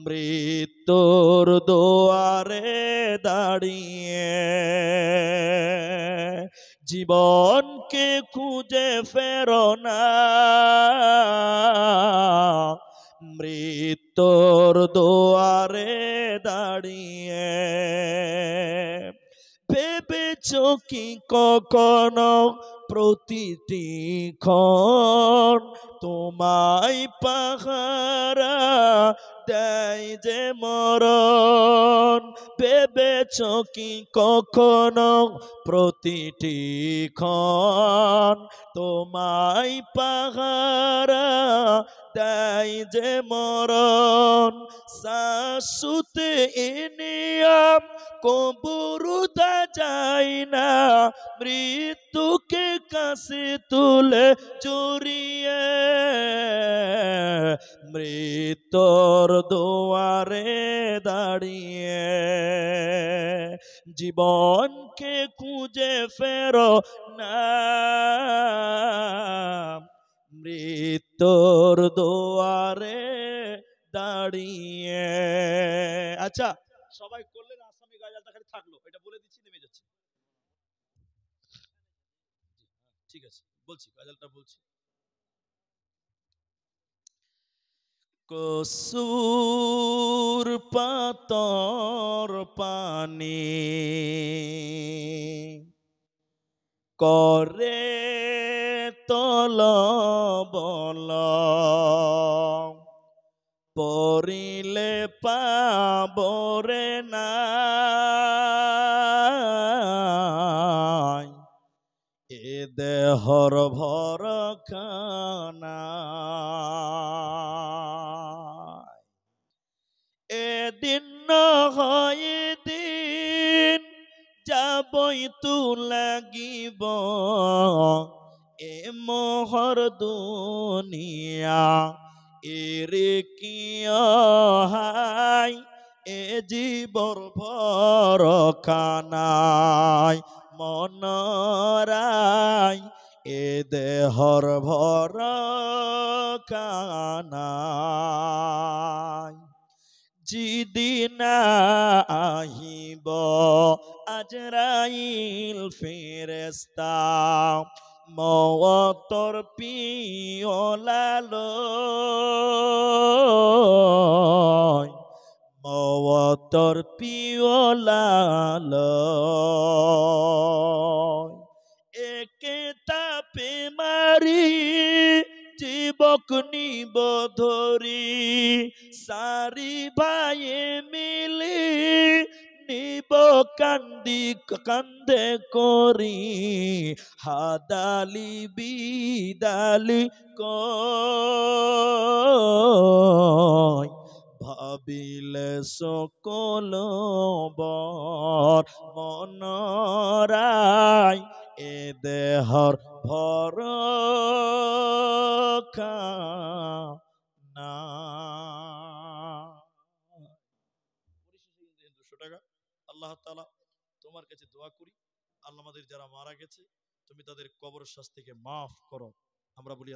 মৃত্যুর দুয়ারে দাঁড়িয়ে। জীবনকে খুঁজে ফেরো না, মৃত্যুর দুয়ারে দাঁড়িয়ে। ভেবেছো কি কখনো প্রতিটি ক্ষণ তোমায় পাহারা দেয় যে মরণ? ভেবেছো কি কখনো প্রতিটি ক্ষণ তোমায় পাহারা তাই যে মরণ শাশুতে নিয়ম কবুরুদা যায় না, মৃত্যুকে কাছে তুলে জড়িয়ে মৃত্যুর দুয়ারে দাঁড়িয়ে জীবনকে খুঁজে ফেরো না, মৃত্যুর দুয়ারে দাঁড়িয়ে। আচ্ছা, সবাই করলেন, আসামি গাজালটা খালি থাকলো, এটা বলে দিচ্ছি, নেমে যাচ্ছে। ঠিক আছে, বলছি গাজালটা বলছি। কসুর পাতর পানি করে তল বল, পরিলে পাবরে না, এ দেহর ভর খানা, এদিন হয় দিন যাবই তু লাগিব, এ মোহর দুনিয়া এরে কি হাই, এ জীবর ভর খানায় মনরাই, এ দেহর ভর খানায় যেদিন আহিব আজরাইল ফেরেশতা, মওতর পিওলা লয়, মওতর পিওলা লয়, একে তাপে মারি জীবক নিব ধরি, সারি ভাইয়ে মিলি নিব কান্দি কান্দে করি, হাদালি বিদালি কয়, ভাবিলে সকল বর মনরাই, এ দেহর ভর খানা। 200 টাকা। আল্লাহ তাআলা তোমার কাছে দোয়া করি, আল্লাহ আমাদের যারা মারা গেছে তুমি তাদের কবর শাস্তিকে মাফ করো। আমরা বলি